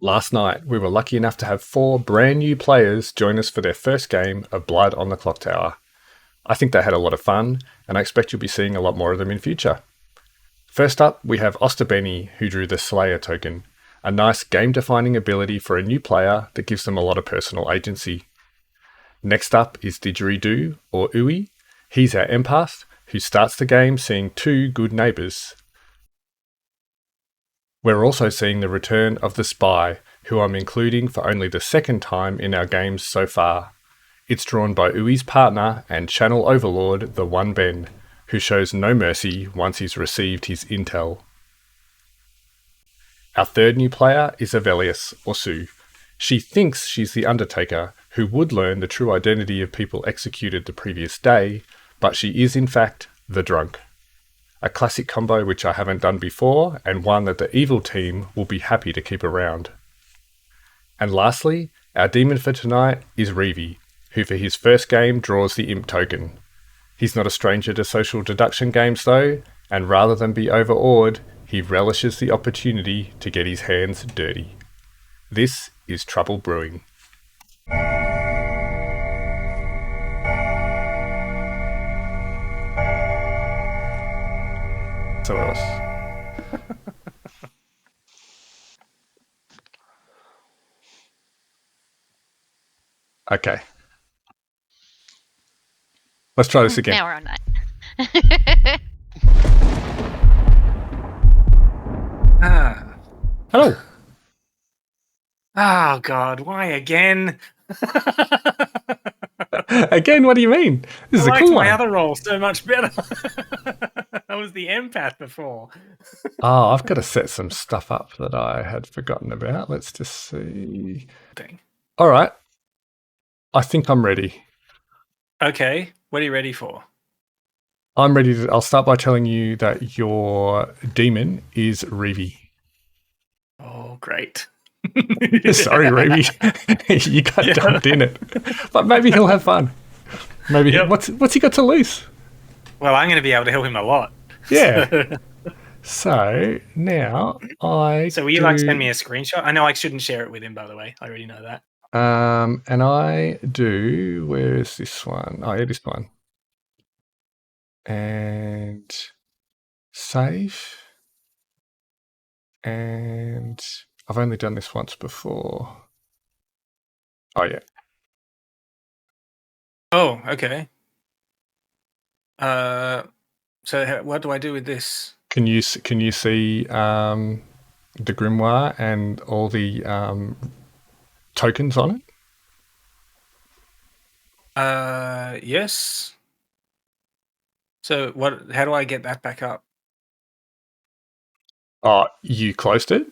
Last night, we were lucky enough to have 4 brand new players join us for their first game of Blood on the Clocktower. I think they had a lot of fun, and I expect you'll be seeing a lot more of them in future. First up, we have Osterbeni, who drew the Slayer token, a nice game-defining ability for a new player that gives them a lot of personal agency. Next up is Didgeridoo, or Uwe. He's our empath, who starts the game seeing 2 good neighbours. We're also seeing the return of the Spy, who I'm including for only the second time in our games so far. It's drawn by Uwe's partner and channel overlord, the One Ben, who shows no mercy once he's received his intel. Our third new player is Avelius, or Sue. She thinks she's the Undertaker, who would learn the true identity of people executed the previous day, but she is in fact the Drunk. A classic combo which I haven't done before, and one that the evil team will be happy to keep around. And lastly, our demon for tonight is Reevy, who for his first game draws the Imp token. He's not a stranger to social deduction games though, and rather than be overawed, he relishes the opportunity to get his hands dirty. This is Trouble Brewing. So else. Okay. Let's try this again. Now we're on night. Hello. Oh God, why again? Again, what do you mean? This is a cool one. I liked my other role so much better. I was the empath before. Oh, I've got to set some stuff up that I had forgotten about. Let's just see. Dang. All right. I think I'm ready. Okay, what are you ready for? I'm ready to... I'll start by telling you that your demon is Reevy. Oh, great. Sorry, Reevy. You got dumped in it. But maybe he'll have fun. Maybe what's he got to lose? Well, I'm going to be able to help him a lot. Yeah. So now So will you send me a screenshot? I know I shouldn't share it with him, by the way. I already know that. And I do. Where is this one? Oh, yeah, this one. And save. And I've only done this once before. Oh, yeah. Oh, okay. So what do I do with this? Can you see the grimoire and all the tokens on it? Yes. So how do I get that back up? Oh, you closed it?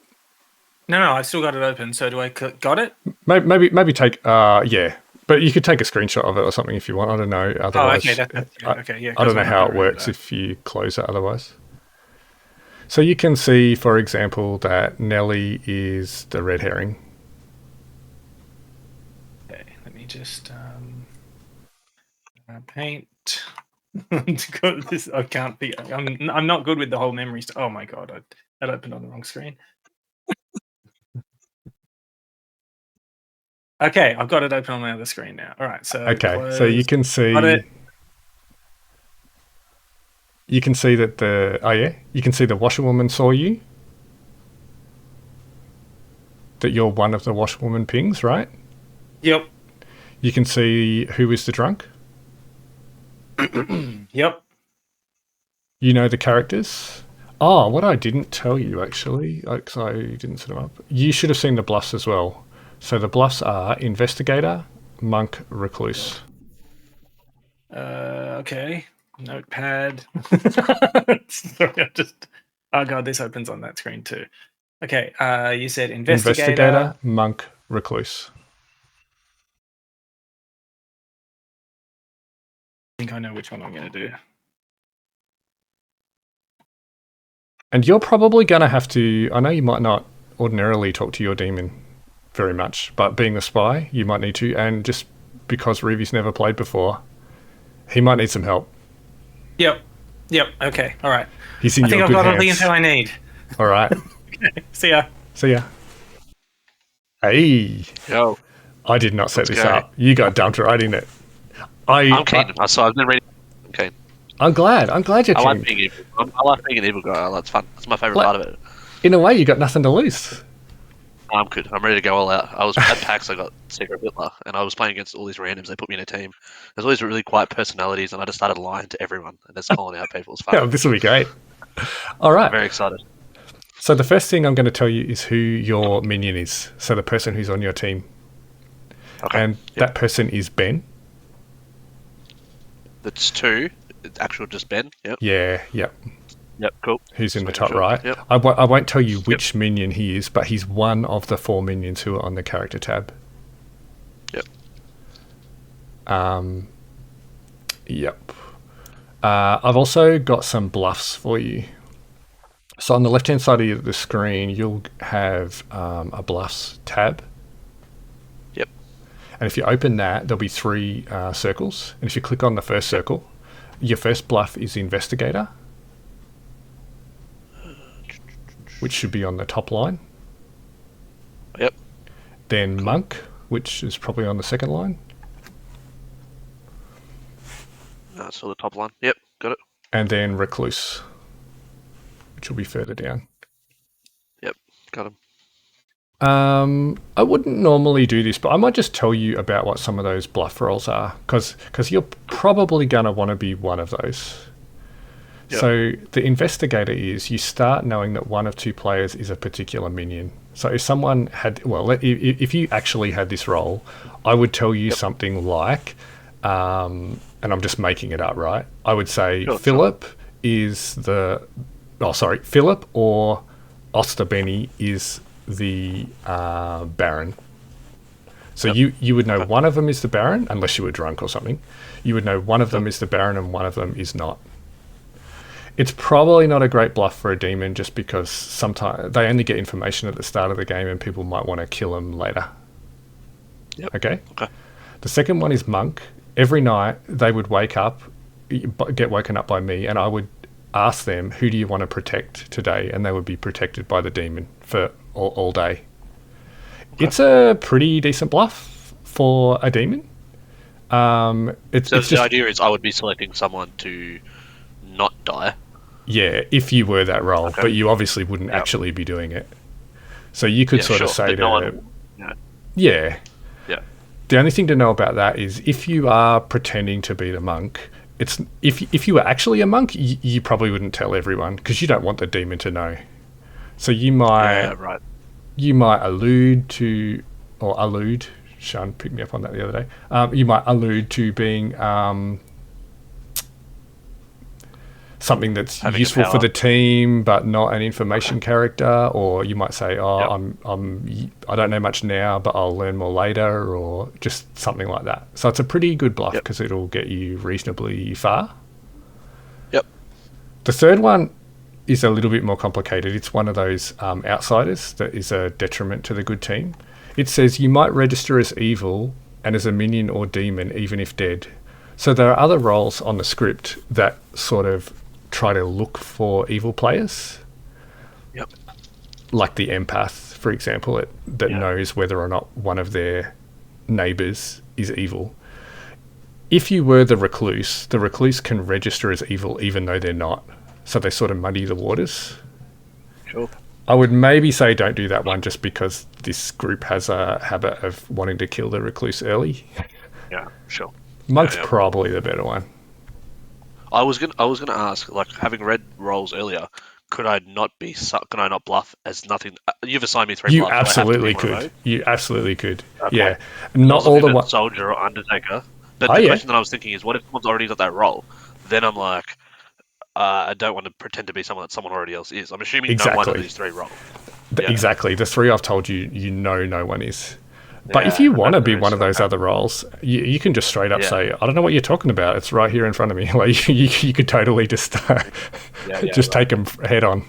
No, I've still got it open. So do I got it? Maybe take yeah. But you could take a screenshot of it or something if you want. I don't know. Otherwise, okay, yeah. I don't know how it works if you close it otherwise. So you can see, for example, that Nelly is the red herring. Okay, let me just paint. I can't be. I'm not good with the whole memory stuff. Oh my God, that opened on the wrong screen. Okay, I've got it open on my other screen now. All right, so so you can see. Got it. You can see that you can see the washerwoman saw you. That you're one of the washerwoman pings, right? Yep. You can see who is the drunk. Yep. You know the characters. Oh, what I didn't tell you actually, because I didn't set them up. You should have seen the bluffs as well. So the bluffs are Investigator, Monk, Recluse. Okay. Notepad. Sorry, oh God, this opens on that screen too. Okay, you said Investigator, Monk, Recluse. I think I know which one I'm going to do. And you're probably going to have to... I know you might not ordinarily talk to your demon very much, but being the spy, you might need to. And just because Reevy's never played before, he might need some help. Yep. Okay. All right. He's in your good hands. I think I've got all the info I need. All right. Okay. See ya. See ya. Hey, Yo, I did not set let's this go. up. You got dumped right in it. I'm keen. I've been reading. I'm keen. I'm glad you're I like keen. being evil. I like being an evil guy. That's fun. That's my favorite Like- part of it. In a way, you got nothing to lose. I'm good. I'm ready to go all out. I was at PAX. I got Secret Hitler, and I was playing against all these randoms. They put me in a team. There's all these really quiet personalities, and I just started lying to everyone and just calling out people. It's fun. Yeah, this will be great. All right. I'm very excited. So the first thing I'm going to tell you is who your minion is. So the person who's on your team. Okay. And that person is Ben. That's 2. It's actual just Ben. Yep. Yeah, yep. Yep. Cool. Who's in the Just top making sure. right. Yep. I won't tell you which minion he is, but he's one of the 4 minions who are on the character tab. Yep. Yep. I've also got some bluffs for you. So on the left-hand side of the screen, you'll have a bluffs tab. Yep. And if you open that, there'll be 3 circles. And if you click on the first circle, your first bluff is investigator, which should be on the top line. Yep. Then monk, which is probably on the second line. That's all the top line. Yep. Got it. And then recluse, which will be further down. Yep. Got him. I wouldn't normally do this, but I might just tell you about what some of those bluff rolls are, because you're probably going to want to be one of those. Yep. So the investigator is, you start knowing that one of 2 players is a particular minion. So if someone had, if you actually had this role, I would tell you something like, and I'm just making it up, right? I would say Philip is Philip or Osterbenny is the Baron. So you would know one of them is the Baron, unless you were drunk or something. You would know one of them is the Baron and one of them is not. It's probably not a great bluff for a demon, just because sometimes they only get information at the start of the game and people might want to kill them later. Yep. Okay? Okay. The second one is monk. Every night they would get woken up by me, and I would ask them, who do you want to protect today? And they would be protected by the demon for all day. Okay. It's a pretty decent bluff for a demon. It's the idea is I would be selecting someone to not die. Yeah, if you were that role, but you obviously wouldn't actually be doing it. So you could sort of say yeah. The only thing to know about that is if you are pretending to be the monk, it's if you were actually a monk, you probably wouldn't tell everyone, because you don't want the demon to know. So you might allude to, Sean picked me up on that the other day. You might allude to being something that's useful for the team, but not an information character. Or you might say, I don't know much now, but I'll learn more later, or just something like that. So it's a pretty good bluff, because it'll get you reasonably far. Yep. The third one is a little bit more complicated. It's one of those outsiders that is a detriment to the good team. It says you might register as evil and as a minion or demon, even if dead. So there are other roles on the script that sort of try to look for evil players. Yep. Like the empath, for example, that knows whether or not one of their neighbours is evil. If you were the recluse can register as evil even though they're not. So they sort of muddy the waters. Sure. I would maybe say don't do that one, just because this group has a habit of wanting to kill the recluse early. Yeah, sure. Monk's probably the better one. I was gonna ask, like, having read roles earlier, could I not bluff as nothing? You've assigned me 3 You bluffs. absolutely could. You absolutely could. Okay. Yeah, not all the ones. Soldier or Undertaker. But the question that I was thinking is, what if someone's already got that role? Then I'm like, I don't want to pretend to be someone that someone already else is. I'm assuming no one of these 3 roles. Exactly. The 3 I've told you, no one is. But if you want to be one of those other roles, you can just straight up say, I don't know what you're talking about. It's right here in front of me. Like you could totally just take them head on.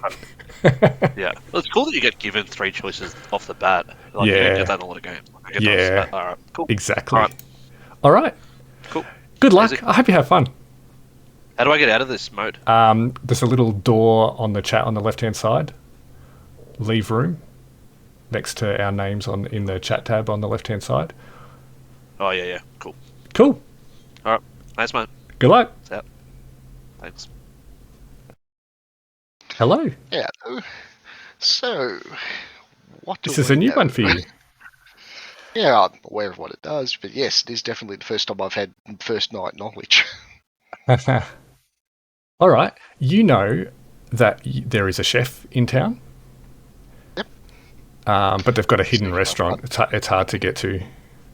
Yeah. Well, it's cool that you get given 3 choices off the bat. Like, you don't get that in a lot of games. All right. Cool. Exactly. All right. Cool. Good luck. Easy. I hope you have fun. How do I get out of this mode? There's a little door on the chat on the left-hand side. Leave room. next to our names in the chat tab on the left-hand side. Oh, yeah. Cool. Cool. All right. Thanks, mate. Good luck. It's out. Thanks. Hello. Yeah. So, what do This is we a new know? one for you. Yeah, I'm aware of what it does, but yes, it is definitely the first time I've had first night knowledge. All right. You know that there is a chef in town. Yep. But they've got a hidden Sneaky restaurant. It's hard to get to.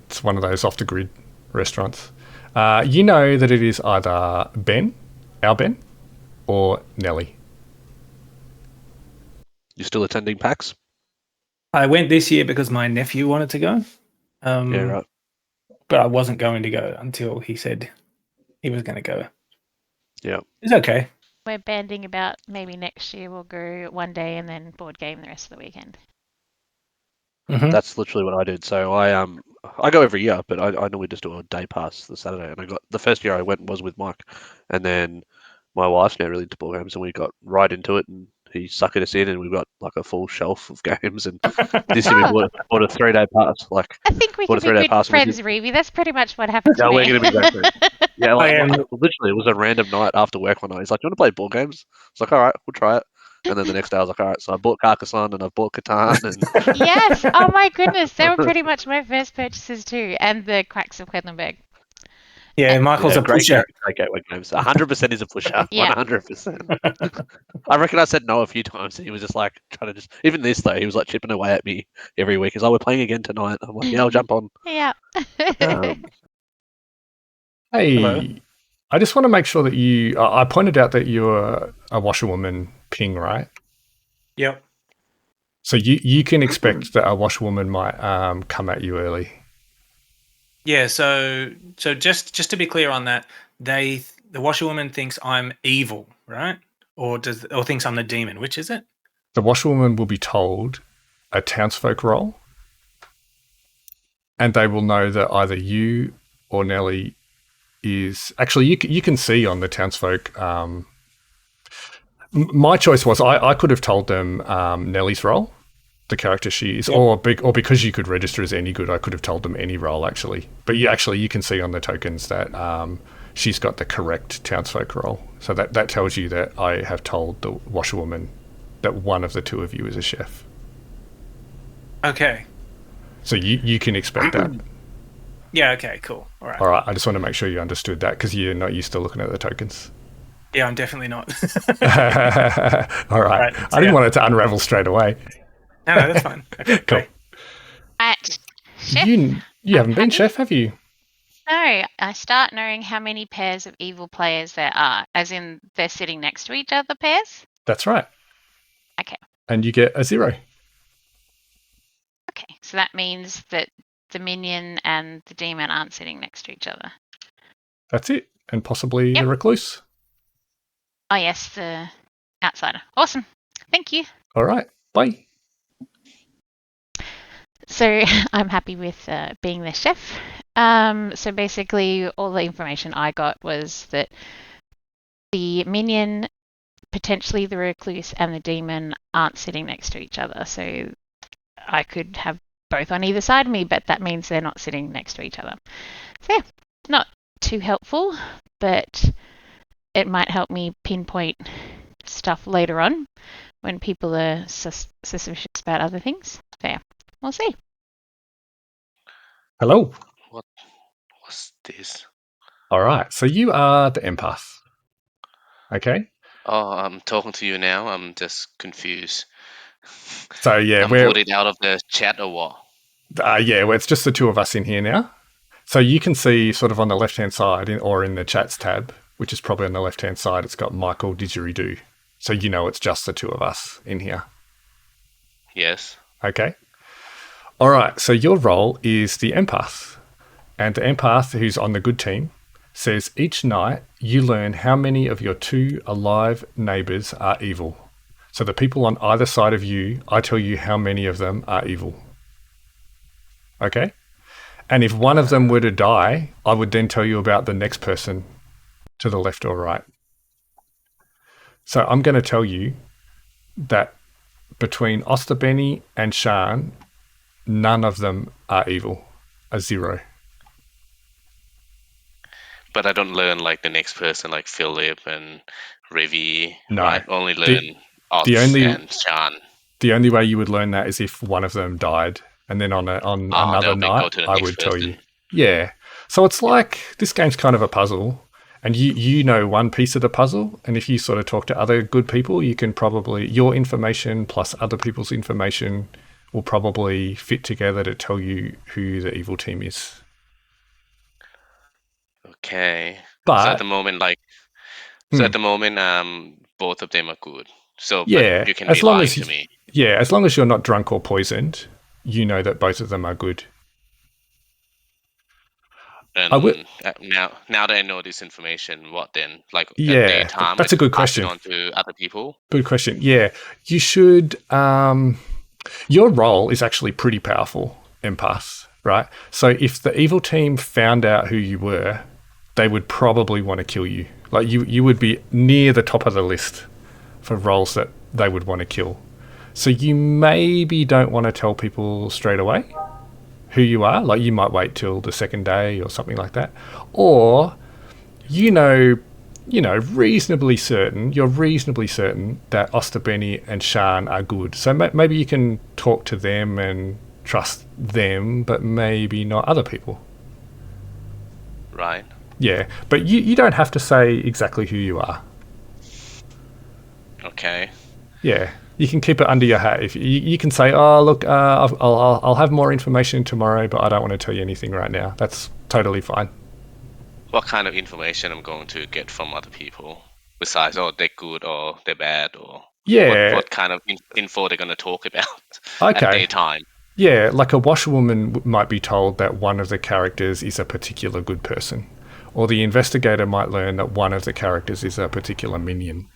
It's one of those off-the-grid restaurants. You know that it is either Ben, our Ben, or Nelly. You still attending PAX? I went this year because my nephew wanted to go. Yeah, right. But I wasn't going to go until he said he was going to go. Yeah. It's okay. We're banding about maybe next year we'll go one day and then board game the rest of the weekend. Mhm. That's literally what I did. So I go every year, but I normally just do a day pass the Saturday. And I got the first year I went was with Mike, and then my wife's now really into board games, and we got right into it, and he suckered us in, and we've got like a full shelf of games. And this year we bought a 3-day pass. Like I think we bought can a be 3-day good pass. friends, Reevy. That's pretty much what happened to Yeah, me. we're gonna be great friends. Yeah, like, I am- literally, it was a random night after work one night. He's like, "Do you want to play board games?" It's like, "All right, we'll try it." And then the next day, I was like, "All right." So I bought Carcassonne and I bought Catan, and Yes. Oh my goodness. They were pretty much my first purchases too. And the Quacks of Quedlinburg. Yeah, Michael's a great, pusher. great gateway games. 100% is a pusher. Yeah. 100%. I reckon I said no a few times, and he was just like trying to even this though. He was like chipping away at me every week. He's like, "We're playing again tonight." I'm like, "Yeah, I'll jump on." Yeah. Hey, Hello. I just want to make sure that you... I pointed out that you're a washerwoman ping, right? Yep. So you can expect that a washerwoman might come at you early. Yeah, so just to be clear on that, the washerwoman thinks I'm evil, right? Or thinks I'm the demon. Which is it? The washerwoman will be told a townsfolk role, and they will know that either you or Nelly is... Actually, you can see on the townsfolk... my choice was I could have told them Nelly's role, the character she is, Yep. or because you could register as any good, I could have told them any role actually. But you can see on the tokens that she's got the correct townsfolk role. So that tells you that I have told the washerwoman that one of the two of you is a chef. Okay. So you can expect that. Yeah, okay, cool. All right. All right, I just want to make sure you understood that because you're not used to looking at the tokens. Yeah, I'm definitely not. All right. Right, I didn't yeah. want it to unravel straight away. No, that's fine. Okay, Cool. great. At Chef? You haven't been happy? chef, have you? No, I start knowing how many pairs of evil players there are, as in they're sitting next to each other pairs. That's right. Okay. And you get a 0. Okay, so that means that the minion and the demon aren't sitting next to each other. That's it. And possibly Yep. the recluse. Oh yes, the outsider. Awesome. Thank you. All right. Bye. So I'm happy with being the chef. So basically, all the information I got was that the minion, potentially the recluse, and the demon aren't sitting next to each other. So I could have both on either side of me, but that means they're not sitting next to each other. So yeah, not too helpful, but it might help me pinpoint stuff later on when people are suspicious about other things. So yeah, we'll see. Hello. What's this? All right. So you are the empath. Okay. Oh, I'm talking to you now. I'm just confused. So yeah, I'm we're voted out of the chat or what? well, it's just the two of us in here now. So you can see sort of on the left-hand side or in the chats tab, which is probably on the left-hand side, it's got Michael Didgeridoo. So you know it's just the two of us in here. Yes. Okay. All right. So your role is the empath. And the empath who's on the good team says each night you learn how many of your 2 alive neighbors are evil. So the people on either side of you, I tell you how many of them are evil. Okay? And if one of them were to die, I would then tell you about the next person to the left or right. So I'm going to tell you that between Osterbenny and Shan, none of them are evil. A 0. But I don't learn like the next person, like Philip and Rivi, No. right? Only learn Ox the only- and Sean. The only way you would learn that is if one of them died, and then on another they'll go night, to the I next would tell you. person. Yeah. So it's like this game's kind of a puzzle, and you know one piece of the puzzle, and if you sort of talk to other good people, you can probably your information plus other people's information will probably fit together to tell you who the evil team is. Okay. But So at the moment, both of them are good. So yeah, but you can as be long lying as to me. yeah, as long as you're not drunk or poisoned, you know that both of them are good. And I will- now that I know this information, what then? Like Yeah, at daytime, that's I a good just pass it question. on to other people. Good question. Yeah, you should. Your role is actually pretty powerful, empath, right? So if the evil team found out who you were, they would probably want to kill you. Like you would be near the top of the list for roles that they would want to kill. So you maybe don't want to tell people straight away who you are. Like you might wait till the second day or something like that. Or you're reasonably certain that Osterbenny and Shan are good. So maybe you can talk to them and trust them, but maybe not other people. Right. Yeah, but you don't have to say exactly who you are. Okay. Yeah, you can keep it under your hat. If you can say, "Oh, look, I'll have more information tomorrow, but I don't want to tell you anything right now." That's totally fine. What kind of information I'm going to get from other people besides, they're good or they're bad, or Yeah. what kind of info they're going to talk about Okay. at daytime? Yeah, like a washerwoman might be told that one of the characters is a particular good person, or the investigator might learn that one of the characters is a particular minion.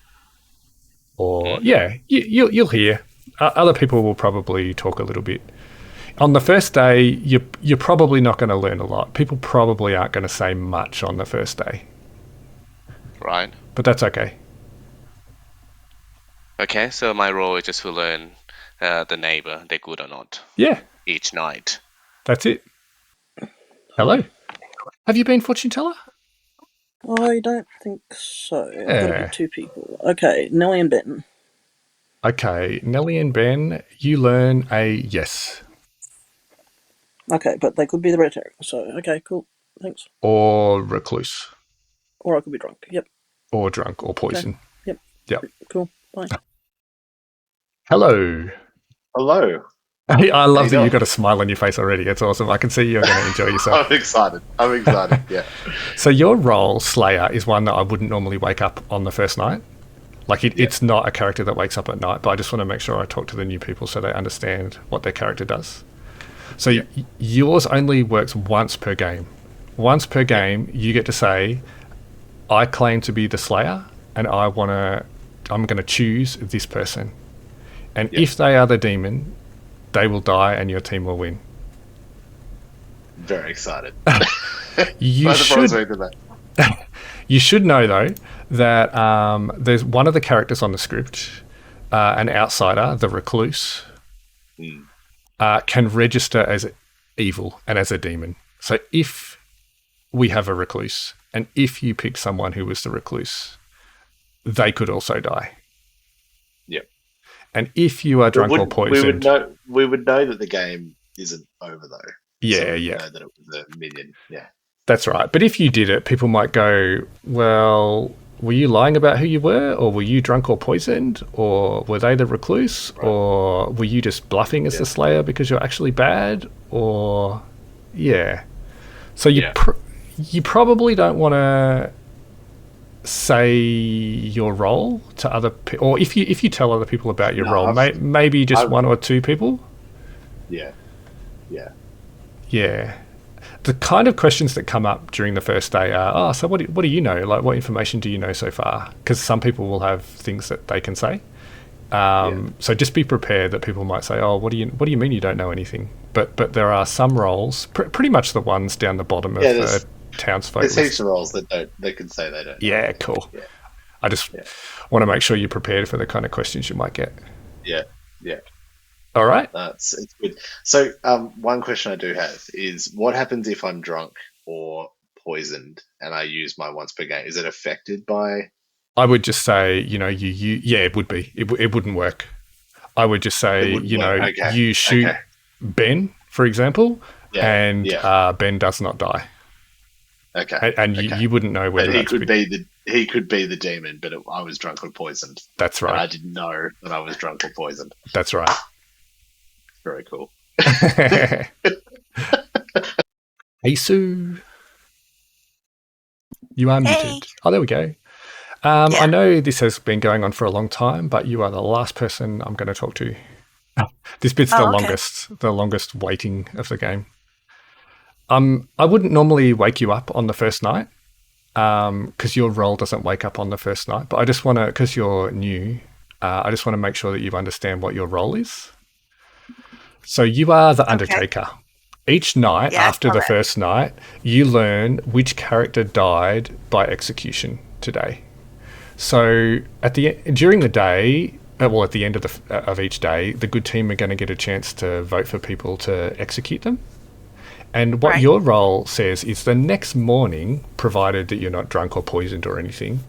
Or you'll hear. Other people will probably talk a little bit. On the first day, you're probably not going to learn a lot. People probably aren't going to say much on the first day, Right. but that's okay. Okay, so my role is just to learn the neighbor, they're good or not, Yeah, each night. that's it. Hello. Have you been fortune teller? I don't think so. I've got to Yeah. be 2 people. Okay, Nelly and Ben. Okay, Nelly and Ben, you learn a yes. Okay, but they could be the red herring. So, okay, cool. Thanks. Or recluse. Or I could be drunk. Yep. Or drunk or poison. Yep. Yep. Cool. Bye. Hello. Hello. I love that doing? you've got a smile on your face already. It's awesome. I can see you're going to enjoy yourself. I'm excited. Yeah. So your role, Slayer, is one that I wouldn't normally wake up on the first night. Like it's not a character that wakes up at night, but I just want to make sure I talk to the new people so they understand what their character does. So yours only works once per game. Once per game, you get to say, I claim to be the Slayer, and I'm going to choose this person. And if they are the demon, they will die and your team will win. Very excited. You should know, though, that there's one of the characters on the script, an outsider, the recluse, can register as evil and as a demon. So if we have a recluse, and if you pick someone who was the recluse, they could also die. Yep. And if you are drunk or poisoned, we would know that the game isn't over though. Yeah, so yeah. Know that it was a minion. Yeah. That's right. But if you did it, people might go, well, were you lying about who you were, or were you drunk or poisoned, or were they the recluse, or were you just bluffing as the Slayer because you're actually bad, or So you probably don't want to say your role to other people, or if you tell other people about your role, maybe just one or two people. Yeah. The kind of questions that come up during the first day are, so what do you know? Like, what information do you know so far? Because some people will have things that they can say. So just be prepared that people might say, what do you mean you don't know anything? But there are some roles, pretty much the ones down the bottom of the townsfolk There's list. heaps of roles that can say they don't know. Yeah, cool. Yeah. I just want to make sure you're prepared for the kind of questions you might get. Yeah. All right. It's good. So, one question I do have is, what happens if I'm drunk or poisoned and I use my once per game? Is it affected by? I would just say, yeah, it would be. It wouldn't work. I would just say, wouldn't work. Okay. you shoot Okay. Ben, for example, Yeah. and Yeah. Ben does not die. Okay. And you wouldn't know whether But he that's could be the demon, but I was drunk or poisoned. That's And I right. didn't know that I was drunk or poisoned. That's right. Very cool. Hey, Sue. You are Hey. muted. Oh, there we go. I know this has been going on for a long time, but you are the last person I'm going to talk to. This bit's the longest waiting of the game. I wouldn't normally wake you up on the first night, because your role doesn't wake up on the first night. But I just want to, because you're new, I just want to make sure that you understand what your role is. So you are the Undertaker. Each night after the first night, you learn which character died by execution today. So during the day, at the end of each day, the good team are going to get a chance to vote for people to execute them. And what your role says is the next morning, provided that you're not drunk or poisoned or anything,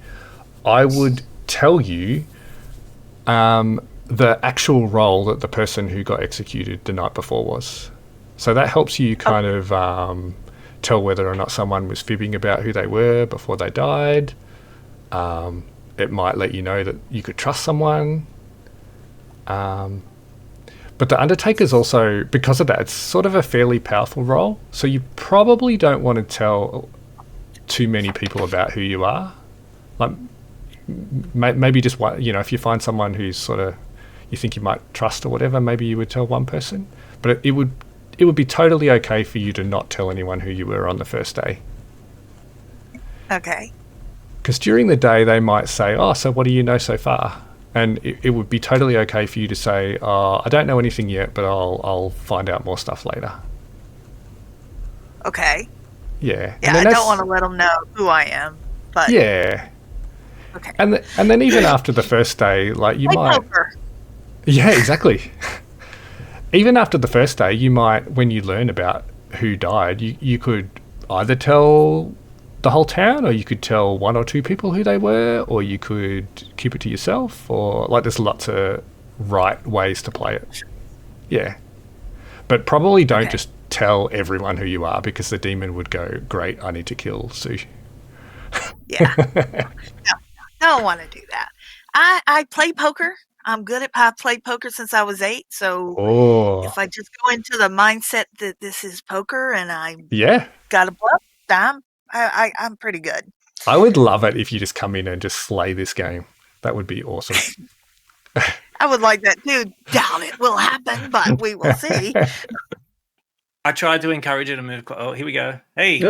I would tell you the actual role that the person who got executed the night before was. So that helps you kind of tell whether or not someone was fibbing about who they were before they died. It might let you know that you could trust someone. But the Undertaker's also, because of that, it's sort of a fairly powerful role. So you probably don't want to tell too many people about who you are. Like maybe just one, if you find someone who's sort of, you think you might trust or whatever, maybe you would tell one person. But it would be totally okay for you to not tell anyone who you were on the first day. Okay. Because during the day, they might say, oh, so what do you know so far? And it would be totally okay for you to say, oh, I don't know anything yet, but I'll find out more stuff later. Okay. Yeah. Yeah, I don't want to let them know who I am, but... Yeah. Okay. And then even after the first day, like you might... Poker. Yeah, exactly. Even after the first day, you might, when you learn about who died, you could either tell the whole town, or you could tell one or two people who they were, or you could keep it to yourself, or like there's lots of right ways to play it. Yeah. But probably don't just tell everyone who you are, because the demon would go, great, I need to kill Sue. Yeah. No, I don't want to do that. I play poker. I'm good at I've played poker since I was 8, so if I just go into the mindset that this is poker and I got a bluff, I'm pretty good. I would love it if you just come in and just slay this game. That would be awesome. I would like that too. Doubt it will happen, but we will see. I tried to encourage her to move. Oh, here we go. Hey.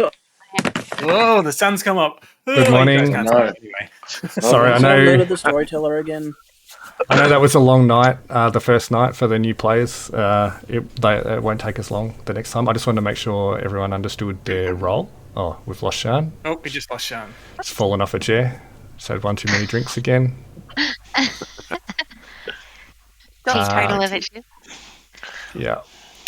Oh, the sun's come up. Good morning. Anyway. Sorry, I know. Go to the Storyteller again. I know that was a long night, the first night for the new players. It won't take us long the next time. I just wanted to make sure everyone understood their role. Oh, we've lost Sean. Oh, we just lost Sean. It's fallen off a chair. Just had one too many drinks again. She's total of it. Yeah.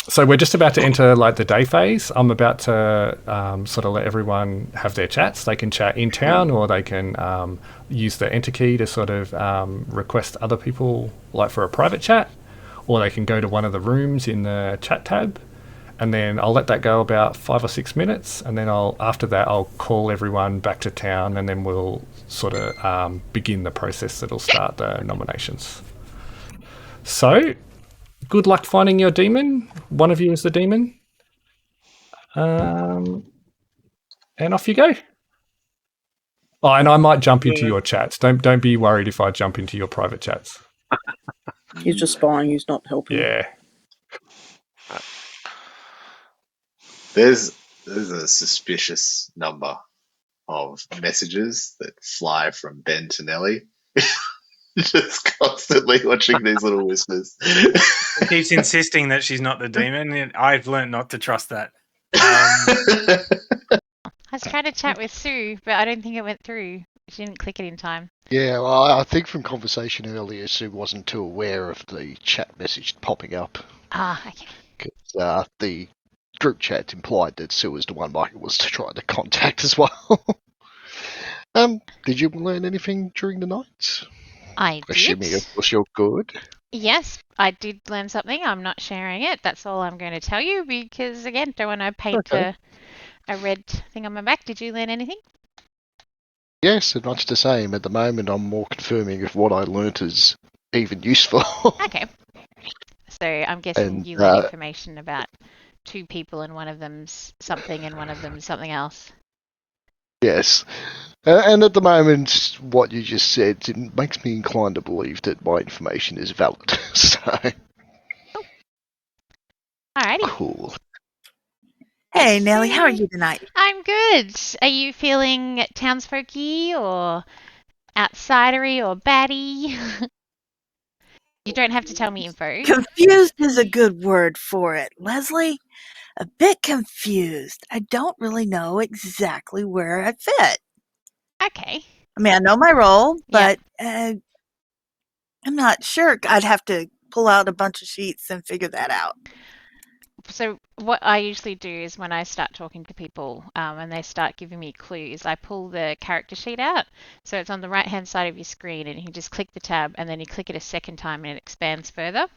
So we're just about to enter like the day phase. I'm about to sort of let everyone have their chats. They can chat in town, or they can use the enter key to sort of request other people like for a private chat, or they can go to one of the rooms in the chat tab, and then I'll let that go about 5 or 6 minutes, and then after that I'll call everyone back to town, and then we'll sort of begin the process that'll start the nominations. So good luck finding your demon. One of you is the demon. And off you go. Oh, and I might jump into your chats. Don't be worried if I jump into your private chats. He's just spying. He's not helping. Yeah. There's a suspicious number of messages that fly from Ben to Nelly. Just constantly watching these little whispers. He keeps insisting that she's not the demon, and I've learned not to trust that. I was trying to chat with Sue, but I don't think it went through. She didn't click it in time. Yeah, well, I think from conversation earlier, Sue wasn't too aware of the chat message popping up. Ah, okay. Because the group chat implied that Sue was the one Michael was trying to contact as well. Did you learn anything during the night? I did. Assuming, of course, you're good. Yes, I did learn something. I'm not sharing it. That's all I'm going to tell you because, again, don't want to paint a red thing on my back. Did you learn anything? Yes, and much the same. At the moment, I'm more confirming if what I learnt is even useful. Okay. So I'm guessing And, you learned information about two people and one of them's something and one of them's something else. Yes. And at the moment, what you just said it makes me inclined to believe that my information is valid. So, Alrighty. cool. Hey, Nellie, how are you tonight? I'm good. Are you feeling townsfolky or outsidery or baddie? You don't have to tell me info. Confused is a good word for it, Leslie. A bit confused. I don't really know exactly where I fit. Okay. I mean, I know my role, but I'm not sure. I'd have to pull out a bunch of sheets and figure that out. So what I usually do is when I start talking to people and they start giving me clues, I pull the character sheet out. So it's on the right-hand side of your screen and you can just click the tab and then you click it a second time and it expands further.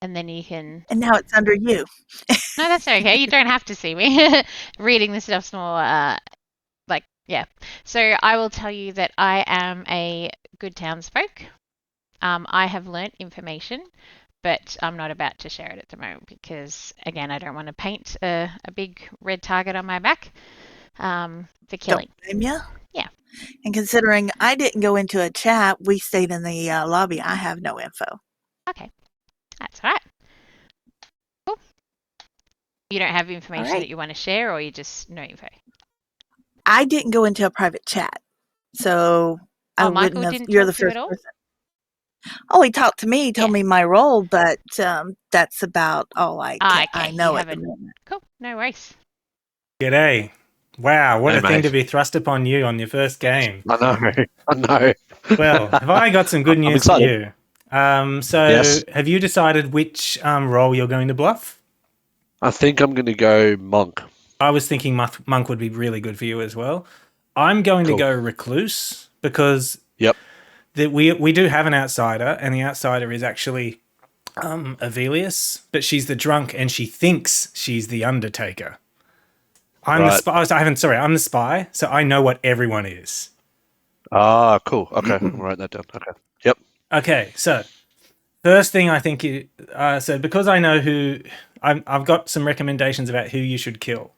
And then you can... And now it's under you. No, that's okay. You don't have to see me. Reading the stuff's more So I will tell you that I am a good townsfolk. I have learnt information, but I'm not about to share it at the moment because, again, I don't want to paint a big red target on my back for killing. Don't blame you. Yeah. And considering I didn't go into a chat, we stayed in the lobby, I have no info. Okay. That's all right. Cool. You don't have information that you want to share or you just no info? I didn't go into a private chat, so I Michael wouldn't have. didn't You're talk the to you first at all? person. Oh, he talked to me. He told me my role, but that's about all I know at the moment. Cool. No worries. G'day. Wow, what Hey, a thing mate. to be thrust upon you on your first game. I know. Well, have I got some good I'm news for excited. you? Yes. Have you decided which role you're going to bluff? I think I'm going to go monk. I was thinking monk would be really good for you as well. I'm going to go recluse because we do have an outsider, and the outsider is actually Avelius, but she's the drunk and she thinks she's the Undertaker. I'm the spy. I'm the spy, so I know what everyone is. Ah, cool. Okay, I'll write that down. Okay. Yep. Okay, so first thing I think so because I know who I've got some recommendations about who you should kill.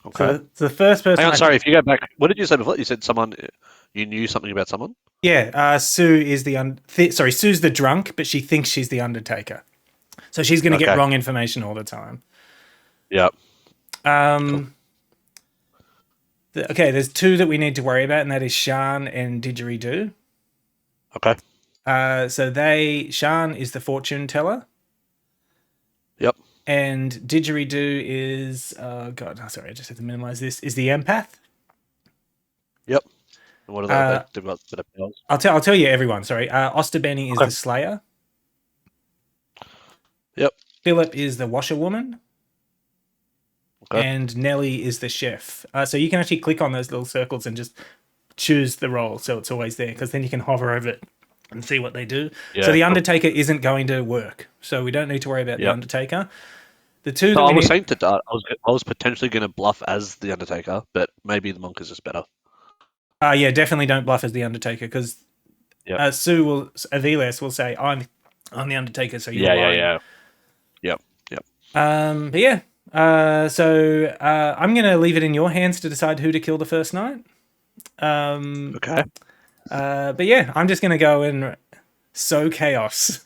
Okay. So the first person. Hang on, sorry. If you go back, what did you say before? You said someone. You knew something about someone. Yeah, Sue is Sue's the drunk, but she thinks she's the Undertaker. So she's going to get wrong information all the time. Yep. Okay, there's two that we need to worry about, and that is Shan and Didgeridoo. Okay. So Shan is the fortune teller. Yep. And Didgeridoo is I just have to minimize this. Is the empath. Yep. And what are they? They've got a bit of powers. I'll tell you everyone. Sorry, Osterbenny is the Slayer. Yep. Philip is the washerwoman. Okay. And Nelly is the chef. So you can actually click on those little circles and just choose the role, so it's always there, because then you can hover over it and see what they do. Yeah, so the Undertaker isn't going to work, so we don't need to worry about the Undertaker. The two. So I was saying that I was potentially going to bluff as the Undertaker, but maybe the monk is just better. Yeah, definitely don't bluff as the Undertaker because Avelius will say, "I'm the Undertaker," so you're lying. Yep. But yeah. So I'm going to leave it in your hands to decide who to kill the first night. Okay. But yeah, I'm just going to go and sow chaos.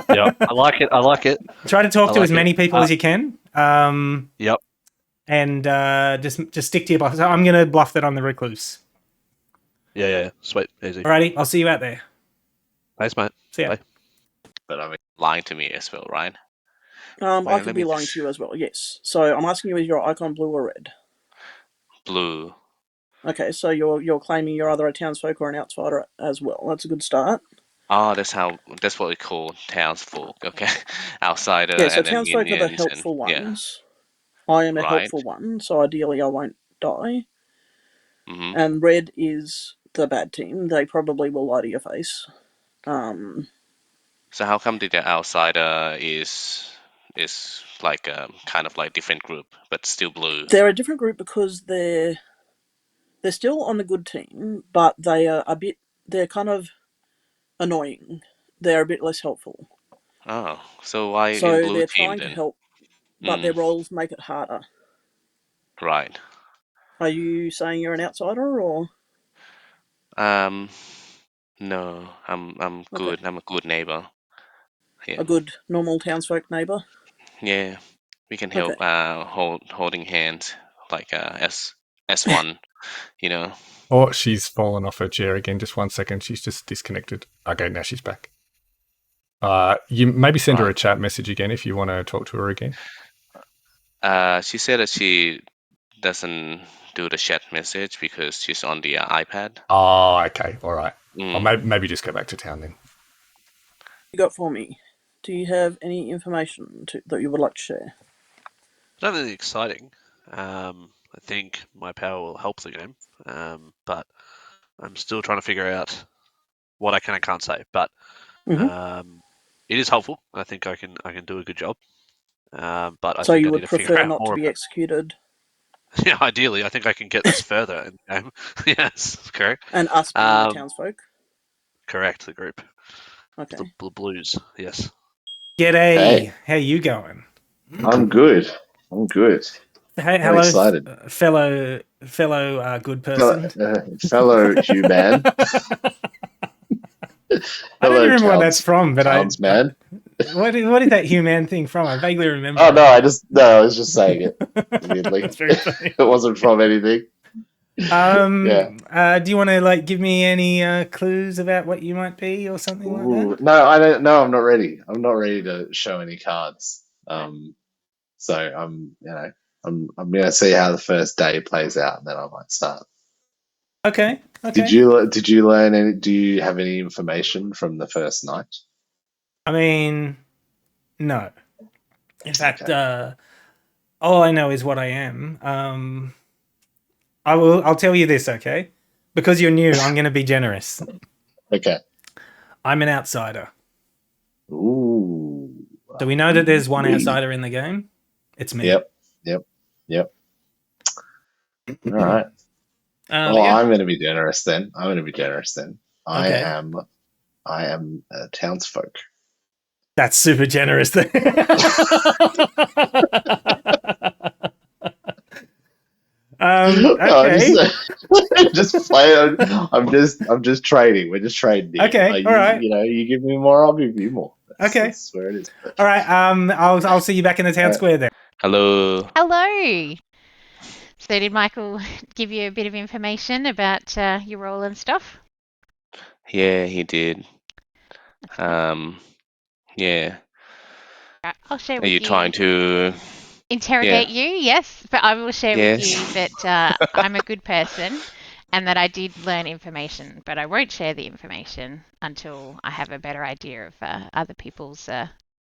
Yeah, I like it. Try to talk to as many people as you can. Yep. And just stick to your bluff. So I'm going to bluff that I'm the recluse. Yeah. Sweet. Easy. Alrighty, I'll see you out there. Thanks, mate. See ya. Bye. But I mean, lying to me as well, right? I could be lying to you as well, yes. So I'm asking you, is your icon blue or red? Blue. Okay, so you're claiming you're either a townsfolk or an outsider as well. That's a good start. Oh, that's what we call townsfolk. Okay, outsider Yeah, so and then townsfolk are the minions and helpful yeah, ones. I am a right. helpful one, so ideally I won't die. Hmm. And red is the bad team. They probably will lie to your face. So how come the outsider is like kind of like different group, but still blue? They're a different group because they're still on the good team, but they are a bit. They're kind of annoying. They're a bit less helpful. Oh, so why in So blue they're team trying to then? help, but their Mm, roles make it harder. right. Are you saying you're an outsider or Um, no, I'm okay, good. I'm a good neighbor. Yeah, a good normal townsfolk neighbour? yeah. We can Okay, help holding hands like S1, you know. Oh, she's fallen off her chair again. Just 1 second. She's just disconnected. Okay, now she's back. You maybe send her a Right. chat message again if you want to talk to her again. She said that she doesn't do the chat message because she's on the iPad. Oh, okay. All right. Or Mm. maybe just go back to town then. you got for me? Do you have any information that you would like to share? Not really exciting. I think my power will help the game, but I'm still trying to figure out what I can and can't say. But it is helpful. I think I can do a good job. But I So think I you need would to figure prefer out not to more be about. executed Yeah, ideally, I think I can get this further in the game. Yes, correct. and us being the townsfolk? Correct. The group, Okay. the blues. Yes. G'day. Hey. How you going? I'm good. I'm good. Hey, I'm hello, excited. fellow good person. Fellow human. I don't Fellow remember what that's from, but townsman. what is that human thing from? I vaguely remember. Oh no, I was just saying it. Weirdly, That's very funny. it wasn't from anything. Do you want to like give me any clues about what you might be or something like that? No, I don't. No, I'm not ready. I'm not ready to show any cards. So I'm gonna see how the first day plays out, and then I might start. Okay. Did you learn any? Do you have any information from the first night? I mean, no. In fact, all I know is what I am. I'll tell you this, okay? Because you're new, I'm going to be generous. Okay. I'm an outsider. Ooh. So we know that there's one outsider in the game. It's me. Yep. All right. Yeah. I'm going to be generous then. Okay. I am a townsfolk. That's super generous then. Okay. Just play. I'm just trading. We're just trading. Okay. All right. You give me more, I'll give you more. That's where it is. All right. I'll see you back in the town square then. Hello. Hello. So did Michael give you a bit of information about your role and stuff? Yeah, he did. Yeah. I'll share Are with you you. trying to Interrogate you, yes, but I will share with Yes. you that I'm a good person and that I did learn information, but I won't share the information until I have a better idea of other people's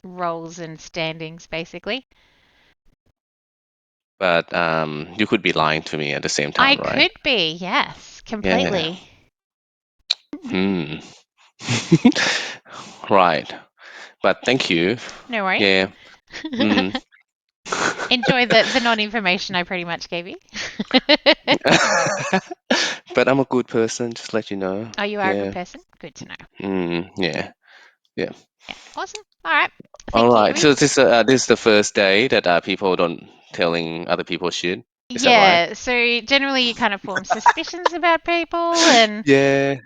roles and standings, basically. But you could be lying to me at the same time, I right? could be, yes, completely. Yeah. Right. But thank you. No worries. Yeah. Enjoy the non-information I pretty much gave you. But I'm a good person, just let you know. Oh, you are a good person? Good to know. Yeah. Yeah. Awesome. All right. All Thank right. you. So this is the first day that people don't telling other people shit. Is that Yeah, right? so generally you kind of form suspicions about people and Yeah.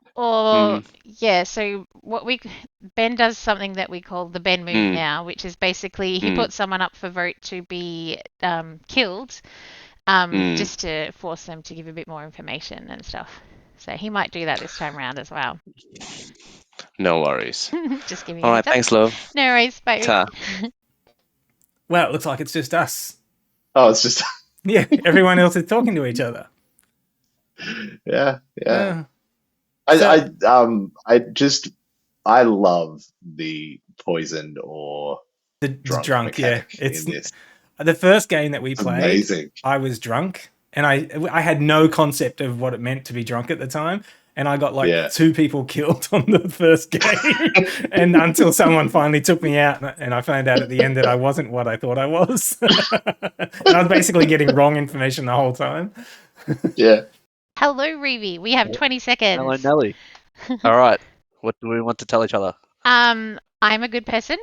so Ben does something that we call the Ben move now, which is basically he puts someone up for vote to be killed, just to force them to give a bit more information and stuff. So he might do that this time around as well. No worries. Just giving All you a right. heads up. Thanks, love. No worries. Bye. Ta. Well, it looks like it's just us. Oh, it's just Yeah, everyone else is talking to each other. Yeah. Yeah. I love the poisoned or The drunk drunk, yeah. mechanic It's in this. the first game that we It's played. amazing. I was drunk, and I had no concept of what it meant to be drunk at the time, and I got like 2 people killed on the first game, and until someone finally took me out, and I found out at the end that I wasn't what I thought I was, and I was basically getting wrong information the whole time. Yeah. Hello, Reevy. We have 20 seconds. Hello, Nelly. All right. What do we want to tell each other? I'm a good person.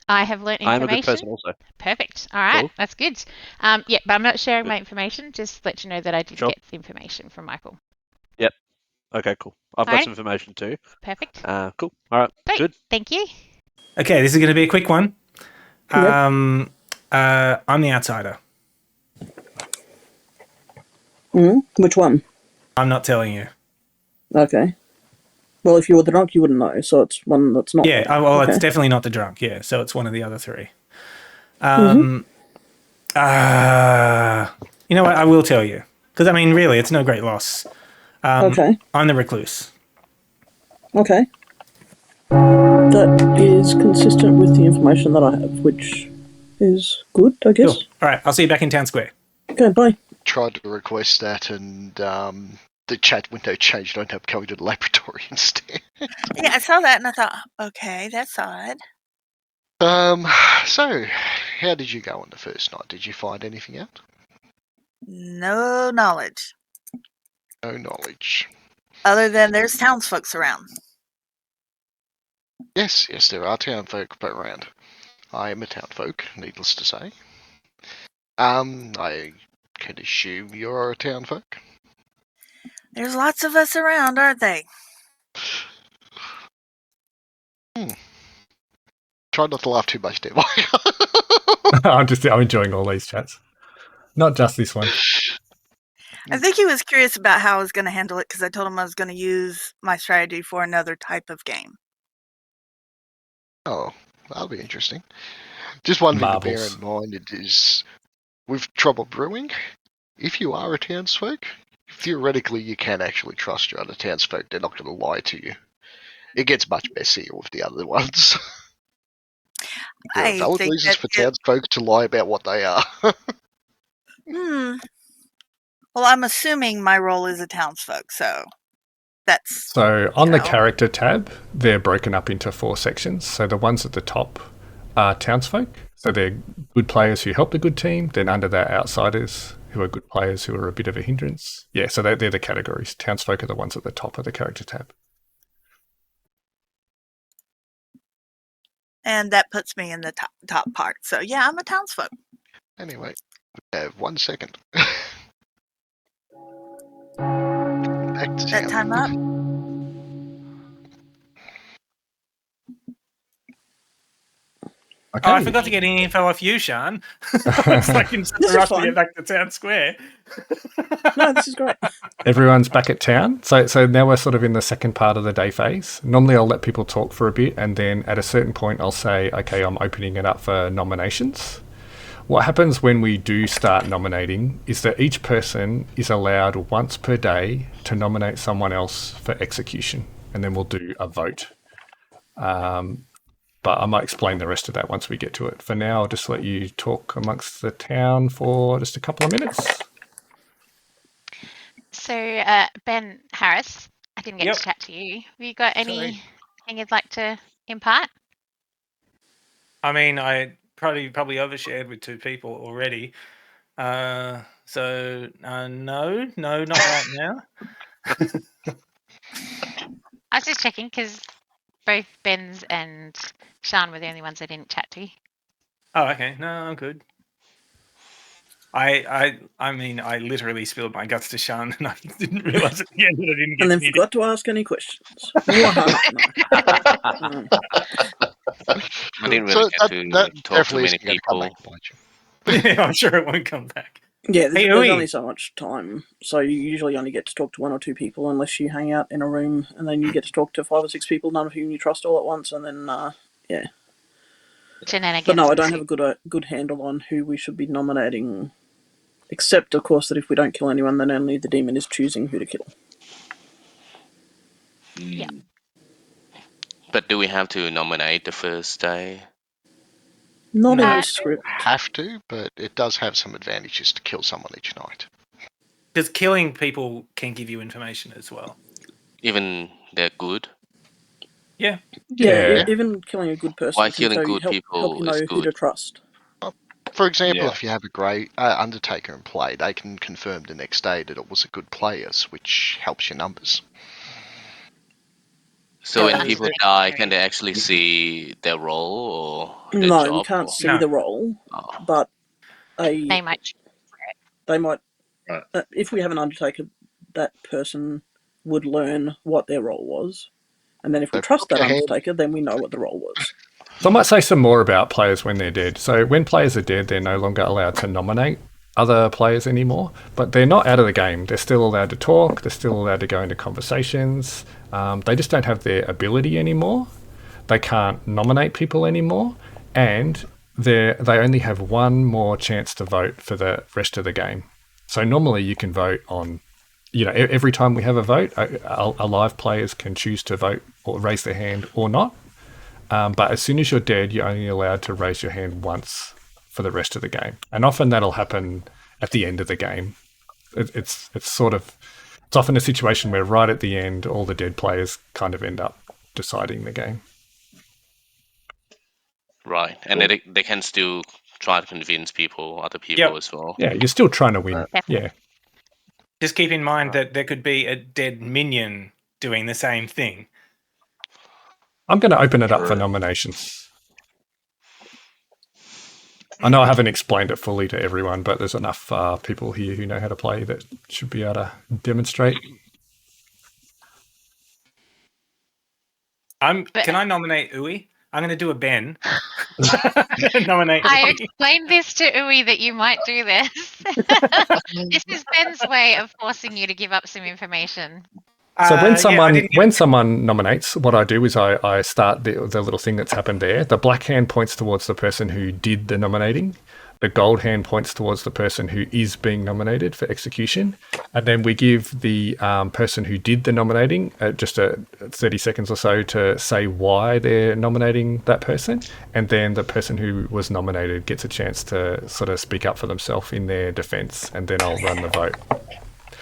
I have learnt information. I'm a good person also. Perfect. All right. Cool. That's good. Yeah, but I'm not sharing my information. Just let you know that I did get the information from Michael. Yep. Okay, cool. I've got some information too. Perfect. Cool. All right. Great. Good. Thank you. Okay, this is going to be a quick one. I'm the outsider. Which one? I'm not telling you. Okay. Well, if you were the drunk, you wouldn't know, so it's one that's not. Yeah, it's definitely not the drunk, yeah, so it's one of the other 3. You know what, I will tell you. Because, I mean, really, it's no great loss. Okay. I'm the recluse. Okay. That is consistent with the information that I have, which is good, I guess. Cool. All right, I'll see you back in Town Square. Okay, bye. Tried to request that, and the chat window changed. I ended up going to the laboratory instead. Yeah, I saw that and I thought, okay, that's odd. So, how did you go on the first night? Did you find anything out? No knowledge. No knowledge. Other than there's townsfolk around. Yes, there are townfolk around. I am a townfolk, needless to say. I can assume you're a townfolk. There's lots of us around, aren't they? Try not to laugh too much there, Mike. I'm enjoying all these chats. Not just this one. I think he was curious about how I was going to handle it because I told him I was going to use my strategy for another type of game. Oh, that'll be interesting. Just one thing to bear in mind is with Trouble Brewing, if you are a townsfolk, theoretically you can actually trust your other townsfolk. They're not going to lie to you. It gets much messier with the other ones. There are valid reasons for townsfolk to lie about what they are. Well, I'm assuming my role is a townsfolk, so that's... So on the character tab, they're broken up into 4 sections. So the ones at the top are townsfolk. So they're good players who help the good team. Then under that, outsiders who are good players who are a bit of a hindrance. Yeah, so they're the categories. Townsfolk are the ones at the top of the character tab. And that puts me in the top part. So yeah, I'm a townsfolk. Anyway, we have 1 second. That time up? Okay. Oh, I forgot to get any info off you, Sean. It's like in such a rush to get back to Town Square. No, this is great. Everyone's back at town. So now we're sort of in the second part of the day phase. Normally I'll let people talk for a bit, and then at a certain point I'll say, okay, I'm opening it up for nominations. What happens when we do start nominating is that each person is allowed once per day to nominate someone else for execution, and then we'll do a vote. But I might explain the rest of that once we get to it. For now, I'll just let you talk amongst the town for just a couple of minutes. So, Ben Harris, I didn't get to chat to you. Have you got anything you'd like to impart? I mean, I probably overshared with 2 people already. No, not right now. I was just checking because both Ben's and Sean were the only ones I didn't chat to. Oh, okay. No, I'm good. I mean, I literally spilled my guts to Sean, and I didn't realise at the end that I didn't get. And then forgot to ask any questions. I didn't really get to talk to many people. Yeah, I'm sure it won't come back. Yeah, there's only so much time, so you usually only get to talk to 1 or 2 people unless you hang out in a room, and then you get to talk to 5 or 6 people, none of whom you trust all at once, and then yeah. Shenanigans. But no, I don't have a good handle on who we should be nominating Except, of course, that if we don't kill anyone, then only the demon is choosing who to kill. Yeah. But do we have to nominate the first day? Not in No. this script. Have to, but it does have some advantages to kill someone each night. Because killing people can give you information as well. Even they're good? Yeah. Yeah, even killing a good person Why can killing tell you, good help people you know is who good? to trust. For example, if you have a great Undertaker in play, they can confirm the next day that it was a good player, which helps your numbers. So when people die, can they actually see their role or their No, job? we can't or- see the role, but They might. if we have an Undertaker, that person would learn what their role was. And then if we trust that Undertaker, then we know what the role was. So I might say some more about players when they're dead. So when players are dead, they're no longer allowed to nominate other players anymore, but they're not out of the game. They're still allowed to talk. They're still allowed to go into conversations. They just don't have their ability anymore. They can't nominate people anymore, and they only have one more chance to vote for the rest of the game. So normally you can vote on, every time we have a vote, alive players can choose to vote or raise their hand or not. But as soon as you're dead, you're only allowed to raise your hand once for the rest of the game. And often that'll happen at the end of the game. It's often a situation where right at the end, all the dead players kind of end up deciding the game. Right. And they can still try to convince other people as well. Yeah, you're still trying to win. Yeah. Just keep in mind that there could be a dead minion doing the same thing. I'm going to open it up for nominations. I know I haven't explained it fully to everyone, but there's enough people here who know how to play that should be able to demonstrate. Can I nominate Uwe? I'm going to do a Ben. Nominate I Uwe. explained this to Uwe that you might do this. This is Ben's way of forcing you to give up some information. So when someone nominates, what I do is I start the little thing that's happened there. The black hand points towards the person who did the nominating. The gold hand points towards the person who is being nominated for execution. And then we give the person who did the nominating just 30 seconds or so to say why they're nominating that person. And then the person who was nominated gets a chance to sort of speak up for themselves in their defense. And then I'll run the vote.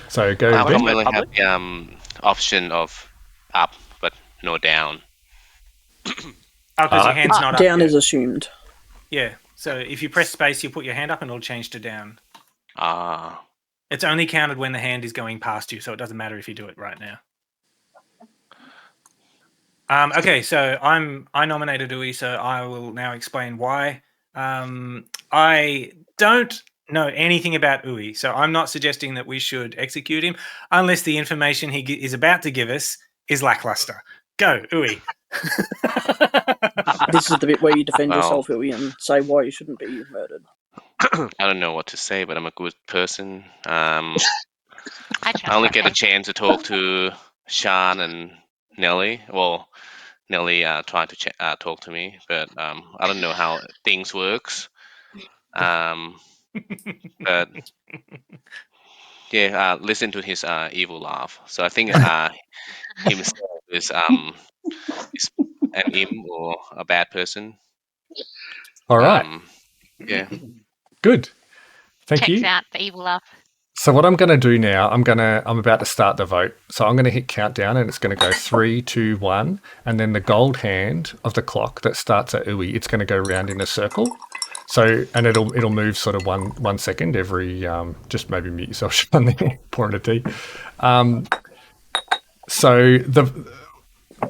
So go. How come we only have the option of up but no down? Because your hand's not up. Down is assumed. Yeah. So if you press space, you put your hand up and it'll change to down. Ah. It's only counted when the hand is going past you, so it doesn't matter if you do it right now. Okay, so I nominated Uwe, so I will now explain why. I don't know anything about Uwe, so I'm not suggesting that we should execute him unless the information he is about to give us is lackluster. Go, Uwe. This is the bit where you defend yourself, Uwe, and say why you shouldn't be murdered. I don't know what to say, but I'm a good person. I only get a chance to talk to Sean and Nelly. Well, Nelly tried to talk to me, but I don't know how things works. But yeah, listen to his evil laugh. So I think himself is an imp or a bad person. All right. Yeah. Good. Thank you. Checks out the evil laugh. So what I'm going to do now, I'm about to start the vote. So I'm going to hit countdown, and it's going to go 3, 2, 1, and then the gold hand of the clock that starts at Uwe, it's going to go round in a circle. So, and it'll move sort of 1 second every. Just maybe mute yourself, Sean, there, pouring a tea. So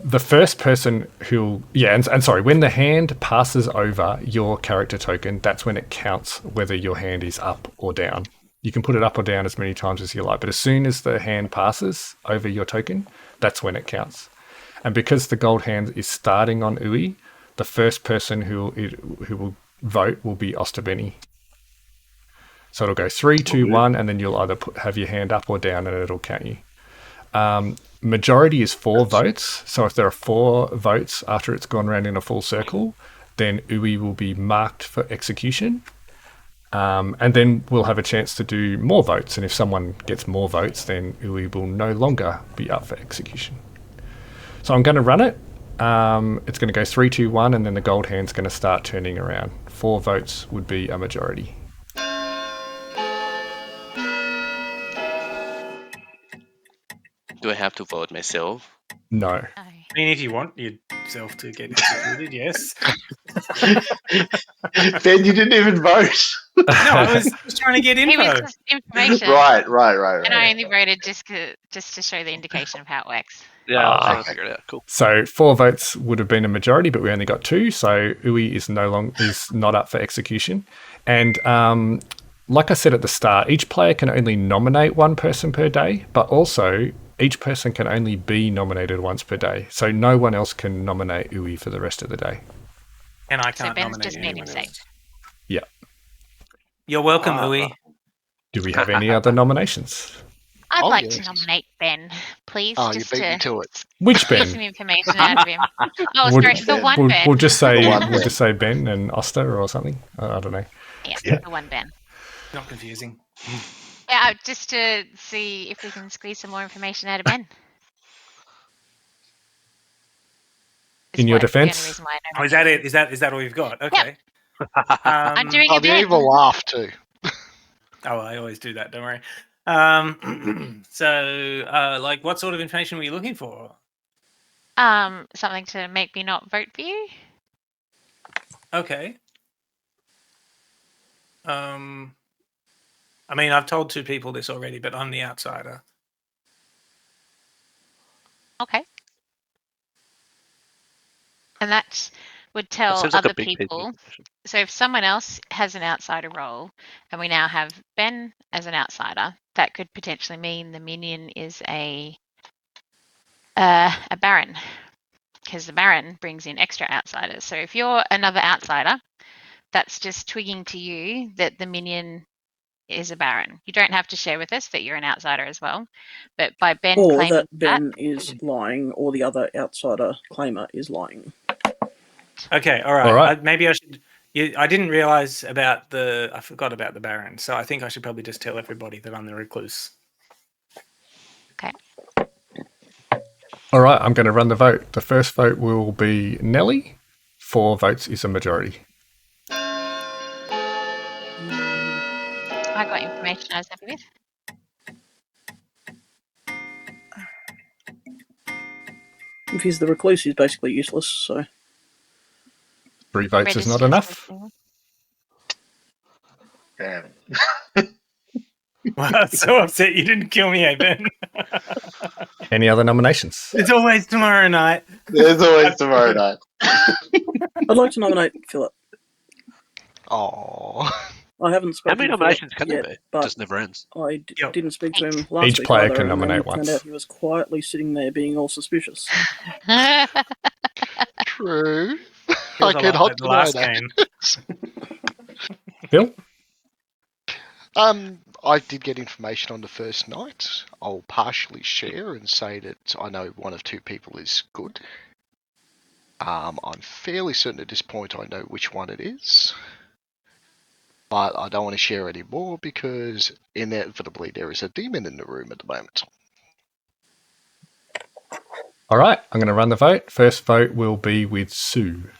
the first person and sorry, when the hand passes over your character token, that's when it counts whether your hand is up or down. You can put it up or down as many times as you like, but as soon as the hand passes over your token, that's when it counts. And because the gold hand is starting on Uwe, the first person who will vote will be Osterbeni. So it'll go 3, 2, 1, and then you'll either have your hand up or down, and it'll count you. Majority is 4 votes. So if there are 4 votes after it's gone around in a full circle, then Uwe will be marked for execution. And then we'll have a chance to do more votes. And if someone gets more votes, then we will no longer be up for execution. So I'm going to run it. It's going to go 3, 2, 1, and then the gold hand's going to start turning around. 4 votes would be a majority. Do I have to vote myself? No. I mean, if you want yourself to get executed, yes. Ben, you didn't even vote. No, I was just trying to get It info. was just information. Right. And I only voted just to show the indication of how it works. Yeah, I was trying to figure it out. Cool. So 4 votes would have been a majority, but we only got 2. So Uwe is not up for execution. And like I said at the start, each player can only nominate one person per day, but also each person can only be nominated once per day. So no one else can nominate Uwe for the rest of the day. And I So can't Ben's nominate just made him anyone safe. else. Yeah. You're welcome, Uwe. Do we have any other nominations? I'd like to yes. nominate Ben, please, Oh, you just beat me to to it. Which get Ben? some information out of him. Oh, We'll- sorry, the one We'll, Ben. we'll just say The one we'll just say Ben and Oster or something. I don't know. Yeah, the one Ben. Not confusing. Yeah, just to see if we can squeeze some more information out of Ben. In your The only defense? reason why I know Oh, is that it? Is that all you've got? Okay. I'm doing Oh, a the Ben. evil laugh too. Oh, I always do that. Don't worry. So, like, what sort of information were you looking for? Something to make me not vote for you. Okay. I mean, I've told 2 people this already, but I'm the outsider. Okay. And that would tell Seems like a other big piece of people. information. So if someone else has an outsider role, and we now have Ben as an outsider, that could potentially mean the minion is a baron, because the baron brings in extra outsiders. So if you're another outsider, that's just twigging to you that the minion is a baron. You don't have to share with us that you're an outsider as well, but by Ben Or claiming that Ben is lying, or the other outsider claimer is lying. Okay, all right. All right. Maybe I should. I didn't realize about I forgot about the Baron, so I think I should probably just tell everybody that I'm the recluse. Okay. All right, I'm going to run the vote. The first vote will be Nelly. 4 votes is a majority. I got information I was happy with. If he's the recluse, he's basically useless, so... 3 votes is not Registers enough. with- Damn. Well, I'm so upset you didn't kill me, Ben. Any other nominations? It's always tomorrow night. There's always tomorrow night. I'd like to nominate Philip. Oh, I haven't How spoken many to nominations Philip can yet, there be? but Just never ends. I Yep. didn't speak to him last Each week player either, can and then nominate it turned once. out he was quietly sitting there being all suspicious. true. Feels I a can lot hot like the last deny game. Bill? I did get information on the first night. I'll partially share and say that I know one of 2 people is good. I'm fairly certain at this point I know which one it is. But I don't want to share any more because inevitably there is a demon in the room at the moment. All right, I'm going to run the vote. First vote will be with Sue.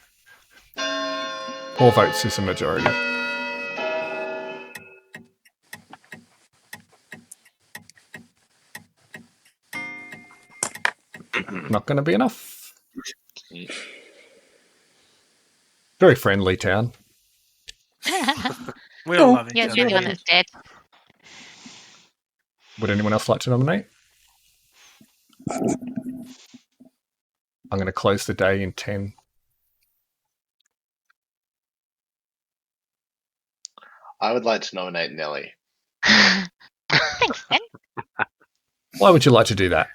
4 votes is a majority. Not going to be enough. Very friendly town. We all love each You're the only one other. that's dead. Would anyone else like to nominate? I'm going to close the day in 10. I would like to nominate Nelly. Thanks, Ben. Why would you like to do that?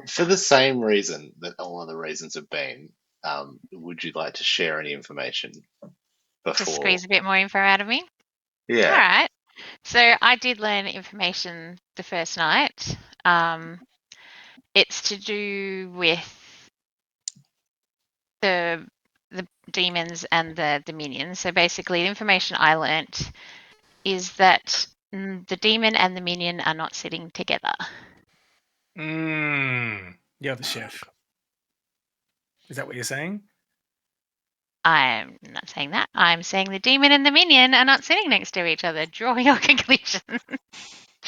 For the same reason that all other reasons have been. Would you like to share any information before? To squeeze a bit more info out of me. Yeah. All right. So I did learn information the first night. It's to do with the demons and the minions. So basically, the information I learnt is that the demon and the minion are not sitting together. You're the chef. Is that what you're saying? I'm not saying that. I'm saying the demon and the minion are not sitting next to each other. Draw your conclusion.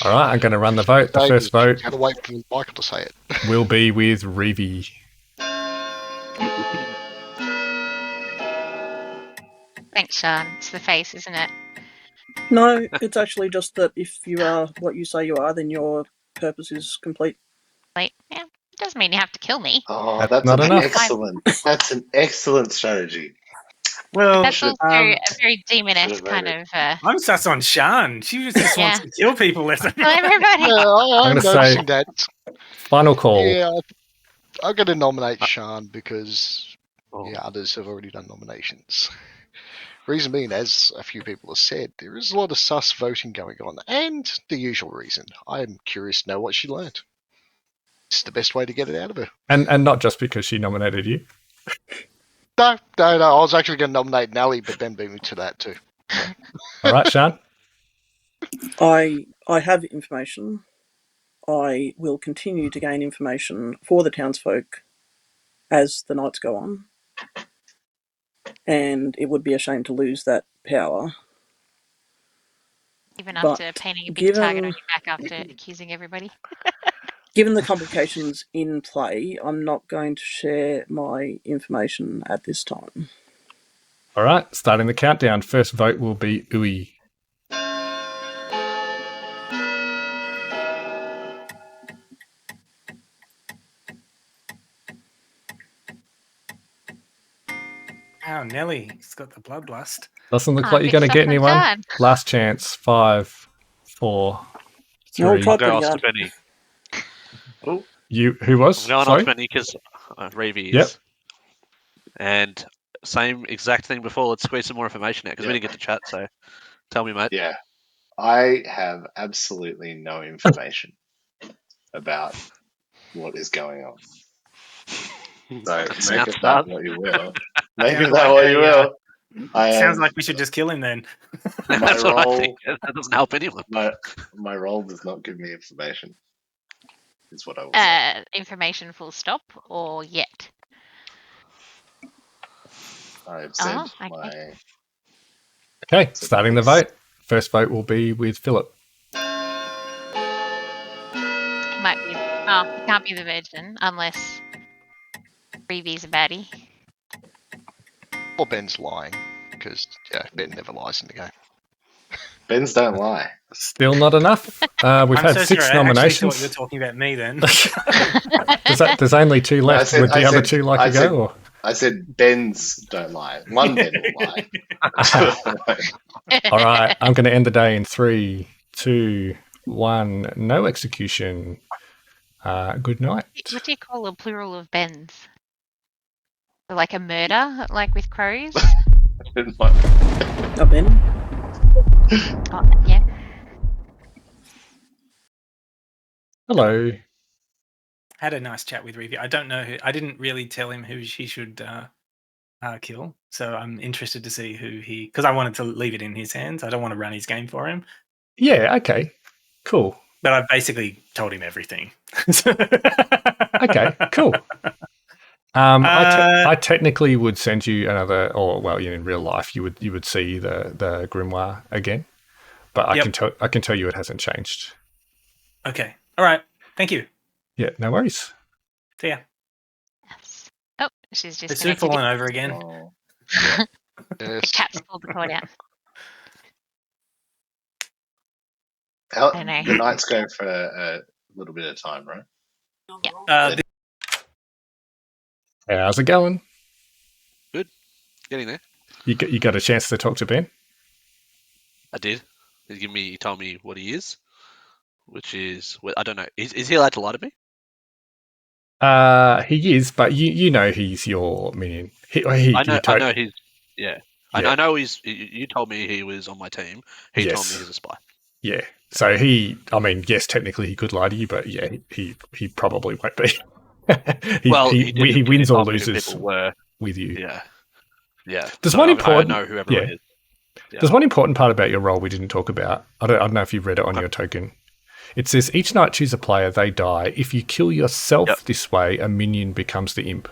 All right, I'm going to run the vote. The first vote. Gotta wait for Michael to say it. Will be with Reevy. Thanks, Sean. It's the face, isn't it? No, it's actually just that if you are what you say you are, then your purpose is complete. Like, yeah, it doesn't mean you have to kill me. Oh, that's not enough. Excellent. That's an excellent strategy. Well, that's also a very demon-esque kind of. I'm sus on Shan. She just wants to kill people left and right. Everybody. Yeah, I'm say that. Final call. Yeah, I'm going to nominate Shan because others have already done nominations. Reason being, as a few people have said, there is a lot of sus voting going on, and the usual reason. I'm curious to know what she learned. It's the best way to get it out of her. And not just because she nominated you. No. I was actually going to nominate Nelly, but Ben beat me to that too. All right, Sean. I have information. I will continue to gain information for the townsfolk as the nights go on. And it would be a shame to lose that power. Even after painting a big target on your back after accusing everybody. Given the complications in play, I'm not going to share my information at this time. All right, starting the countdown. First vote will be Uwe. Wow, Nelly's got the bloodlust. Doesn't look like you're going to get anyone. Done. Last chance. 5, 4, 3. I'll go ask Benny. Oh, who was? I'm going ask Benny because Reevy is. Yep. And same exact thing before. Let's squeeze some more information out because we didn't get to chat. So tell me, mate. Yeah, I have absolutely no information about what is going on. So make of that what you will. Make of that what you will. Sounds like we should just kill him then. That's what I think. That doesn't help anyone. My role does not give me information. Is what I will say. Information full stop or yet? I've said my... Okay, starting the vote. First vote will be with Philip. It might be. Oh, it can't be the Virgin unless Reevy's a baddie. Or Ben's lying because Ben never lies in the game. Ben's don't lie. Still not enough. We've had 6 nominations. I thought you were talking about me then. There's only 2 left. Would the other 2 like to go? Or? I said Ben's don't lie. One Ben will lie. All right. I'm going to end the day in 3, 2, 1. No execution. Good night. What do you call a plural of Bens? Like a murder, like with crows? A Ben? Oh, yeah. Hello. Had a nice chat with Reevy. I don't know who. I didn't really tell him who he should kill, so I'm interested to see who he. Because I wanted to leave it in his hands. I don't want to run his game for him. Yeah. Okay. Cool. But I basically told him everything. Okay. Cool. I technically would send you another, in real life you would see the grimoire again, but I can tell you it hasn't changed. Okay. All right. Thank you. Yeah. No worries. See ya. Yes. Oh, she's just. It's fallen over again. Oh. The cat's pulled the cord out. The night's going for a little bit of time, right? Yeah. How's it going? Good. Getting there. You got a chance to talk to Ben? I did. He told me what he is, which is I don't know. Is he allowed to lie to me? He is, but you know he's your minion. I know he's. Yeah. I know he's. You told me he was on my team. He told me he's a spy. Yeah. So yes, technically he could lie to you, but yeah, he probably won't be. he wins or loses with you. Yeah. Yeah. There's so one important. I know who everyone is. Yeah. There's one important part about your role we didn't talk about. I don't know if you've read it on your token. It says each night choose a player, they die. If you kill yourself this way, a minion becomes the imp.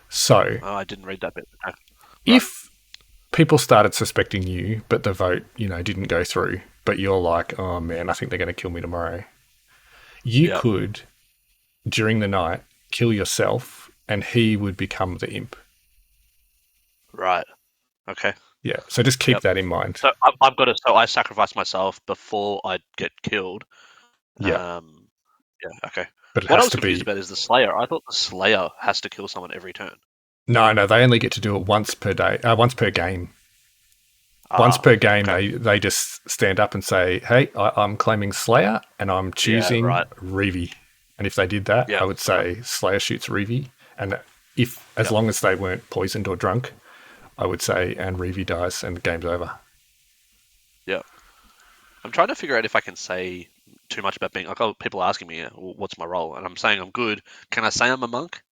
So I didn't read that bit. Right. If people started suspecting you, but the vote, didn't go through, but you're like, oh man, I think they're going to kill me tomorrow. You could, during the night, kill yourself, and he would become the imp. Right. Okay. Yeah. So just keep that in mind. So I've got to. So I sacrifice myself before I get killed. Yeah. Yeah. Okay. But what I was confused about is the Slayer. I thought the Slayer has to kill someone every turn. No. They only get to do it once per day. Once per game. Once per game, they just stand up and say, "Hey, I'm claiming Slayer, and I'm choosing Reeve." And if they did that, I would say Slayer shoots Reeve, and as long as they weren't poisoned or drunk, I would say, and Reeve dies, and the game's over. Yeah. I'm trying to figure out if I can say too much about being... people are asking me, what's my role? And I'm saying I'm good. Can I say I'm a monk?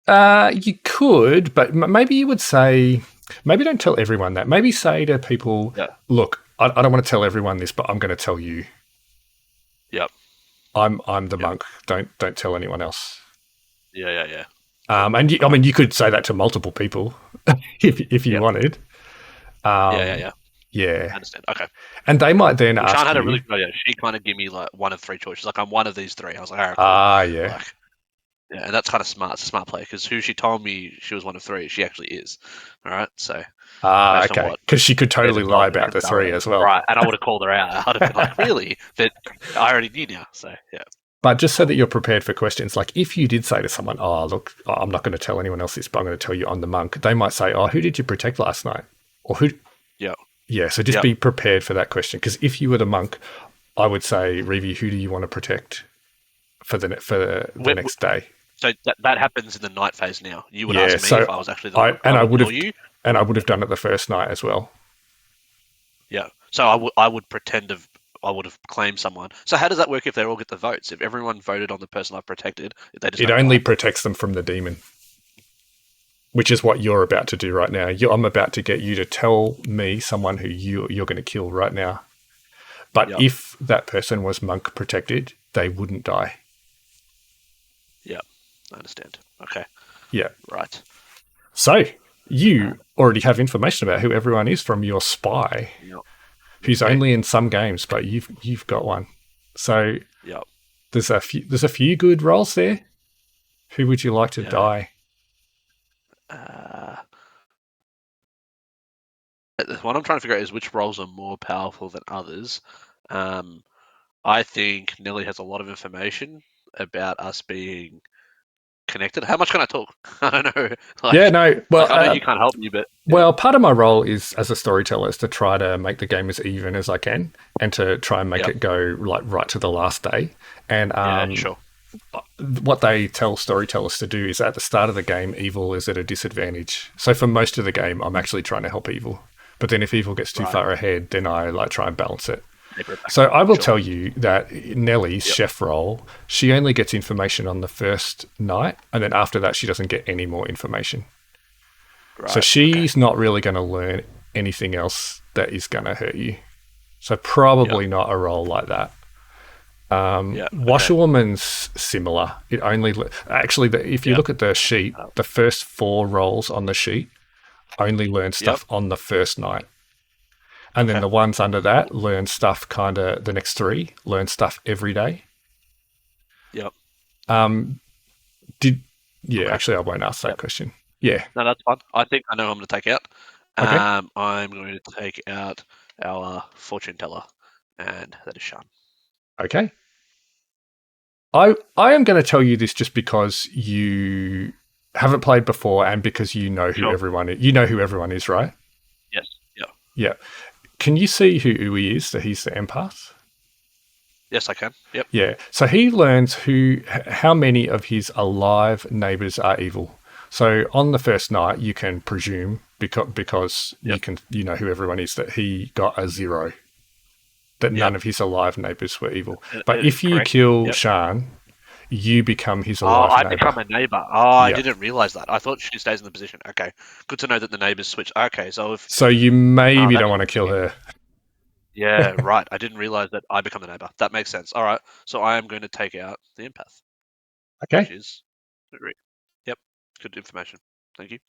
You could, but maybe you would say... Maybe don't tell everyone that. Maybe say to people, look, I don't want to tell everyone this, but I'm going to tell you. Yep. I'm the monk. Don't tell anyone else. Yeah. And you could say that to multiple people if you wanted. Yeah. Yeah. I understand. Okay. And they might then ask Sean had you, a really good idea. She kind of gave me like one of three choices. Like, I'm one of these three. I was like, all right, cool. Yeah. Yeah, and that's kind of smart. It's a smart play because who she told me she was one of three, she actually is. All right, so. Okay. Because she could totally lie about the three as well. Right, and I would have called her out. I'd have been like, really? But I already knew now, so yeah. But just so that you're prepared for questions, like if you did say to someone, oh, look, I'm not going to tell anyone else this, but I'm going to tell you I'm the monk, they might say, oh, who did you protect last night? Or who? Yeah. Yeah, so just be prepared for that question. Because if you were the monk, I would say, Reeve, who do you want to protect for the next day? So that happens in the night phase now. You would ask me if I was actually the monk. And I would have done it the first night as well. Yeah. So I would pretend I would have claimed someone. So how does that work if they all get the votes? If everyone voted on the person I've protected, they just... It only protects them from the demon, which is what you're about to do right now. I'm about to get you to tell me someone who you're going to kill right now. But if that person was monk protected, they wouldn't die. Yeah, I understand. Okay. Yeah. Right. So you already have information about who everyone is from your spy. Yep. Who's only in some games, but you've got one. So there's a few good roles there. Who would you like to die? What I'm trying to figure out is which roles are more powerful than others. I think Nelly has a lot of information about us being connected. How much can I talk? I don't know. Well, I know you can't help me, but well, part of my role is as a storyteller is to try to make the game as even as I can, and to try and make it go like right to the last day. And sure. What they tell storytellers to do is at the start of the game, evil is at a disadvantage. So for most of the game, I'm actually trying to help evil. But then if evil gets too far ahead, then I try and balance it. So I will tell you that Nellie's chef role, she only gets information on the first night, and then after that, she doesn't get any more information. Right, so she's not really going to learn anything else that is going to hurt you. So probably not a role like that. Washerwoman's similar. It only actually, if you look at the sheet, the first 4 roles on the sheet only learn stuff on the first night. And then the ones under that learn stuff kind of the next 3, learn stuff every day. Yep. Actually I won't ask that question. Yeah. No, that's fine. I think I know who I'm going to take out. Okay. I'm going to take out our fortune teller, and that is Sean. Okay. I am going to tell you this just because you haven't played before and because you know who everyone is. You know who everyone is, right? Yes. Yeah. Yeah. Can you see who Uwe is? So he's the empath? Yes, I can. Yep. Yeah. So he learns how many of his alive neighbors are evil. So on the first night, you can presume because you know who everyone is, that he got a 0, that none of his alive neighbors were evil. But if you kill Sean, you become his Oh, alive I neighbor. become a neighbor. Oh, I Yeah. didn't realize that. I thought she stays in the position. Okay, good to know that the neighbors switch. Okay, so if So you maybe that's don't want to kill her. yeah, right. I didn't realize that I become the neighbor. That makes sense. All right, so I am going to take out the empath. Okay. Which is, yep, good information. Thank you.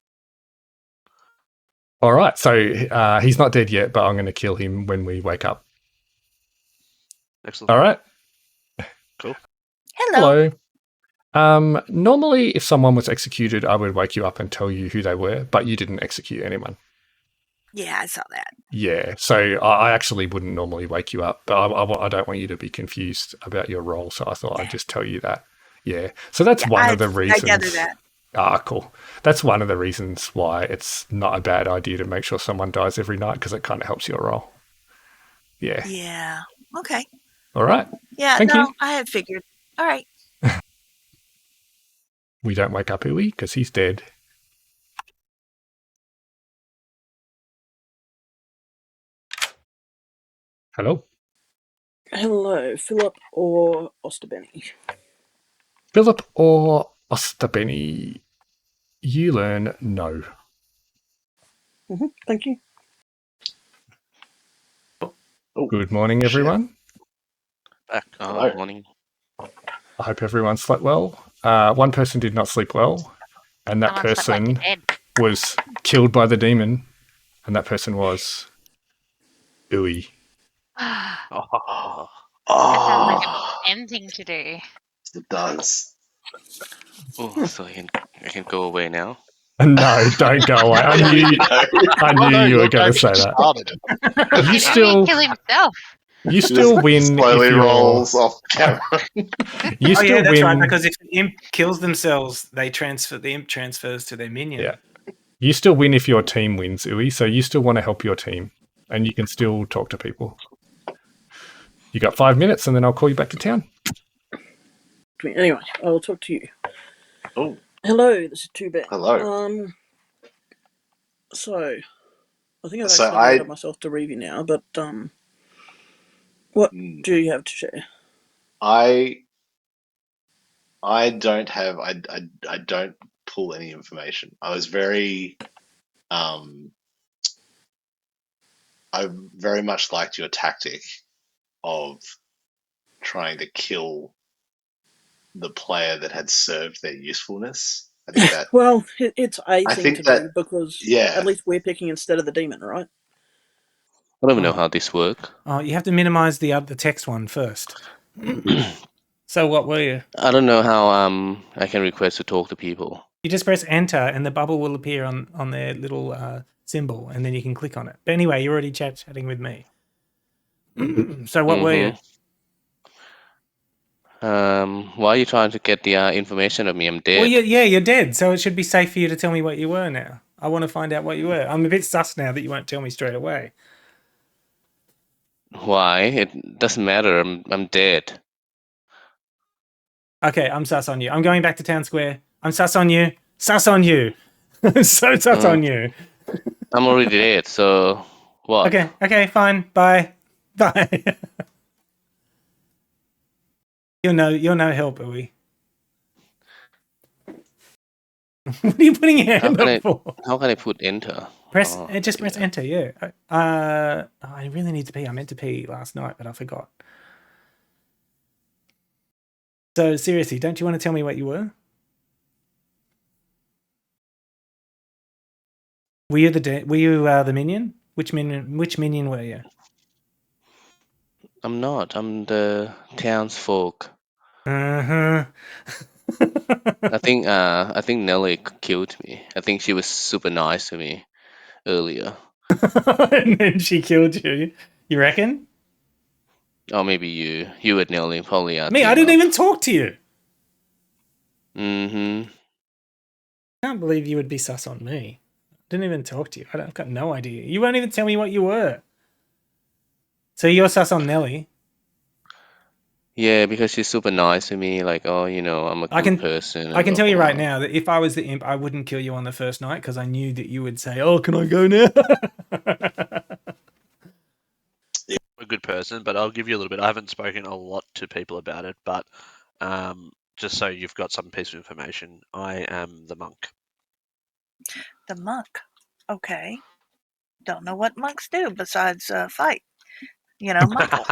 All right. So he's not dead yet, but I'm going to kill him when we wake up. Excellent. All right. Cool. Hello. Normally, if someone was executed, I would wake you up and tell you who they were, but you didn't execute anyone. Yeah, I saw that. Yeah, so I actually wouldn't normally wake you up, but I don't want you to be confused about your role, so I thought I'd just tell you that. Yeah, so that's one of the reasons. I gather that. Ah, cool. That's one of the reasons why it's not a bad idea to make sure someone dies every night, because it kind of helps your role. Yeah. Yeah. Okay. All right. Yeah, Thank you. I had figured. All right. We don't wake up Uwe because he's dead. Hello. Hello, Philip or Osterbenny? Philip or Osterbenny? You learn no. Thank you. Good morning, everyone. Good morning. I hope everyone slept well. One person did not sleep well, and that person was killed by the demon, and that person was Uwe. That sounds like an ending to do. It does. Oh, so I can go away now. No, don't go away. I knew you were going to say that. You still kill himself. You still win. Slowly if you're... rolls off camera. You still that's win. right. Because if the imp kills themselves, the imp transfers to their minion. Yeah. You still win if your team wins, Uwe. So you still want to help your team, and you can still talk to people. You got 5 minutes, and then I'll call you back to town. Anyway, I'll talk to you. Oh. Hello, this is Too Bad. Hello. So I think I've actually added myself to Reevy now, but what do you have to share? I don't have. I don't pull any information. I was very. I very much liked your tactic of trying to kill the player that had served their usefulness. I think that. Well, it's a thing to do because at least we're picking instead of the demon, right? I don't even know how this works. Oh, you have to minimize the text one first. So what were you? I don't know how I can request to talk to people. You just press enter and the bubble will appear on their little symbol and then you can click on it. But anyway, you're already chatting with me. So what were you? Why are you trying to get the information of me? I'm dead. Well, you're dead. So it should be safe for you to tell me what you were now. I want to find out what you were. I'm a bit sus now that you won't tell me straight away. Why? It doesn't matter. I'm dead. Okay, I'm sus on you. I'm going back to town square. I'm sus on you. Sus on you. So sus on you. I'm already dead, so what? Okay, fine. Bye. You're no help, are we? What are you putting your hand up for? How can I put enter? Press enter, yeah. I really need to pee. I meant to pee last night, but I forgot. So seriously, don't you want to tell me what you were? Were you the minion? Which minion were you? I'm not. I'm the townsfolk. I think Nelly killed me. I think she was super nice to me earlier. And then she killed you. You reckon? Oh, maybe you and Nelly probably are. Me, I didn't even talk to you. Mm-hmm. I can't believe you would be sus on me. Didn't even talk to you. I've got no idea. You won't even tell me what you were. So you're sus on Nelly? Yeah, because she's super nice to me. Like, oh, I'm a good person. I can tell you right now that if I was the imp, I wouldn't kill you on the first night because I knew that you would say, "Oh, can I go now?" A good person, but I'll give you a little bit. I haven't spoken a lot to people about it, but just so you've got some piece of information, I am the monk. The monk. Okay. Don't know what monks do besides fight. Michael.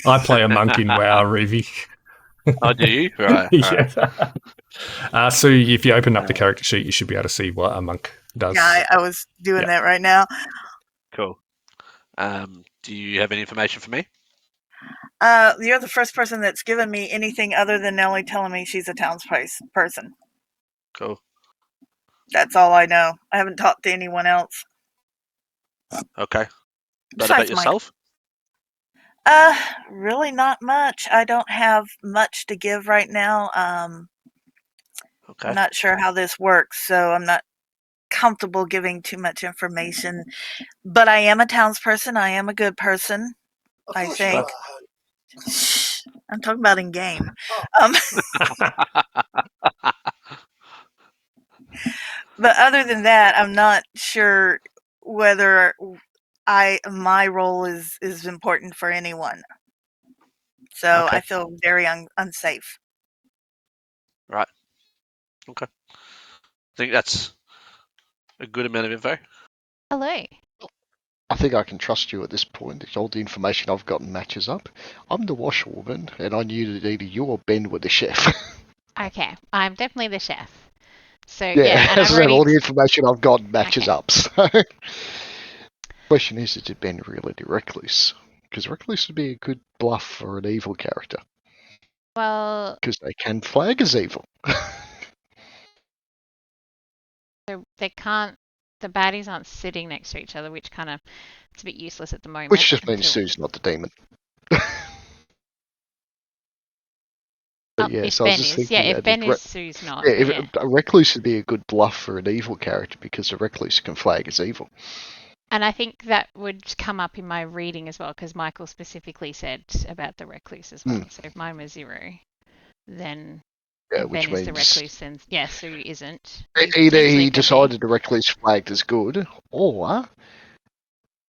I play a monk in WoW, Reevy. Oh, do you? Right. Yeah. So if you open up the character sheet, you should be able to see what a monk does. Yeah, I was doing that right now. Cool. Do you have any information for me? You're the first person that's given me anything other than Nellie telling me she's a townsperson. Cool. That's all I know. I haven't talked to anyone else. Okay. But Besides about yourself? Really not much. I don't have much to give right now. Okay. I'm not sure how this works, so I'm not comfortable giving too much information. But I am a townsperson. I am a good person, I think. Shh, I'm talking about in game. But other than that, I'm not sure whether my role is important for anyone. So Okay. I feel very unsafe. Right. Okay. I think that's a good amount of info. Hello. I think I can trust you at this point. All the information I've gotten matches up. I'm the washerwoman, and I knew that either you or Ben were the chef. Okay, I'm definitely the chef. So yeah, and as I said, all the information I've got matches up. So, question is it Ben really the recluse? Because recluse would be a good bluff for an evil character. Well, because they can flag as evil. So they can't. The baddies aren't sitting next to each other, which kind of it's a bit useless at the moment. Which just means Sue's not the demon. Yeah, so Ben is. Yeah, if Ben is, Sue's not. Yeah, a recluse would be a good bluff for an evil character because a recluse can flag as evil. And I think that would come up in my reading as well, because Michael specifically said about the recluse as well. So if mine was 0, then which Ben means is the recluse, then Sue isn't. Either he decided the recluse flagged as good, or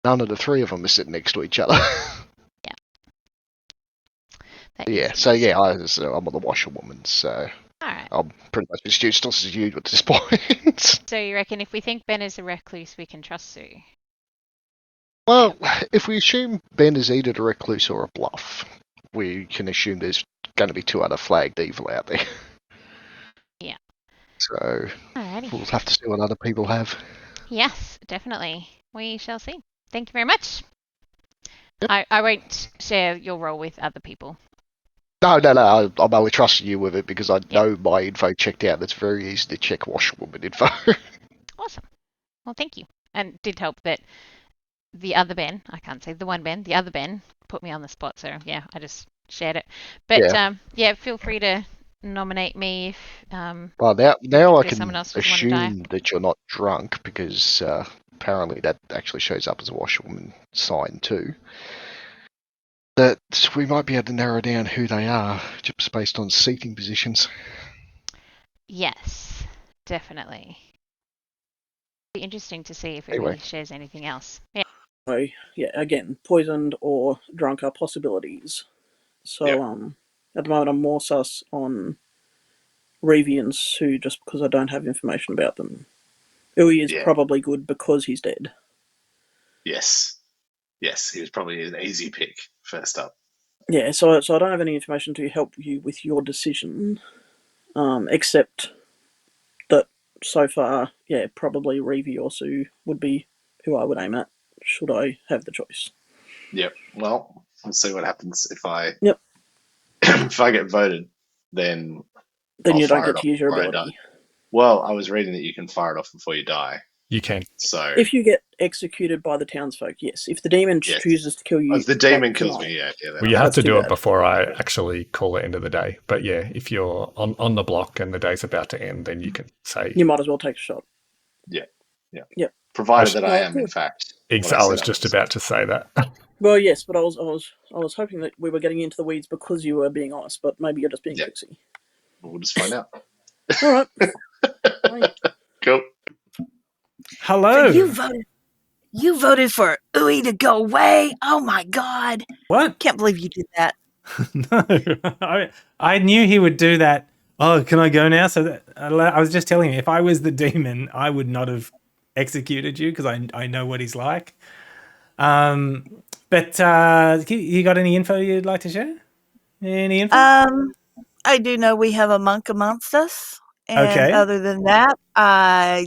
none of the three of them are sitting next to each other. I'm the washerwoman, so right. I'm pretty much as useless as you at this point. So you reckon if we think Ben is a recluse, we can trust Sue? Well, if we assume Ben is either a recluse or a bluff, we can assume there's going to be 2 other flagged evil out there. Yeah. So we'll have to see what other people have. Yes, definitely. We shall see. Thank you very much. Yep. I won't share your role with other people. No. I'm only trusting you with it because I know my info checked out. It's very easy to check washerwoman info. Awesome. Well, thank you. And it did help that the other Ben, I can't say the one Ben, the other Ben put me on the spot. So, yeah, I just shared it. But, feel free to nominate me if... well, now I can assume that you're not drunk because apparently that actually shows up as a washerwoman sign too. That we might be able to narrow down who they are just based on seating positions. Yes, definitely. It'd be interesting to see if it really shares anything else. Yeah. So, again, poisoned or drunk are possibilities. So, at the moment, I'm more sus on Reevy and Sue just because I don't have information about them. Uwe is probably good because he's dead. Yes, he was probably an easy pick first up. Yeah, so I don't have any information to help you with your decision, except that so far, probably Reevy or Sue would be who I would aim at, should I have the choice. Yep. Well, we'll see what happens if I. Yep. If I get voted, then you don't get to use your ability. Well, I was reading that you can fire it off before you die. You can. So if you get executed by the townsfolk, yes. If the demon chooses to kill you, if the demon kills me, well, you have to do it before I actually call it end of the day. But if you're on the block and the day's about to end, then you can say you might as well take a shot. Yeah. Provided that I am in fact. I was just about to say that. Well, yes, but I was hoping that we were getting into the weeds because you were being honest, but maybe you're just being pixie. We'll just find out. All right. Cool. Hello. So you voted for Uwe to go away. Oh my God. What? Can't believe you did that. No, I knew he would do that. Oh, can I go now? So I was just telling him, if I was the demon, I would not have executed you because I know what he's like. But you got any info you'd like to share? Any info? I do know we have a monk amongst us, and Okay. other than that, I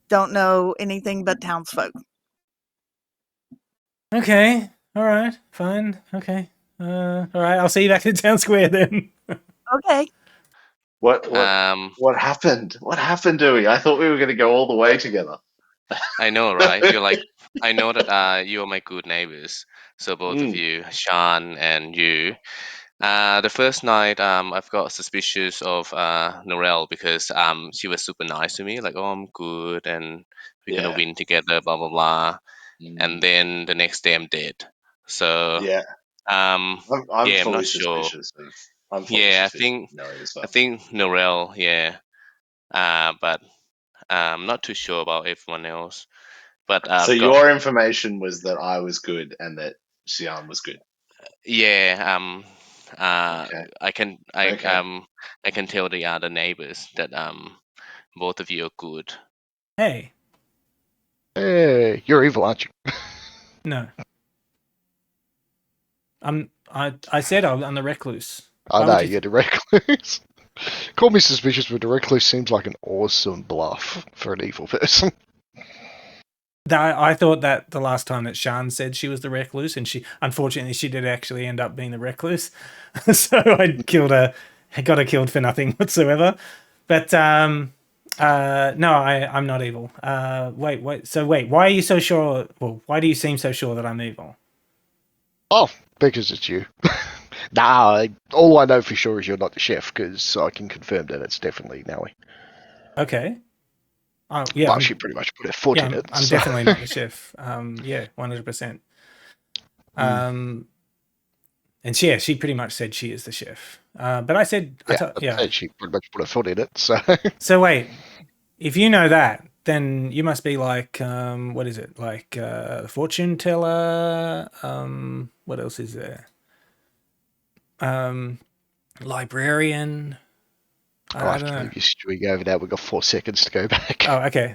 don't know anything but townsfolk. Okay. All right. Fine. Okay. All right. I'll see you back in town square then. Okay. What happened? What happened, Dewey? I thought we were going to go all the way together. I know, right? You're like, I know that you are my good neighbors. So both of you, Sean and you. The first night, I've got suspicious of Norel because she was super nice to me, like, oh, I'm good, and we're gonna win together, blah blah blah. And then the next day, I'm dead. So yeah, I'm yeah, I'm fully not sure. suspicious of. I think Norel, yeah. But I'm not too sure about everyone else. But so I've got your information was that I was good and that Xian was good. yeah. Okay. I can tell the other neighbors that both of you are good. Hey. Hey, you're evil, aren't you? No. I said I'm the recluse. I know, you're the recluse. Call me suspicious, but the recluse seems like an awesome bluff for an evil person. I thought that the last time that Shan said she was the recluse, and unfortunately she did actually end up being the recluse. So I got her killed for nothing whatsoever. But no, I'm not evil. Wait. So why are you so sure? Well, why do you seem so sure that I'm evil? Oh, because it's you. Nah, all I know for sure is you're not the chef, because I can confirm that it's definitely Nelly. Okay. Oh yeah, well, she pretty much put her foot in it. I'm definitely not the chef. Yeah, 100%. And she pretty much said she is the chef. But I said, she pretty much put her foot in it. So, so wait, if you know that, then you must be like, what is it? Like the fortune teller. What else is there? Librarian. I don't know. Leave you stewing over that. We've got 4 seconds to go back. Oh, okay.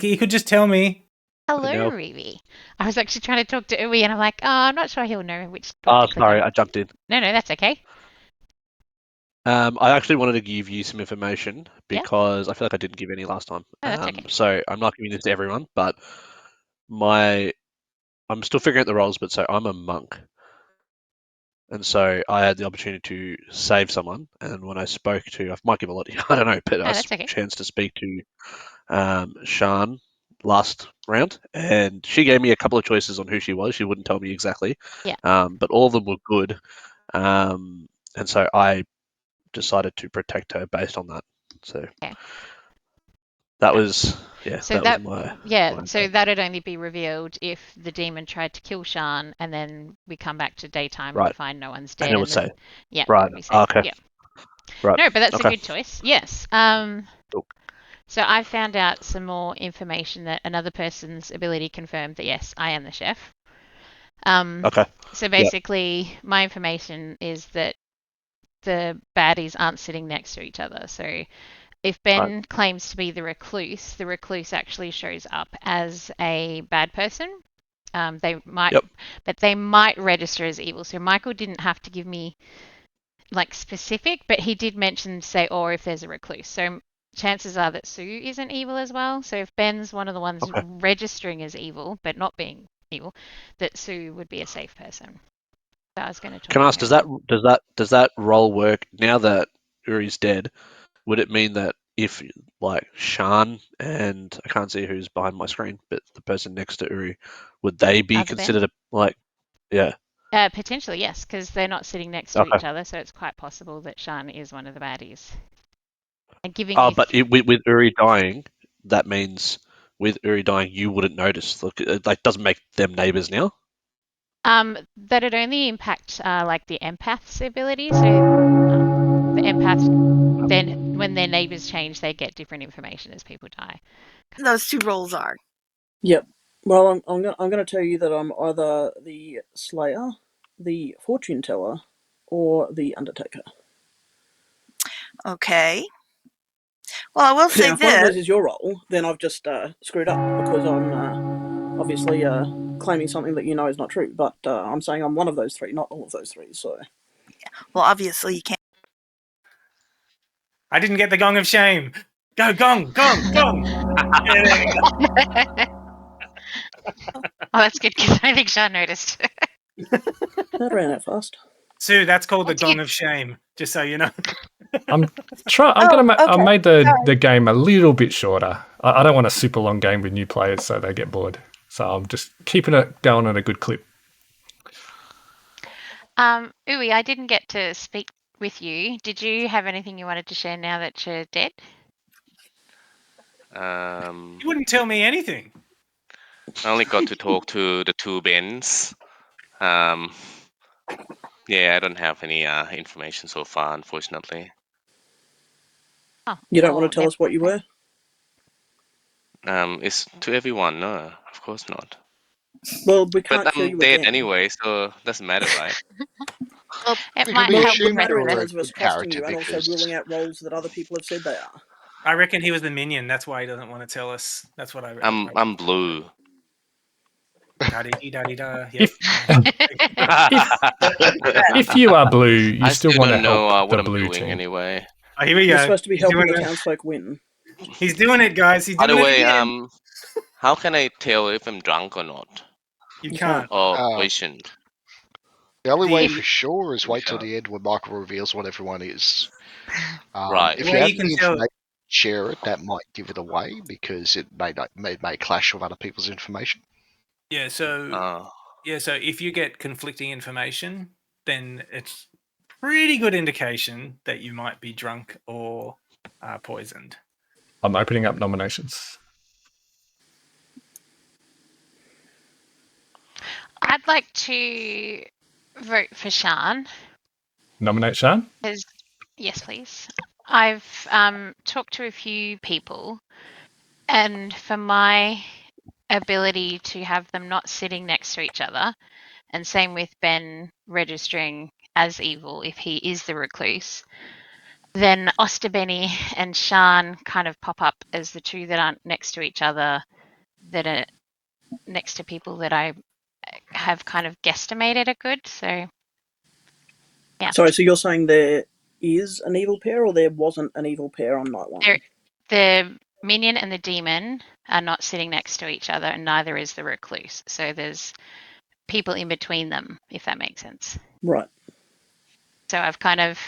You could just tell me. Hello, Ruby. I was actually trying to talk to Uwe, and I'm like, oh, I'm not sure he'll know which. Oh, sorry, I jumped in. No, that's okay. I actually wanted to give you some information because I feel like I didn't give any last time. Oh, that's okay. So I'm not giving this to everyone, but I'm still figuring out the roles, but so I'm a monk. And so I had the opportunity to save someone, and when I spoke to, I might give a lot, I don't know, but I had a chance to speak to Shan last round, and she gave me a couple of choices on who she was. She wouldn't tell me exactly, but all of them were good, and so I decided to protect her based on that. So that was So that was my so that'd only be revealed if the demon tried to kill Shan, and then we come back to daytime and we find no one's dead. And it would say, right, okay, yeah. Right. No, but that's a good choice. Yes. So I found out some more information that another person's ability confirmed that yes, I am the chef. Okay. So basically, my information is that the baddies aren't sitting next to each other. So if Ben claims to be the recluse actually shows up as a bad person. They might, but they might register as evil. So Michael didn't have to give me like specific, but he did mention, say, or if there's a recluse. So chances are that Sue isn't evil as well. So if Ben's one of the ones registering as evil, but not being evil, that Sue would be a safe person. So I was going to talk. Can I ask, does that role work now that Uri's dead? Would it mean that if like Shan and I can't see who's behind my screen, but the person next to Uri, would they be considered potentially, yes, because they're not sitting next to each other, so it's quite possible that Shan is one of the baddies. And giving but with Uri dying, that means with Uri dying, you wouldn't notice. Look, it like doesn't make them neighbors now. That'd only impact like the empath's ability. So the empaths, then when their neighbors change, they get different information as people die. Those two roles are. Yep. Well, I'm going to tell you that I'm either the Slayer, the Fortune Teller, or the Undertaker. Okay. Well, I will say Now, if one of those is your role, then I've just screwed up because I'm obviously claiming something that you know is not true. But I'm saying I'm one of those three, not all of those three. So, well, obviously you can't. I didn't get the gong of shame. Go gong, gong, gong. Yeah, there you go. Oh, that's good because I think Sean noticed. that ran out fast. Sue, that's called the gong of shame. Just so you know. I made the game a little bit shorter. I don't want a super long game with new players so they get bored. So I'm just keeping it going at a good clip. Uwe, I didn't get to speak with you. Did you have anything you wanted to share now that you're dead? You wouldn't tell me anything. I only got to talk to the two Bens. Yeah, I don't have any information so far, unfortunately. Oh, you don't want to tell us what you were? It's to everyone, no, of course not. Well, we can't But kill I'm you dead again. anyway, so it doesn't matter, right? Well, it we might can help assume with matter in you're a terms of us good trusting you character and also because ruling out roles that other people have said they are. I reckon he was the minion. That's why he doesn't want to tell us. That's what I reckon. I'm blue. Da-dee-da-dee-da. Yep. If you are blue, you I still still want to don't know help the what I'm blue doing team. anyway. Oh, here we You're go. supposed to be He's helping doing the it. townsfolk win. He's doing it, guys. He's By doing the it way, again. how can I tell if I'm drunk or not? You You can't. Or Uh, poisoned? the only way The- for sure is We wait till can't. the end when Michael reveals what everyone is. Right. If The you way have you can the tell. information, share it. That might give it away because it may clash with other people's information. Yeah. So Uh, so if you get conflicting information, then it's pretty good indication that you might be drunk or poisoned. I'm opening up nominations. I'd like to vote for Sean. Nominate Sean? Yes, please. I've talked to a few people, and for my ability to have them not sitting next to each other, and same with Ben registering as evil if he is the recluse, then Osterbenny and Sean kind of pop up as the two that aren't next to each other, that are next to people that I have kind of guesstimated are good. So, yeah. Sorry, so you're saying there is an evil pair, or there wasn't an evil pair on night one? The minion and the demon are not sitting next to each other, and neither is the recluse. So there's people in between them, if that makes sense. Right. So I've kind of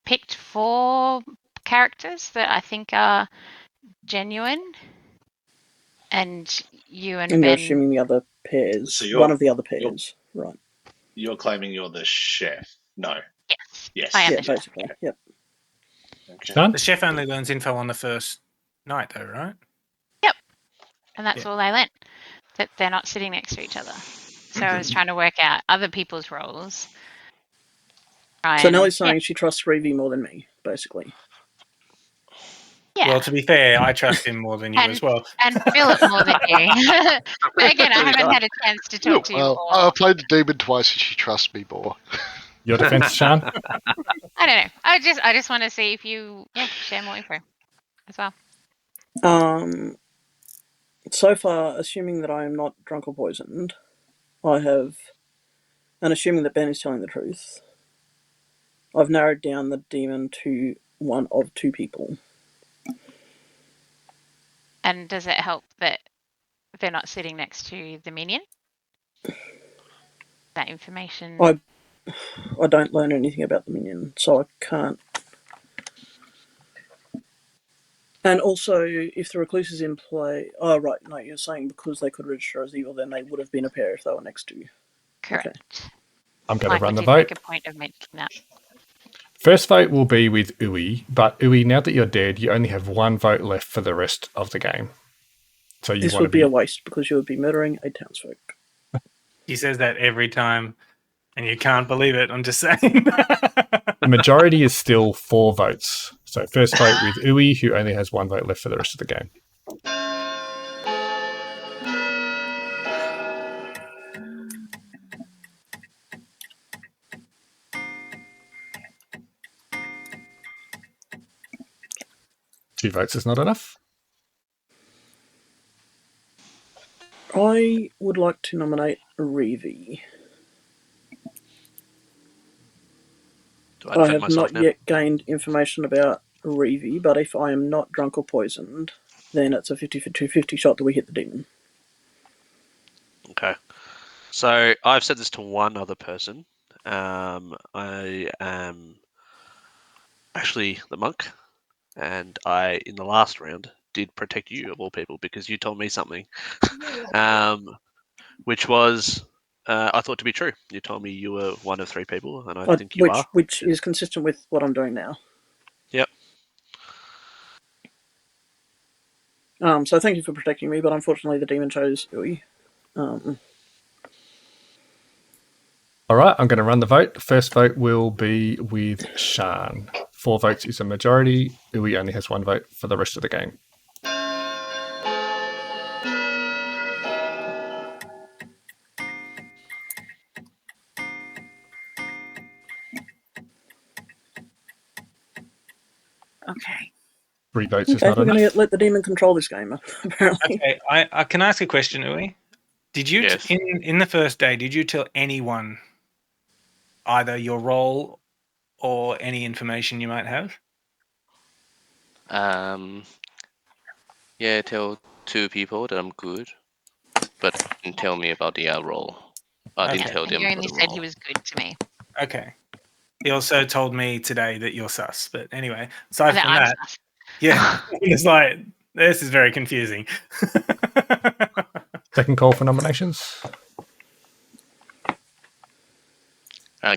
picked 4 characters that I think are genuine, and you and And Ben. you're assuming the other pairs, So one of the other pairs, right? You're claiming you're the chef. No. Yes. Yes. I am Yeah, the chef. basically. Yep. Okay. Sean? The chef only learns info on the first night, though, right? Yep. And that's all I learnt, that they're not sitting next to each other. So I was trying to work out other people's roles. So Nellie's saying she trusts Reevy more than me, basically. Yeah. Well, to be fair, I trust him more than you as well. And Philip more than you. But again, I haven't had a chance to talk to you. Well, I played the demon twice and she trusts me more. Your defense, Sean? I don't know. I just want to see if you share more info as well. So far, assuming that I am not drunk or poisoned, I have, and assuming that Ben is telling the truth, I've narrowed down the demon to one of 2 people. And does it help that they're not sitting next to the minion? That information. I don't learn anything about the minion, so I can't. And also, if the recluse is in play... Oh, right, no, you're saying because they could register as evil, then they would have been a pair if they were next to you. Correct. Okay. I'm going to run the did vote. make a point of mentioning that. First vote will be with Uwe, but Uwe, now that you're dead, you only have 1 vote left for the rest of the game. So This would be a waste because you would be murdering a townsfolk. He says that every time, and you can't believe it. I'm just saying. The majority is still 4 votes. So first vote with Uwe, who only has 1 vote left for the rest of the game. 2 votes is not enough. I would like to nominate Reeve. I have not yet gained information about Reeve, but if I am not drunk or poisoned, then it's a 50-50 shot that we hit the demon. Okay. So I've said this to one other person. I am actually the monk, and I, in the last round, did protect you of all people because you told me something, which was I thought to be true. You told me you were one of 3 people, and I think you are. Which is consistent with what I'm doing now. Yep. So thank you for protecting me, but unfortunately the demon chose Uwe. All right, I'm going to run the vote. First vote will be with Shan. 4 votes is a majority. Uwe only has 1 vote for the rest of the game. Okay. 3 votes is not we're enough. going to let the demon control this game, apparently. Okay, I can ask a question, Uwe. Did you, Yes. in the first day, did you tell anyone either your role or any information you might have? Yeah, tell 2 people that I'm good, but didn't tell me about the role. I didn't tell them He about only the said role. he was good to me. Okay. He also told me today that you're sus, but anyway, aside from I'm that, sus. yeah, it's like, this is very confusing. Second call for nominations.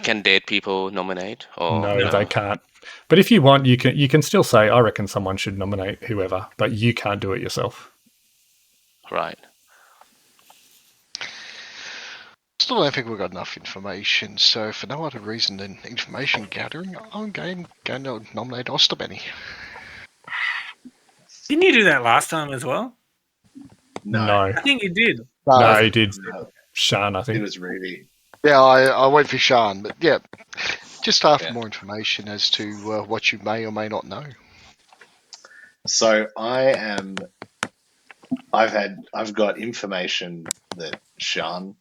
Can dead people nominate? Or No, they can't. But if you want, you can still say, I reckon someone should nominate whoever, but you can't do it yourself. Right. Still don't think we've got enough information, so for no other reason than information gathering, I'm going to nominate Osterbenny. Didn't you do that last time as well? No. I think you did. No, he did. Shan, I think. It was really. Yeah, I went for Shan, but yeah, just after more information as to what you may or may not know. So I've got information that Shan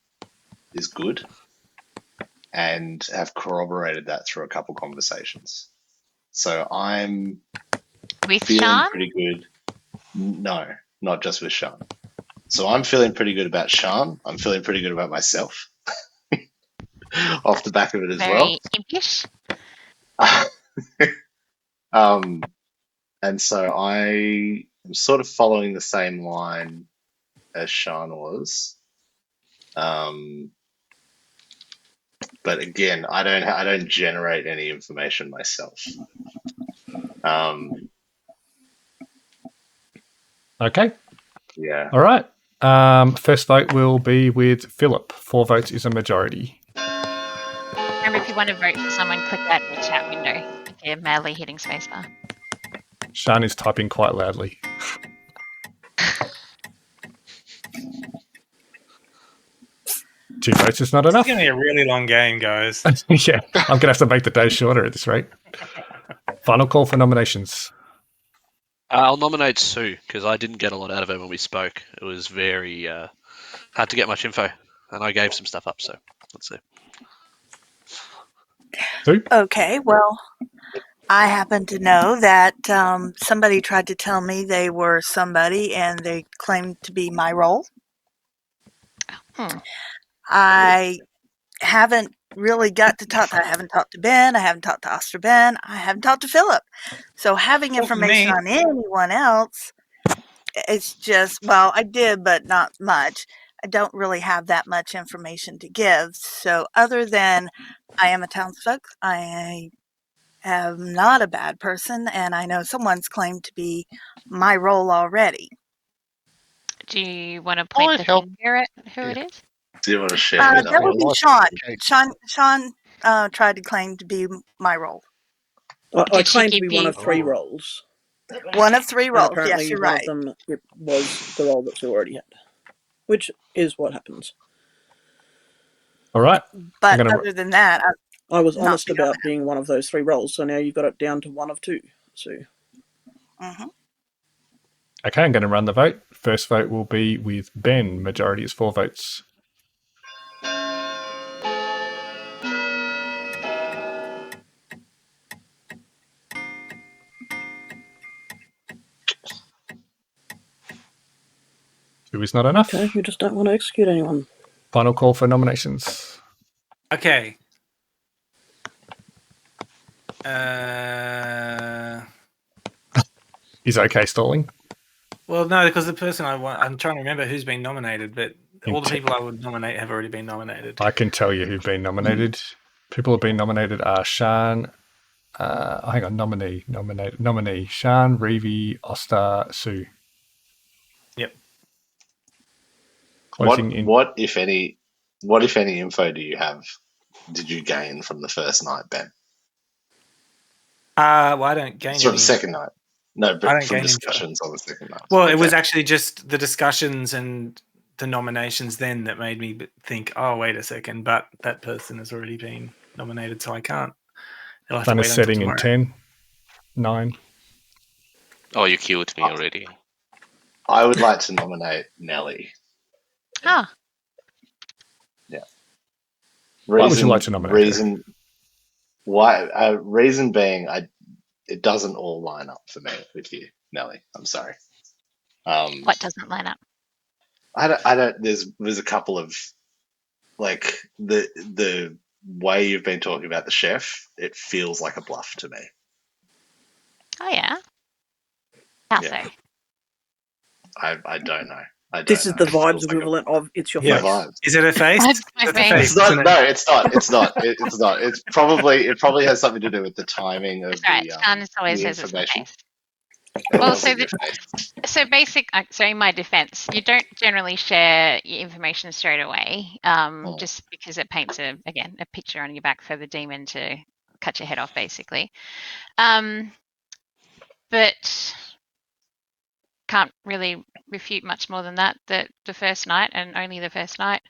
is good, and have corroborated that through a couple conversations. So I'm with feeling Shan? pretty good. No, not just with Shan. So I'm feeling pretty good about Shan. I'm feeling pretty good about myself. Off the back of it as Very impish. And so I am sort of following the same line as Shan was. But again, I don't generate any information myself. Okay. Yeah. All right. First vote will be with Philip. 4 votes is a majority. Remember, if you want to vote for someone, click that in the chat window if you're madly hitting spacebar. Shan is typing quite loudly. Two votes is not enough. It's going to be a really long game, guys. Yeah, I'm going to have to make the day shorter at this rate. Final call for nominations. I'll nominate Sue because I didn't get a lot out of her when we spoke. It was very hard to get much info, and I gave some stuff up. So let's see. Sue? Okay, well, I happen to know that somebody tried to tell me they were somebody and they claimed to be my role. I haven't really got to talk to, I haven't talked to Ben, I haven't talked to Oster Ben, I haven't talked to Philip. So having information on anyone else, it's just, well, I did, but not much. I don't really have that much information to give. So other than I am a townsfolk, I am not a bad person, and I know someone's claimed to be my role already. Do you want to point the finger at who it is? Do you want to share? That would be Sean. Sean tried to claim to be my role. I claim to be one of 3 roles. One of 3 roles. Apparently yes, you're one right. of them it was the role that Phil already had, which is what happens. All right. But other than that, I was honest about being one of those 3 roles, so now you've got it down to one of 2. So. Mm-hmm. Okay, I'm going to run the vote. First vote will be with Ben. Majority is 4 votes. Two is not enough. Okay, you just don't want to execute anyone. Final call for nominations. Okay. Is okay stalling? Well, no, because the person I'm trying to remember who's been nominated, but all the people I would nominate have already been nominated. I can tell you who've been nominated. People who've been nominated are Sean. Hang on, nominee. Sean, Reeve, Oster, Sue. Yep. What if any info did you gain from the first night, Ben? Well, I don't gain from any. The second night. No, but from discussions on the second night. Well, it was actually just the discussions and the nominations then that made me think, oh, wait a second, but that person has already been nominated, so I can't. They'll have to wait setting until in 10, 9. Oh, you killed me already. I would like to nominate Nelly. Ah. Yeah. Why would you like to nominate her? Reason being, it doesn't all line up for me with you, Nelly. I'm sorry. What doesn't line up? I don't. There's a couple of like the way you've been talking about the chef. It feels like a bluff to me. Oh yeah. How so? I don't know. This is the vibes equivalent of it's your face. Is it a face? It's not. No, it's not. It's not. It's not. It probably has something to do with the timing of Sean always the says it's information. Well, so in my defense, you don't generally share your information straight away, just because it paints a picture on your back for the demon to cut your head off, basically. But can't really refute much more than that. The first night, and only the first night,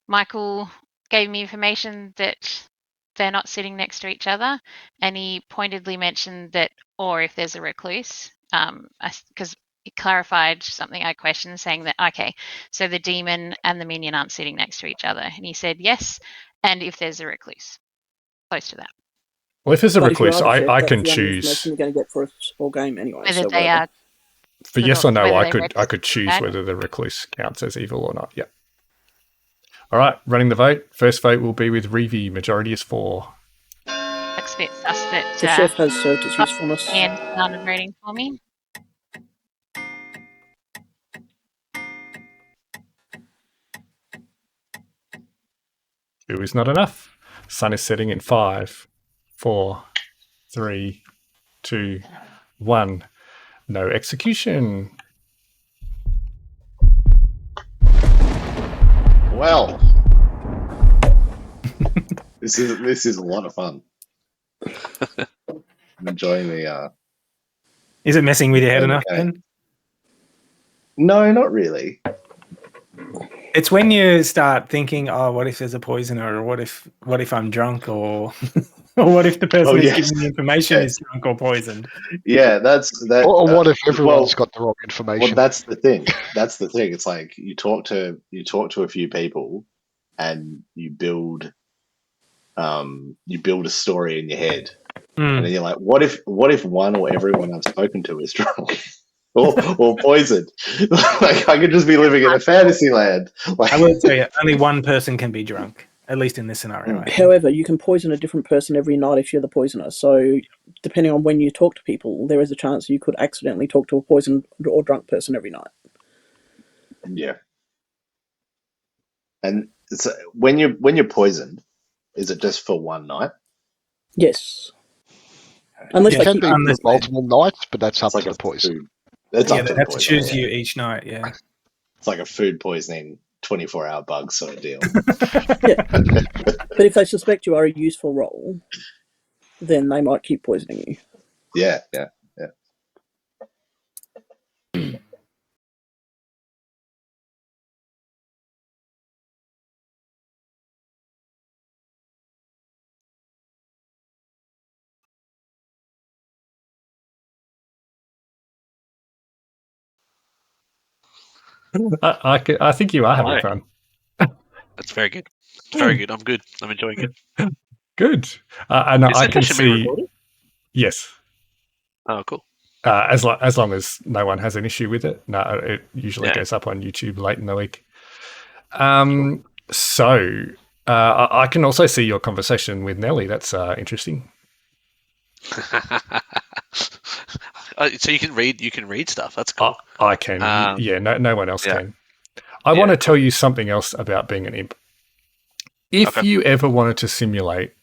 Michael gave me information that they're not sitting next to each other, and he pointedly mentioned that, or if there's a recluse, because he clarified something I questioned, saying that, okay, so the demon and the minion aren't sitting next to each other. And he said yes, and if there's a recluse, close to that. Well, if there's a recluse, I can choose. You're going to get for a small game anyway. Whether they are. For yes or no, I could choose whether the recluse counts as evil or not. Yeah. All right, running the vote. First vote will be with Reeve. Majority is 4. Looks a bit sus that the chef has served its usefulness. And started voting for me. Two is not enough. Sun is setting in 5, 4, 3, 2, 1. No execution. Well, this is a lot of fun. I'm enjoying the. Is it messing with your head enough, Ben? No, not really. It's when you start thinking, oh, what if there's a poisoner, or what if I'm drunk, or or what if the person who's giving the information is drunk or poisoned? Yeah, that's that. Or what if everyone's got the wrong information? Well, that's the thing. That's the thing. It's like you talk to a few people, and you build a story in your head, and then you're like, what if one or everyone I've spoken to is drunk? or poisoned. Like I could just be living in a fantasy land. Like, I will tell you, only one person can be drunk, at least in this scenario. However, you can poison a different person every night if you're the poisoner. So, depending on when you talk to people, there is a chance you could accidentally talk to a poisoned or drunk person every night. Yeah. And so when you're poisoned, is it just for one night? Yes. Unless it can be for multiple nights, but that's up to the poison. They have to choose you each night, yeah. It's like a food poisoning 24-hour bug sort of deal. Yeah. But if they suspect you are a useful role, then they might keep poisoning you. Yeah. I think you are having fun. That's very good. It's very good. I'm good. I'm enjoying it. Good. And I can see. Yes. Oh, cool. As long as no one has an issue with it. No, it usually goes up on YouTube late in the week. So I can also see your conversation with Nelly. That's interesting. So you can read stuff. That's cool. I can. No one else can. I want to tell you something else about being an imp. If you ever wanted to simulate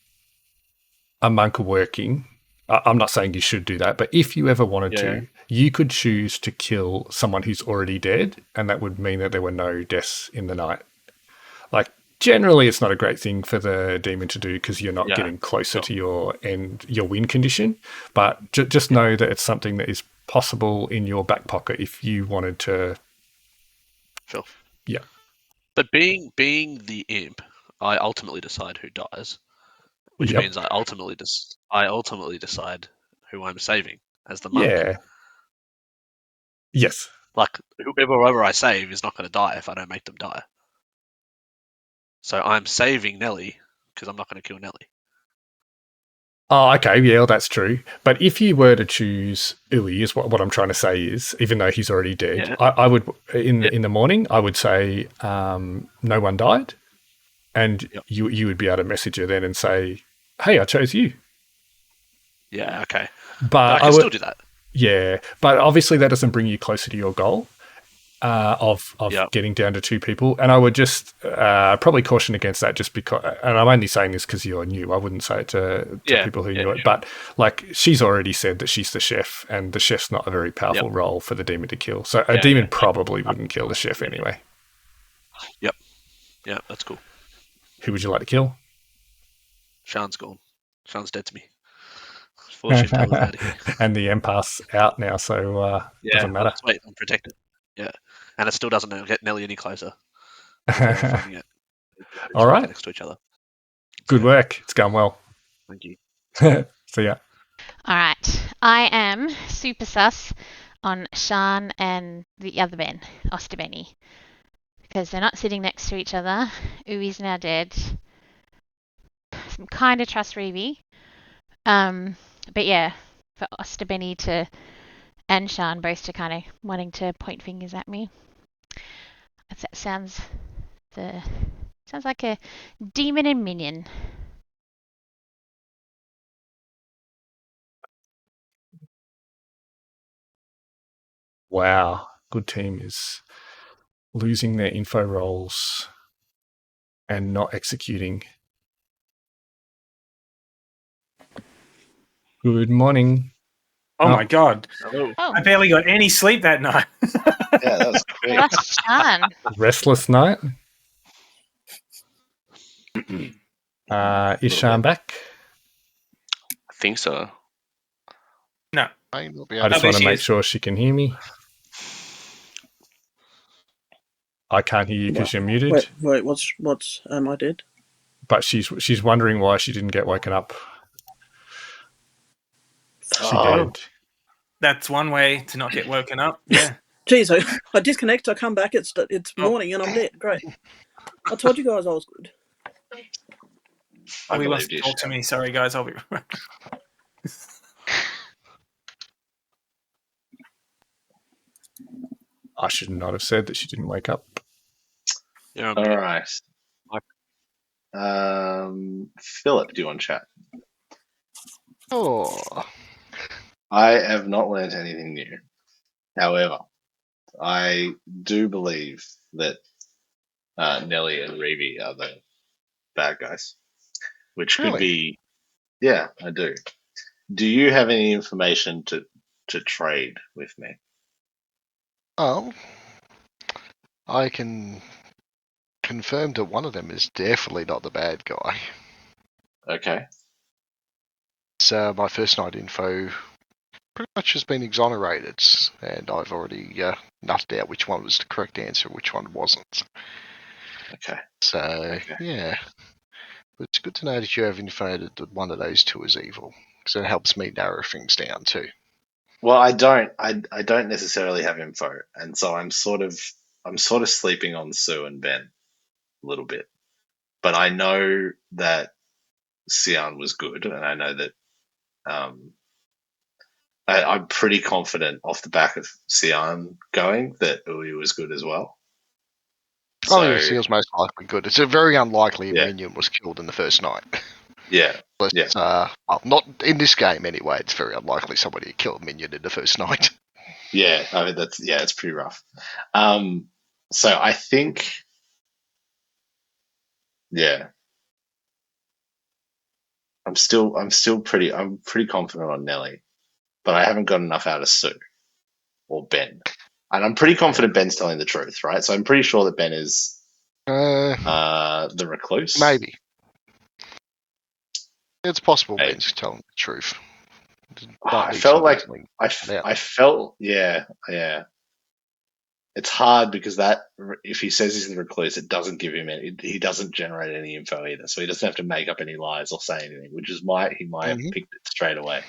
a monk working, I'm not saying you should do that, but if you ever wanted to, you could choose to kill someone who's already dead, and that would mean that there were no deaths in the night. Like, generally, it's not a great thing for the demon to do because you're not getting closer to your win condition, but just know that it's something that is possible in your back pocket if you wanted to. Sure. Yeah. But being the imp, I ultimately decide who dies, which means I ultimately decide who I'm saving as the monk. Yeah. Yes. Like whoever I save is not going to die if I don't make them die. So I'm saving Nelly because I'm not going to kill Nelly. Oh, okay. Yeah, that's true. But if you were to choose Uli, is what I'm trying to say is, even though he's already dead, I would in the morning I would say no one died, and you would be able to message her then and say, "Hey, I chose you." Yeah. Okay. But I can still do that. Yeah, but obviously that doesn't bring you closer to your goal of getting down to 2 people. And I would just probably caution against that just because, and I'm only saying this because you're new. I wouldn't say it to people who knew it. Sure. But like she's already said that she's the chef, and the chef's not a very powerful role for the demon to kill. So a demon probably wouldn't kill the chef anyway. Yep. Yeah, that's cool. Who would you like to kill? Sean's gone. Sean's dead to me. Out of here. And the empath's out now, so doesn't matter. Wait, I'm protected. Yeah, and it still doesn't get Nelly any closer. All right, next to each other. Good work. It's going well. Thank you. See ya. All right, I am super sus on Sean and the other Ben, Ostabeni, because they're not sitting next to each other. Ui's now dead. I kind of trust Reeve. But yeah, for Ostabeni and Sean both to kind of wanting to point fingers at me. That sounds like a demon and minion. Wow, good team is losing their info roles and not executing. Good morning. Oh my God. Hello. I barely got any sleep that night. Yeah, that was quick. Restless night. Is Sean back? I think so. No. I just want to make sure she can hear me. I can't hear you because you're muted. Wait, what's I dead? But she's wondering why she didn't get woken up. She did. That's one way to not get woken up. Yeah. Geez, I disconnect. I come back. It's morning and I'm dead. Great. I told you guys I was good. We lost talk to me. Sorry, guys. I'll be right. I should not have said that she didn't wake up. Yeah. All right. Philip, do you want to chat? Oh. I have not learned anything new. However, I do believe that Nelly and Reeve are the bad guys, which could be. Yeah, I do. Do you have any information to trade with me? Oh, I can confirm that one of them is definitely not the bad guy. Okay. So my first night info pretty much has been exonerated, and I've already nutted out which one was the correct answer, which one wasn't. Okay. So, yeah. But it's good to know that you have info that one of those two is evil, because it helps me narrow things down too. Well, I don't necessarily have info, and so I'm I'm sort of sleeping on Sue and Ben a little bit, but I know that Sion was good, and I know that I'm pretty confident off the back of Sion going that Ui was good as well. Oh, yeah, Seal's most likely good. It's a very unlikely a minion was killed in the first night. Yeah. Well, not in this game anyway. It's very unlikely somebody would kill a minion in the first night. Yeah, I mean it's pretty rough. So I think, I'm pretty confident on Nelly, but I haven't got enough out of Sue or Ben, and I'm pretty confident Ben's telling the truth, right? So I'm pretty sure that Ben is the recluse. Maybe. It's possible Ben's telling the truth. I felt, It's hard because that if he says he's the recluse, it doesn't give him he doesn't generate any info either, so he doesn't have to make up any lies or say anything, which is he might have picked it straight away.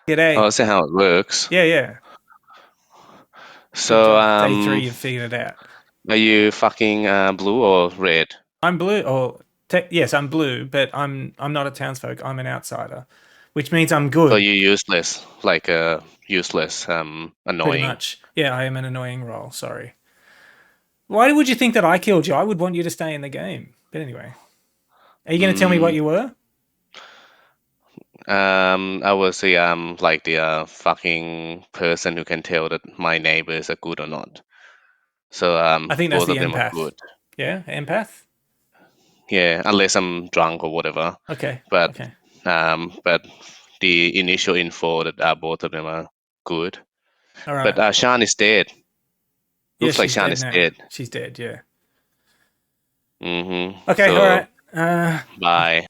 G'day. Oh, I see how it works. Yeah. So, day 3, you've figured it out. Are you fucking blue or red? I'm blue. Yes, I'm blue, but I'm not a townsfolk. I'm an outsider, which means I'm good. So you're useless, useless, annoying. Pretty much. Yeah, I am an annoying role. Sorry. Why would you think that I killed you? I would want you to stay in the game. But anyway, are you going to tell me what you were? I was the fucking person who can tell that my neighbors are good or not. So I think that's both the of them empath. are good. Yeah, empath. Yeah, unless I'm drunk or whatever. Okay. But the initial info that both of them are good. All right. But Shan is dead. Looks like Shan is dead. She's dead. Yeah. Mm-hmm. Okay. So, all right. Bye.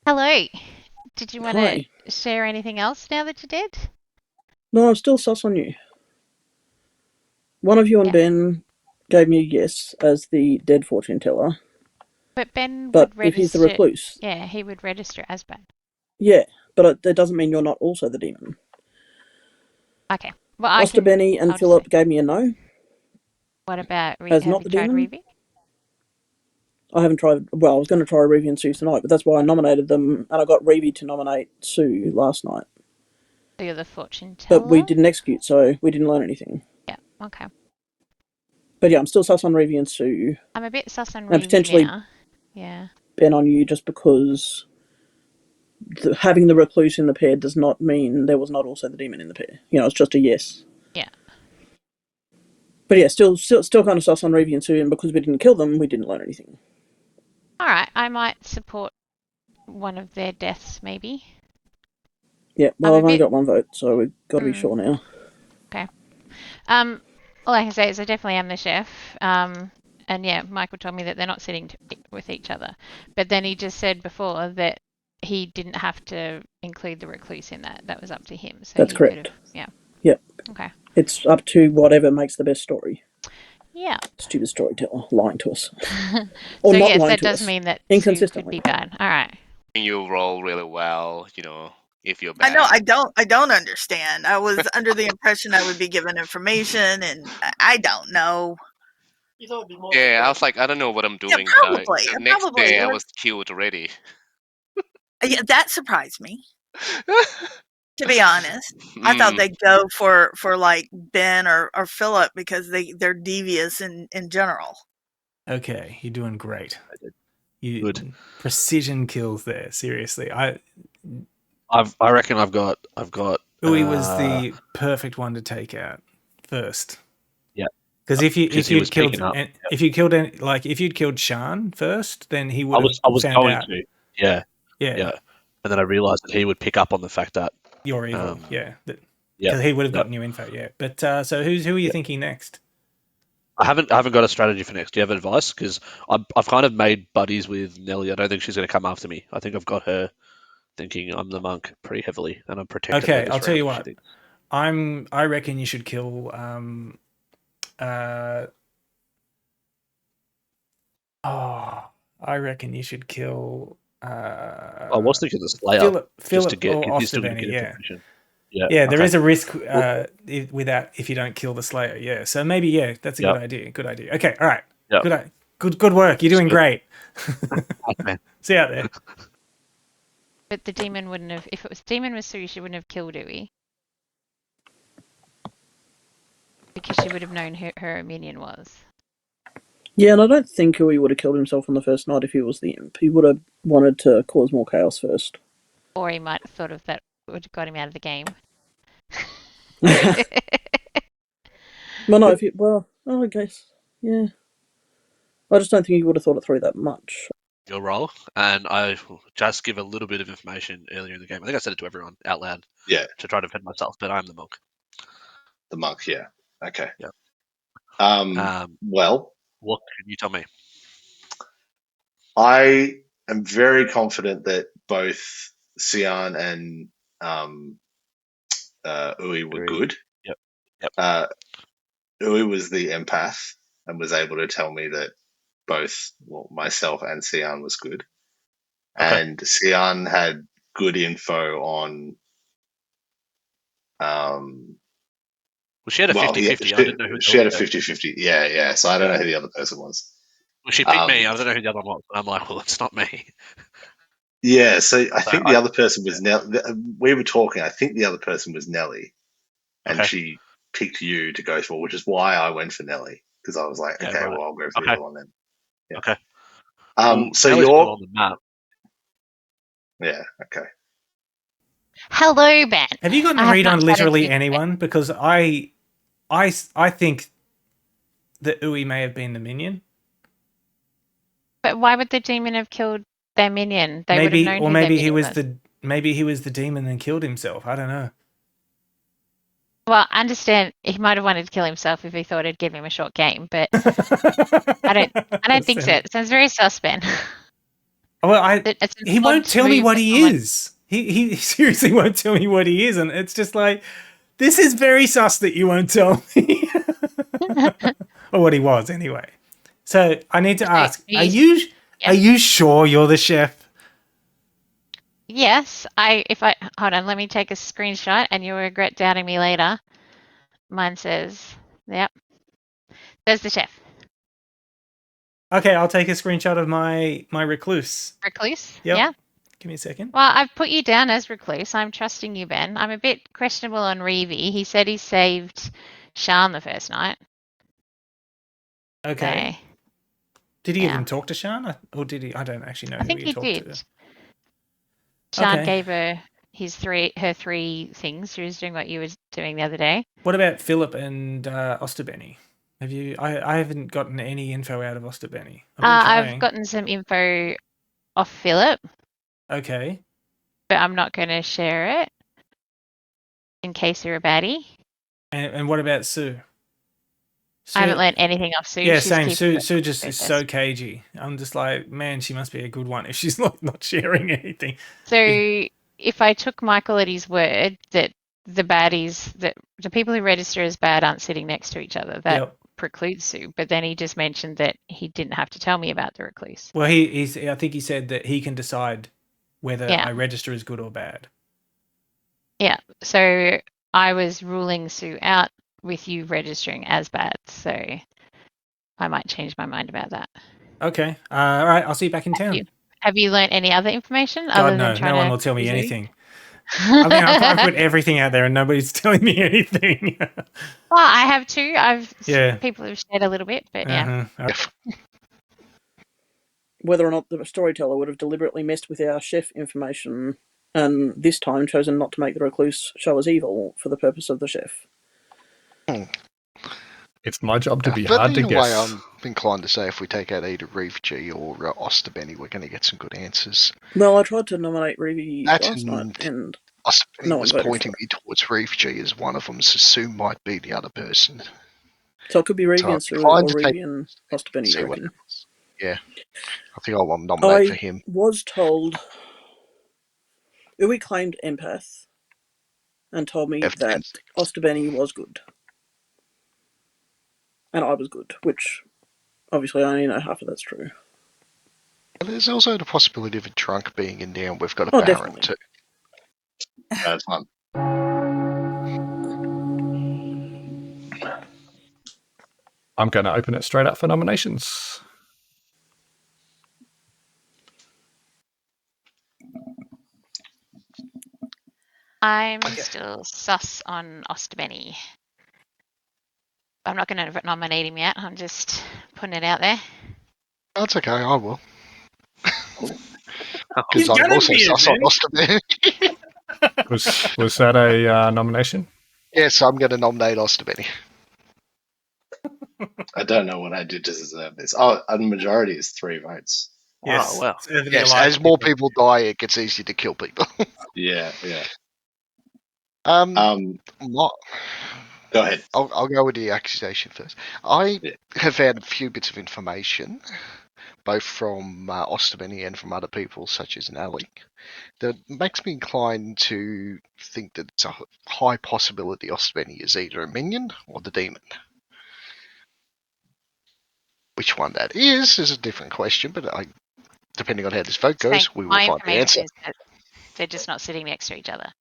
Hello. Did you want to share anything else now that you're dead? No, I'm still sus on you. One of you and Ben gave me a yes as the dead fortune teller. But Ben but would register. If he's the recluse. Yeah, he would register as Ben. Yeah, but that doesn't mean you're not also the demon. Okay. Well, Foster Benny and Philip gave me a no. What about as not the demon? I haven't tried. Well, I was going to try Reeve and Sue tonight, but that's why I nominated them, and I got Reeve to nominate Sue last night. So you're the fortune teller? But we didn't execute, so we didn't learn anything. Yeah, okay. But yeah, I'm still sus on Reeve and Sue. I'm a bit sus on Reeve and potentially now. Yeah. Ben on you just because having the recluse in the pair does not mean there was not also the demon in the pair. You know, it's just a yes. Yeah. But yeah, still kind of sus on Reeve and Sue, and because we didn't kill them, we didn't learn anything. All right, I might support one of their deaths, maybe. Yeah, well, I've only got one vote, so we've got to be sure now. Okay. All I can say is I definitely am the chef. And yeah, Michael told me that they're not sitting with each other. But then he just said before that he didn't have to include the recluse in that. That was up to him. So that's correct. Yeah. Yep. Okay. It's up to whatever makes the best story. Yeah. Stupid storyteller lying to us. Or so not yes, that does mean that Sue could be bad. All right. You roll really well, if you're bad. I know. I don't understand. I was under the impression I would be given information, and I don't know. Yeah, I was like, I don't know what I'm doing. Yeah, probably. The next day, I was killed already. Yeah, that surprised me. To be honest, I thought they'd go for like Ben or Philip because they're devious in general. Okay, you're doing great. Good precision kills there. Seriously, I reckon I've got. Ui was the perfect one to take out first. Yeah, because if you'd killed Shan first, then he would. I was going out. to. Yeah. And then I realised that he would pick up on the fact that you're evil. Because he would have gotten you info. Yeah, but so who are you thinking next? I haven't got a strategy for next. Do you have advice? Because I've kind of made buddies with Nelly. I don't think she's going to come after me. I think I've got her thinking I'm the monk pretty heavily, and I'm protected. Okay, I'll tell you what. I reckon you should kill. I reckon you should kill. I was thinking the Slayer. Philip or Osterbenny, yeah. Yeah, there is a risk if you don't kill the Slayer. Yeah, so maybe that's a good idea. Good idea. Okay, all right. Yep. Good work. You're doing great. See you out there. But the demon wouldn't have. If it was demon was Sue, she wouldn't have killed Uwe because she would have known who her minion was. Yeah, and I don't think Uwe would have killed himself on the first night if he was the imp. He would have wanted to cause more chaos first. Or he might have thought of that would have got him out of the game. Well, no, I guess, yeah. I just don't think he would have thought it through that much. Your role, and I just give a little bit of information earlier in the game. I think I said it to everyone out loud. Yeah. To try to defend myself, but I'm the monk. The monk, yeah. Okay. Yeah. Well, what can you tell me? I am very confident that both Sian and Uwe were good. Yep. Uwe was the empath and was able to tell me that both myself and Sian was good. Okay. And Sian had good info on. Well, she had a 50-50. I didn't know who she had a 50-50. Yeah. So I don't know who the other person was. Well, she picked me. I don't know who the other one was. I'm like, well, it's not me. Yeah, so I think the other person was we were talking. I think the other person was Nelly, and she picked you to go for, which is why I went for Nelly, because I was like, okay, well, I'll go for the other one then. Yeah. Okay. So Nelly's you're on the map. Yeah. Okay. Hello, Ben. Have you gotten a read on literally anyone? Because I think that Uwe may have been the minion. But why would the demon have killed their minion? They maybe, would have known or who maybe their he was was. Maybe he was the demon and killed himself. I don't know. Well, I understand he might have wanted to kill himself if he thought it'd give him a short game, but I don't think so. It sounds very sus, Ben. Well, he won't tell me what he is. He seriously won't tell me what he is, and it's just like, this is very sus that you won't tell me. Or what he was, anyway. So I need to ask: Are you sure you're the chef? Yes. Hold on, let me take a screenshot, and you'll regret doubting me later. Mine says, "Yep." There's the chef. Okay, I'll take a screenshot of my recluse. Recluse? Yep. Yeah. Give me a second. Well, I've put you down as recluse. I'm trusting you, Ben. I'm a bit questionable on Reevy. He said he saved Shan the first night. Okay. Did he even talk to Shan? Or did he? I don't actually know who he talked to. Shan gave her her three things. She was doing what you were doing the other day. What about Philip and Osterbenny? Have you? I haven't gotten any info out of Osterbenny. I've gotten some info off Philip. Okay. But I'm not going to share it in case you're a baddie. And what about Sue? I haven't learned anything off Sue. Yeah, same. Sue just is so cagey. I'm just like, man, she must be a good one if she's not sharing anything. So if I took Michael at his word that the baddies, that the people who register as bad aren't sitting next to each other, that precludes Sue. But then he just mentioned that he didn't have to tell me about the recluse. Well, I think he said that he can decide whether I register as good or bad. Yeah. So I was ruling Sue out with you registering as bad. So I might change my mind about that. Okay. All right. I'll see you back in town. Have you learned any other information? God, no one will tell me anything. I mean, I've put everything out there and nobody's telling me anything. Well, I have too. People have shared a little bit, but yeah. Whether or not the storyteller would have deliberately messed with our chef information and this time chosen not to make the recluse show as evil for the purpose of the chef. It's my job to be hard to guess. Way, I'm inclined to say if we take out either Reeve or Osterbenny, we're going to get some good answers. Well, I tried to nominate Reeve last night, and Osterbenny was pointing me towards Reeve as one of them, so Sue might be the other person. So it could be Reeve and Sue, or Reeve and Osterbenny, I reckon. Yeah. I think I'll nominate for him. I was told... Uwe claimed empath and told me that Osterbenny was good. And I was good, which obviously I only know half of that's true. There's also the possibility of a drunk being in there, and we've got a Baron too. That's fun. I'm going to open it straight up for nominations. I'm still sus on Ostabeni. I'm not going to nominate him yet. I'm just putting it out there. That's okay, I will. He's Because I'm gonna also be sus on Ostabeni. Was that a nomination? Yes, I'm going to nominate Ostabeni. I don't know what I did to deserve this. Oh, a majority is 3 votes. Yes. Oh, wow. Yes, as more people die, it gets easier to kill people. Yeah. Go ahead. I'll go with the accusation first. I have found a few bits of information, both from Ostabeni and from other people, such as Nelly, that makes me inclined to think that it's a high possibility Ostabeni is either a minion or the demon. Which one that is a different question, but depending on how this vote goes, we will find the answer. Is that they're just not sitting next to each other.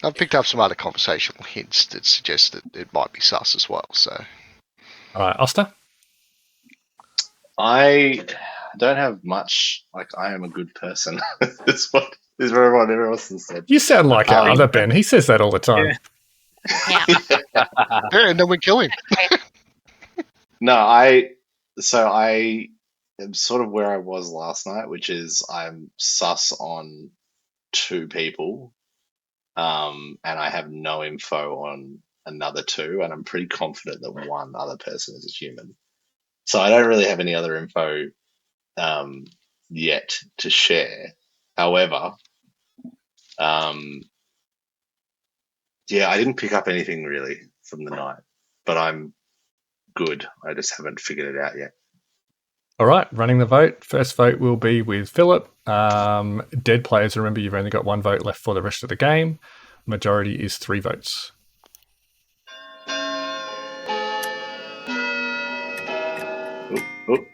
I've picked up some other conversational hints that suggest that it might be sus as well. So, all right, Oster. I don't have much. Like, I am a good person. That's what everyone else has said. You sound like our other Ben. He says that all the time. Yeah. Yeah, and then we kill him. No, I am sort of where I was last night, which is I'm sus on 2 people, and I have no info on another 2, and I'm pretty confident that one other person is a human. So I don't really have any other info yet to share. However, yeah, I didn't pick up anything really from the night, but I'm good. I just haven't figured it out yet. All right, running the vote. First vote will be with Philip. Dead players, remember, you've only got 1 vote left for the rest of the game. Majority is 3 votes. Oop.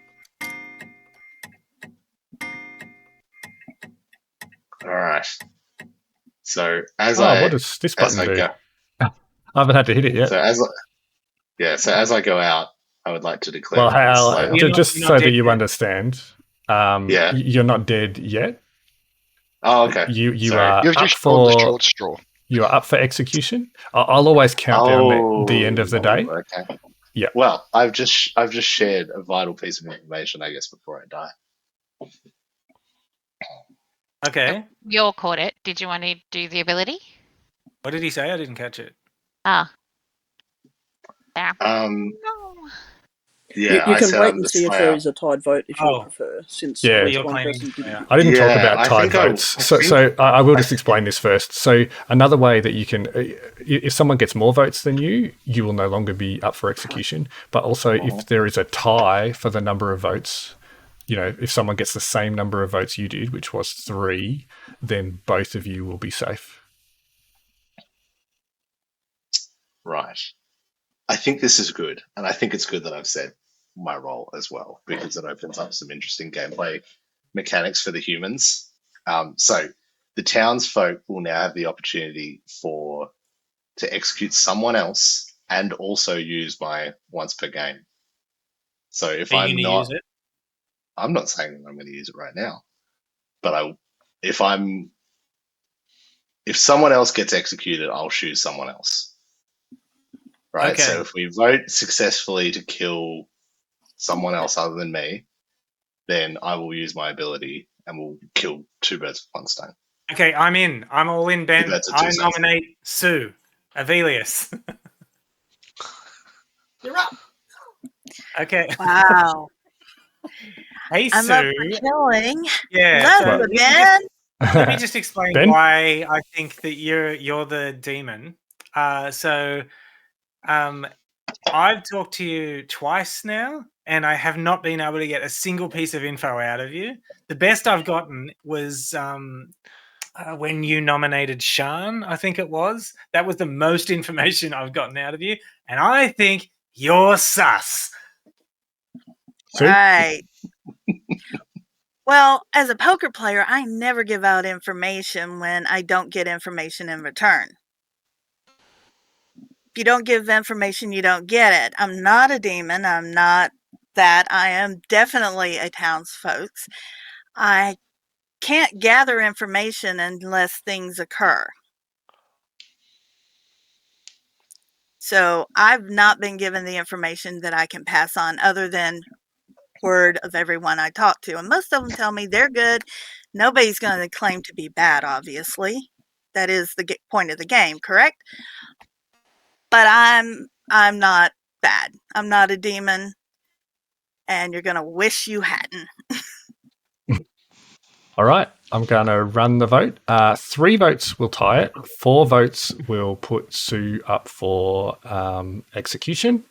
All right. So what does this button do? I haven't had to hit it yet. So as I go out, I would like to declare. Well, Hal, just so that you understand, you're not dead yet. Oh, okay. You are You've up just for the short straw. You are up for execution. I'll always count down the end of the day. Okay. Yeah. Well, I've just shared a vital piece of information, I guess, before I die. Okay. You all caught it. Did you want to do the ability? What did he say? I didn't catch it. There. No. Yeah, you can wait and see if there is a tied vote if you prefer. Since one person didn't. I didn't talk about tied votes, so I will just explain this first. So another way that you can, if someone gets more votes than you will no longer be up for execution. But also, if there is a tie for the number of votes, if someone gets the same number of votes you did, which was 3, then both of you will be safe. Right. I think this is good, and I think it's good that I've said my role as well, because it opens up some interesting gameplay mechanics for the humans. So the townsfolk will now have the opportunity to execute someone else and also use my once per game. So if I'm not, use it? I'm not saying I'm going to use it right now, but if someone else gets executed, I'll choose someone else. Right. Okay. So if we vote successfully to kill someone else other than me, then I will use my ability and we'll kill 2 birds with 1 stone. Okay, I'm in. I'm all in, Ben. I nominate Sue. Avelius. You're up. Okay. Wow. Hey, I'm Sue. up for killing. Yeah. Love you, Ben. Let me just explain why I think that you're the demon. I've talked to you twice now, and I have not been able to get a single piece of info out of you. The best I've gotten was when you nominated Sean, I think it was. That was the most information I've gotten out of you, and I think you're sus. Right. Well, as a poker player, I never give out information when I don't get information in return. you don't give information, you don't get it. I'm not a demon. I'm not that. I am definitely a townsfolk. I can't gather information unless things occur. So I've not been given the information that I can pass on other than word of everyone I talk to. And most of them tell me they're good. Nobody's going to claim to be bad, obviously. That is the point of the game, correct? But I'm not bad. I'm not a demon. And you're going to wish you hadn't. All right, I'm going to run the vote. 3 votes will tie it. 4 votes will put Sue up for execution.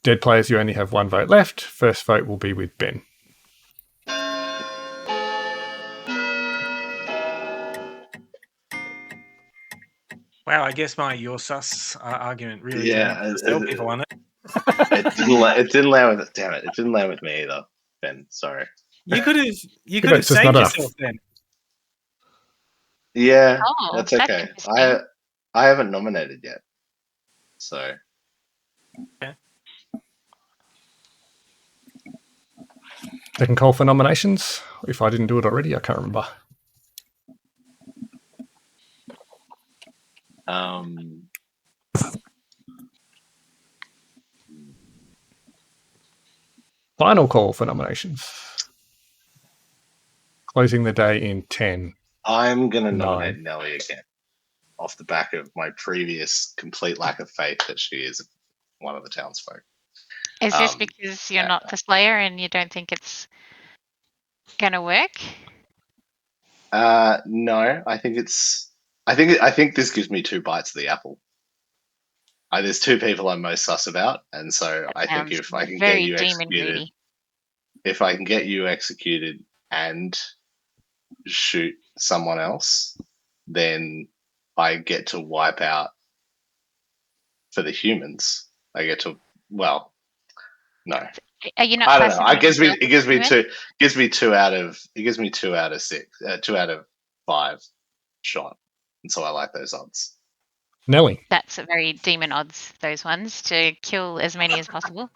Dead players, you only have 1 vote left. First vote will be with Ben. Wow, I guess my your sus argument really didn't sell people on it. It didn't land with. Damn it! It didn't land with me either. Ben, sorry. You could have saved yourself then. Yeah, that's okay. I haven't nominated yet, so. Okay. They can call for nominations. If I didn't do it already, I can't remember. Final call for nominations. Closing the day in 10. I'm going to nominate Nelly again, off the back of my previous complete lack of faith that she is one of the townsfolk. Is this because you're not the Slayer and you don't think it's going to work? No, I think this gives me 2 bites of the apple. There's 2 people I'm most sus about, and so I think if I can get you executed, if I can get you executed and shoot someone else, then I get to wipe out for the humans. I get to no. Are you not? I don't know. It gives me 2 out of 6, 2 out of 5 shot, and so I like those odds. Nelly. That's a very demon odds, those ones, to kill as many as possible.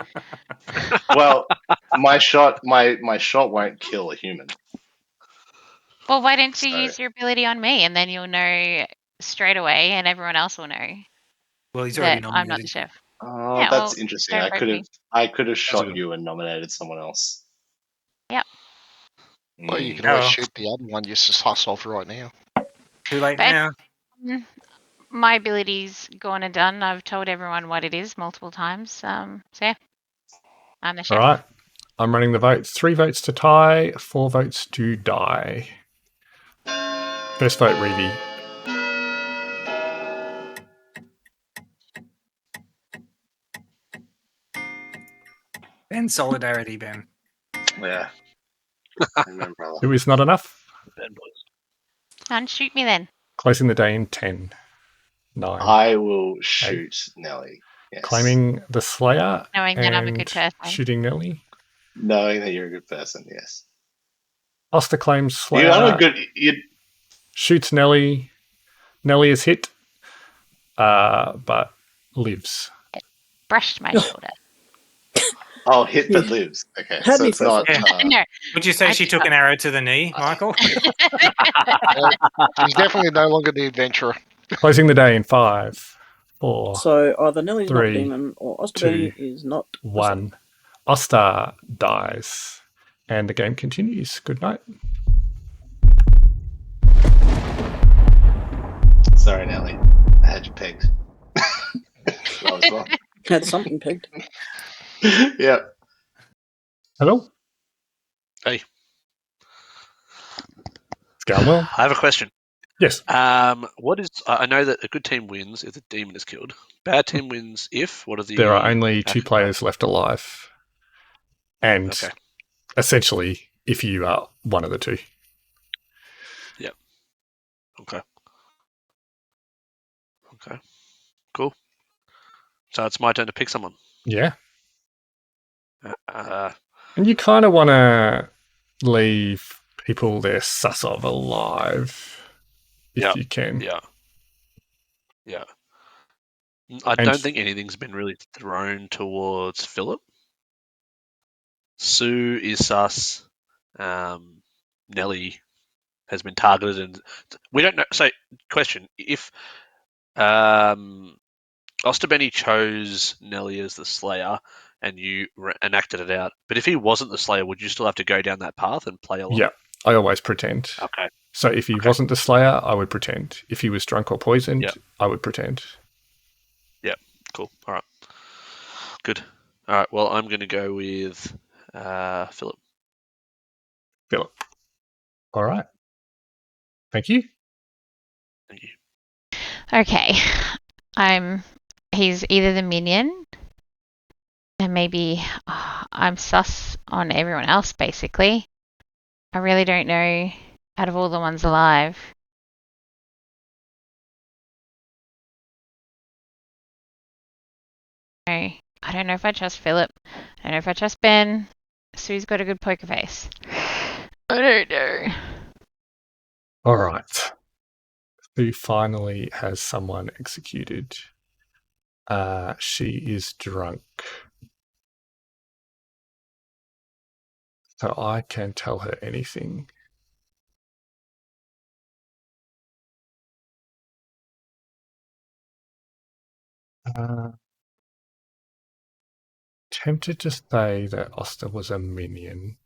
Well, my shot won't kill a human. Well, why don't you use your ability on me, and then you'll know straight away, and everyone else will know. Well, he's already nominated. I'm not the chef. Oh, yeah, that's interesting. I could have shot you and nominated someone else. Yep. Well, you can always shoot the other one just as hustle off right now. Too late now. My ability's gone and done. I've told everyone what it is multiple times. So yeah, I'm the chef. All right. I'm running the votes. 3 votes to tie, 4 votes to die. First vote, Reevy. And solidarity, Ben. Yeah. Who is not enough? And shoot me then. Closing the day in 10, 9. I will shoot Nelly. Yes. Claiming the Slayer. Knowing that I'm a good person. Shooting Nelly. Knowing that you're a good person, yes. Oster claims Slayer. You are good. Shoots Nelly. Nelly is hit, but lives. It brushed my shoulder. Oh, hit but lives. Okay, so it's not. No. Would you say she took an arrow to the knee, Michael? She's definitely no longer the adventurer. Closing the day in 5, 4. So either Nelly's 3, not demon or Oster is not 1. Oster dies, and the game continues. Good night. Sorry, Nelly. I had you pegged. Had something pegged. Yep. Hello. Hey. It's going well. I have a question. Yes. What is? I know that a good team wins if the demon is killed. Bad team wins if. What are the? There are only 2 players left alive, and essentially, if you are one of the 2. Yep. Okay. Cool. So it's my turn to pick someone. Yeah. And you kind of want to leave people they're sus of alive if you can. Yeah. I don't think anything's been really thrown towards Philip. Sue is sus. Nelly has been targeted, and we don't know. So, question: if Osterbenny chose Nelly as the Slayer, and you enacted it out, but if he wasn't the Slayer, would you still have to go down that path and play along? Yeah, I always pretend. Okay. So if he wasn't the Slayer, I would pretend. If he was drunk or poisoned, I would pretend. Yeah, cool. All right. Good. All right, well, I'm going to go with Philip. Philip. All right. Thank you. Thank you. Okay. He's either the minion, and maybe I'm sus on everyone else, basically. I really don't know out of all the ones alive. No, I don't know if I trust Philip. I don't know if I trust Ben. Sue's got a good poker face. I don't know. All right. Who finally has someone executed? She is drunk. So I can tell her anything. Tempted to say that Oster was a minion.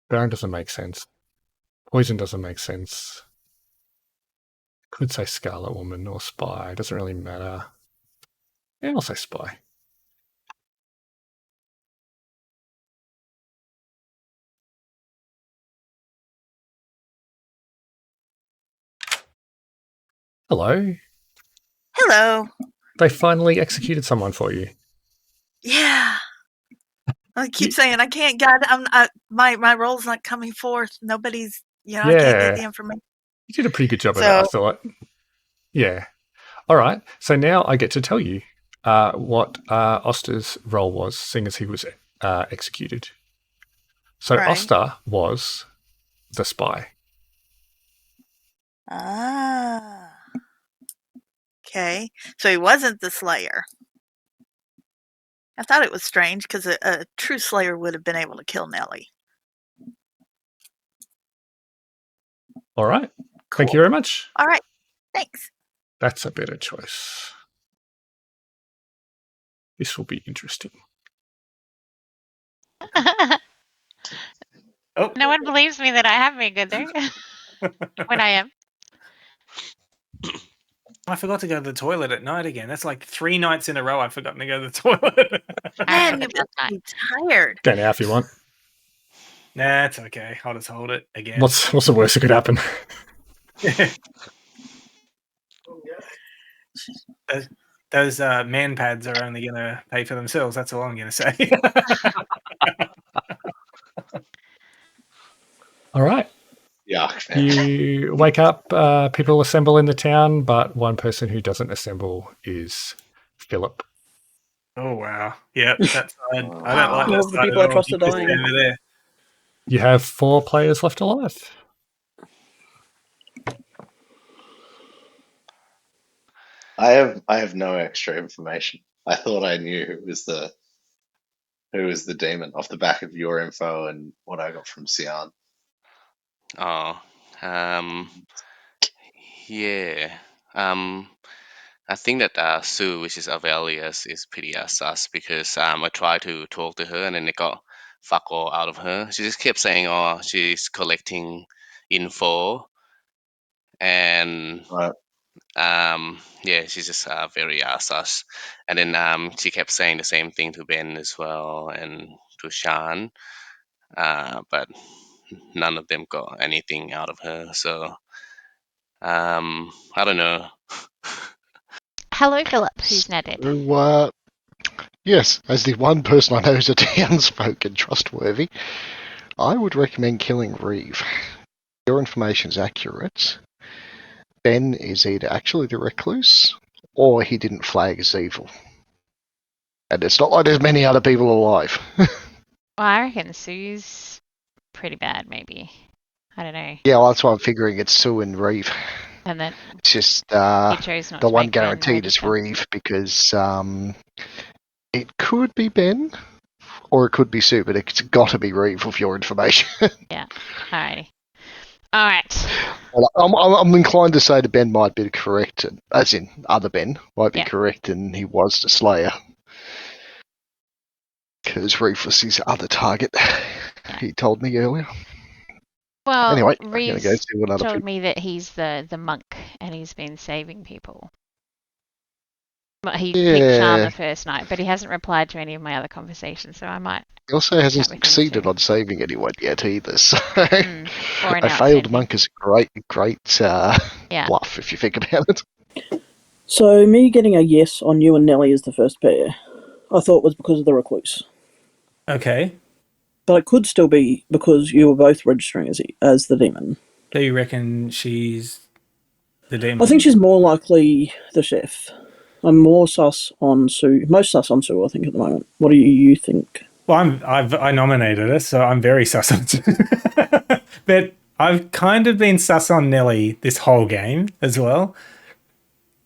Baron doesn't make sense. Poison doesn't make sense. Could say Scarlet Woman or Spy. Doesn't really matter. Yeah, I'll say Spy. Hello. Hello. They finally executed someone for you. Yeah. I keep saying I can't get. My role's not coming forth. Nobody's. I can't get the information. You did a pretty good job of it, I thought. Yeah. All right. So now I get to tell you what Oster's role was, seeing as he was executed. So Oster was the spy. Ah. Okay. So he wasn't the Slayer. I thought it was strange because a true Slayer would have been able to kill Nelly. All right. Cool. Thank you very much. All right. Thanks. That's a better choice. This will be interesting. No one believes me that I have been good there. When I am. I forgot to go to the toilet at night again. That's like 3 nights in a row I've forgotten to go to the toilet. Man, you must be tired. Go now if you want. Nah, it's okay. I'll just hold it again. What's the worst that could happen? Those man pads are only going to pay for themselves. That's all I'm going to say. All right. Yeah. You wake up, people assemble in the town, but one person who doesn't assemble is Philip. Oh, wow. Yep, that's I don't like all that of the people I trust are dying. There. You have 4 players left alive. I have no extra information. I thought I knew who was the demon off the back of your info and what I got from Sian. Oh, yeah. I think that Sue, which is Avelius, is pretty sus because I tried to talk to her and then it got fuck all out of her. She just kept saying, "Oh, she's collecting info," and yeah, she's just very sus. And then she kept saying the same thing to Ben as well and to Sean, but none of them got anything out of her. So I don't know. Hello, Philip. Who's now dead? So, yes, as the one person I know who's a townsfolk and trustworthy, I would recommend killing Reeve. Your information's accurate. Ben is either actually the recluse, or he didn't flag as evil. And it's not like there's many other people alive. Well, I reckon Sue's pretty bad, maybe. I don't know. Yeah, well, that's why I'm figuring it's Sue and Reeve. And then it's just he chose not the to one make Ben guaranteed is register. Reeve because it could be Ben or it could be Sue, but it's got to be Reeve with your information. Yeah. Alrighty. All right. Well, I'm inclined to say that Ben might be correct, as in other Ben might be Yeah. correct, and he was the Slayer. Because Reeve was his other target, he told me earlier. Well, Anyway, I'm Reeves going to go see what other told people... me that he's the monk and he's been saving people. But he picked Sean the first night, but he hasn't replied to any of my other conversations, so I might. He also hasn't chat with him succeeded too. on saving anyone yet either, so... Or a failed monk is a great bluff, if you think about it. So me getting a yes on you and Nelly as the first pair, I thought was because of the recluse. Okay. But it could still be because you were both registering as the demon. Do you reckon she's the demon? I think she's more likely the chef. I'm more sus on Sue. Most sus on Sue, I think, at the moment. What do you think? Well, I nominated her, so I'm very sus on Sue. But I've kind of been sus on Nelly this whole game as well.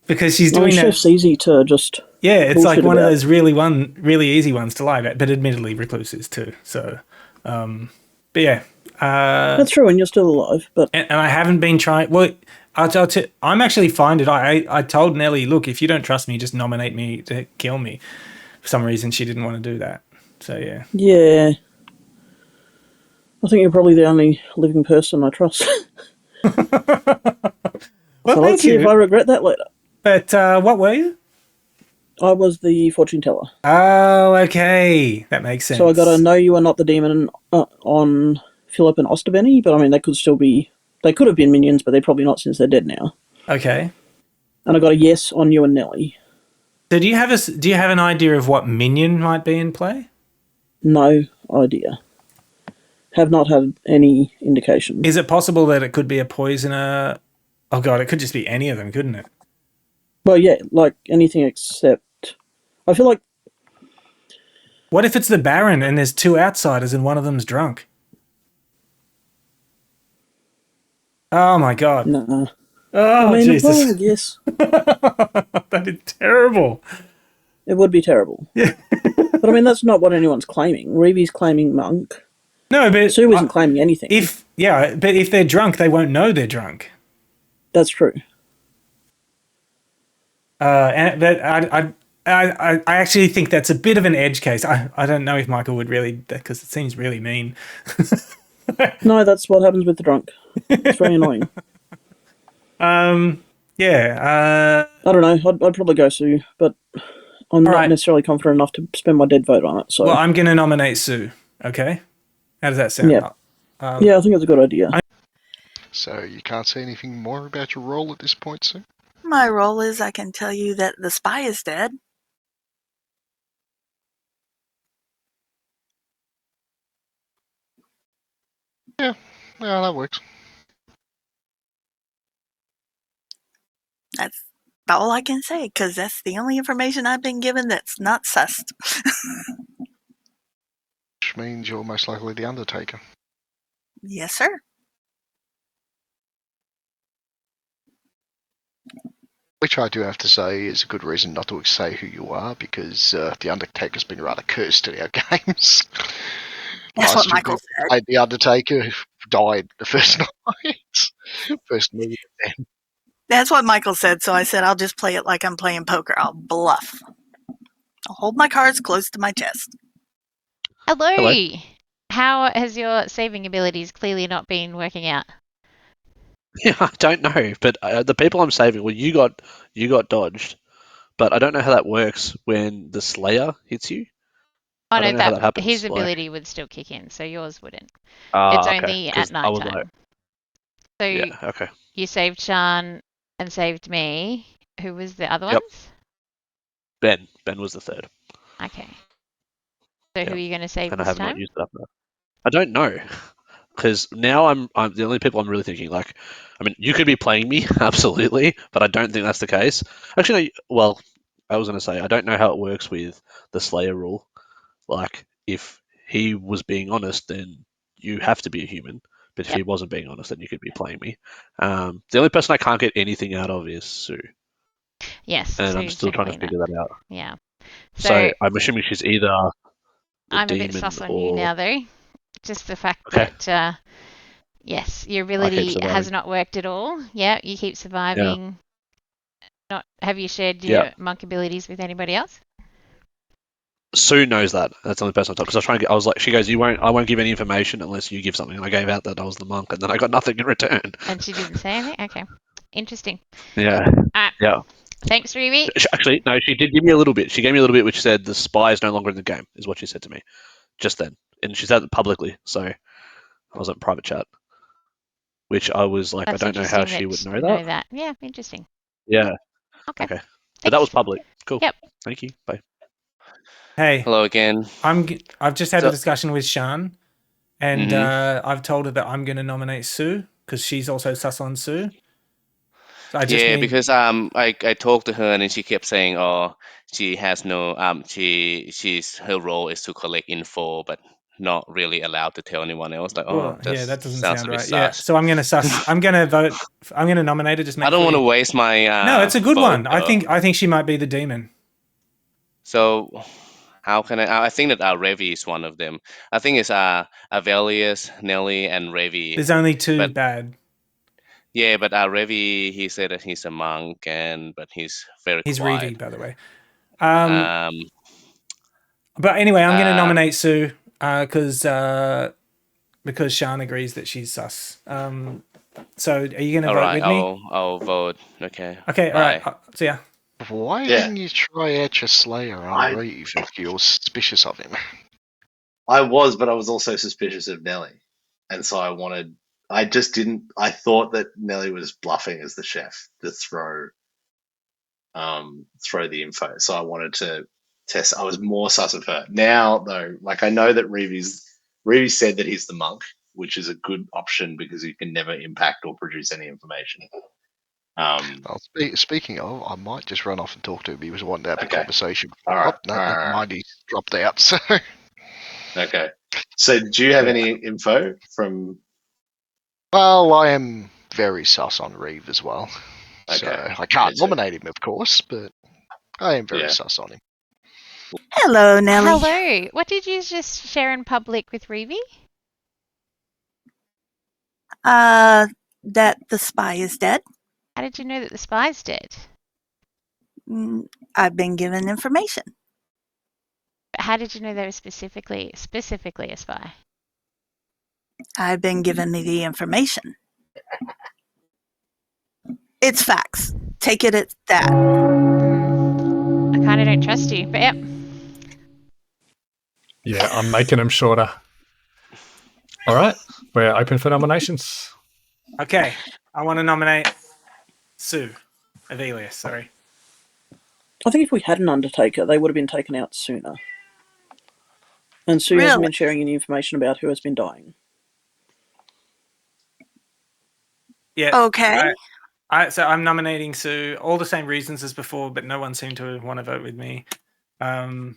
Because she's doing that. Chef's easy to just... Yeah, it's like one of those really easy ones to lie about, but admittedly Recluse is too. So, but yeah. That's true, and you're still alive. But and I haven't been trying... Well, I'm actually fine. I told Nelly, look, if you don't trust me, just nominate me to kill me. For some reason, she didn't want to do that. So, yeah. Yeah. I think you're probably the only living person I trust. Well, so let's see if I regret that later. But what were you? I was the fortune teller. Oh, okay. That makes sense. So I got to know you are not the demon on Philip and Osterbenny, but I mean, they could still be... They could have been minions, but they're probably not since they're dead now. Okay. And I got a yes on you and Nelly. So do you have an idea of what minion might be in play? No idea. Have not had any indication. Is it possible that it could be a poisoner? Oh god, it could just be any of them, couldn't it? Well, yeah, like anything except... I feel like... What if it's the Baron and there's two outsiders and one of them's drunk? Oh my god. Nah. Oh, I mean, Jesus. well, yes. That is terrible. It would be terrible. Yeah. But I mean, that's not what anyone's claiming. Reevy's claiming monk. No, but... Sue isn't claiming anything. But if they're drunk, they won't know they're drunk. That's true. But I actually think that's a bit of an edge case. I don't know if Michael would really... Because it seems really mean. No, that's what happens with the drunk. It's very annoying. Yeah. I don't know. I'd probably go Sue, but I'm not necessarily confident enough to spend my dead vote on it. So. Well, I'm going to nominate Sue. Okay? How does that sound? Yeah. Yeah, I think it's a good idea. So you can't say anything more about your role at this point, Sue? My role is I can tell you that the spy is dead. Yeah, that works. That's all I can say, because that's the only information I've been given that's not sussed. Which means you're most likely the Undertaker. Yes, sir. Which I do have to say is a good reason not to say who you are, because the Undertaker's been rather cursed in our games. That's what Michael said. The Undertaker died the first night. First movie then. That's what Michael said, so I said I'll just play it like I'm playing poker. I'll bluff. I'll hold my cards close to my chest. Hello. How has your saving abilities clearly not been working out? Yeah, I don't know, but the people I'm saving, well, you got dodged, but I don't know how that works when the Slayer hits you. Oh, I don't know how that happens. His ability would still kick in, so yours wouldn't. It's it's only at night time. So yeah, okay. You saved Sean and saved me. Who was the other ones? Ben. Ben was the third. Okay. So who are you going to save and this I have time? not used it up there. I don't know. Because now I'm the only people I'm really thinking, like, I mean, you could be playing me, absolutely, but I don't think that's the case. Actually, no, well, I was going to say, I don't know how it works with the Slayer rule. Like, if he was being honest, then you have to be a human. But if he wasn't being honest, then you could be playing me. The only person I can't get anything out of is Sue. Yes, and Sue's I'm still trying to figure that out. Yeah. So I'm assuming she's either the I'm demon a bit sus on or... you now, though. Just the fact that, yes, your ability has not worked at all. Yeah, you keep surviving. Yeah. Have you shared your monk abilities with anybody else? Sue knows that. That's the only person I talked. Because I was like, she goes, I won't give any information unless you give something. And I gave out that I was the monk, and then I got nothing in return. And she didn't say anything? Okay. Interesting. Yeah. Yeah. Thanks, Ruby. Actually, no, she did give me a little bit. She gave me a little bit, which said the spy is no longer in the game, is what she said to me just then. And she said it publicly, so I was in private chat. Which I was like, That's I don't know how she would know that. Yeah, interesting. Yeah. Okay. But that was public. Cool. Yep. Thank you. Bye. Hey. Hello again. I've just had a discussion with Sean, and I've told her that I'm going to nominate Sue because she's also sus on Sue. So because I talked to her and then she kept saying, oh, she has no she's her role is to collect info, but not really allowed to tell anyone else. Like, that doesn't sound right. Sus. Yeah, so I'm gonna sus. I'm gonna vote. I'm gonna nominate her. Just make. I don't want to waste my. No, it's a good vote, one. I think she might be the demon. So, how can I think that Revi is one of them. I think it's Avelius, Nelly, and Revi. There's only two bad. Yeah, but Revi, he said that he's a monk, but he's very quiet. He's Revi, by the way. But anyway, I'm going to nominate Sue because Sean agrees that she's sus. So are you going to vote with me? I'll vote. Okay. Okay, all right. See ya. Why didn't you try out your Slayer on Reeve if you're suspicious of him? I was, but I was also suspicious of Nelly. And so I just didn't. I thought that Nelly was bluffing as the chef to throw the info. So I wanted to test. I was more sus of her. Now though, like I know that Reeve said that he's the monk, which is a good option because you can never impact or produce any information. Speaking of, I might just run off and talk to him. He was wanting to have a conversation. All right. Never mind, he's dropped out. So. Okay. So do you have any info from... Well, I am very sus on Reeve as well. Okay. So I can't nominate him, of course, but I am very sus on him. Hello, Nelly. Hello. What did you just share in public with Reeve? That the spy is dead. How did you know that the spy's dead? I've been given information. But how did you know they were specifically a spy? I've been given the information. It's facts. Take it at that. I kind of don't trust you, but yep. Yeah, I'm making them shorter. All right, we're open for nominations. Okay, I want to nominate Sue. Avelius, sorry. I think if we had an Undertaker, they would have been taken out sooner. And Sue hasn't been sharing any information about who has been dying. Yeah. Okay. So I'm nominating Sue. All the same reasons as before, but no one seemed to want to vote with me. I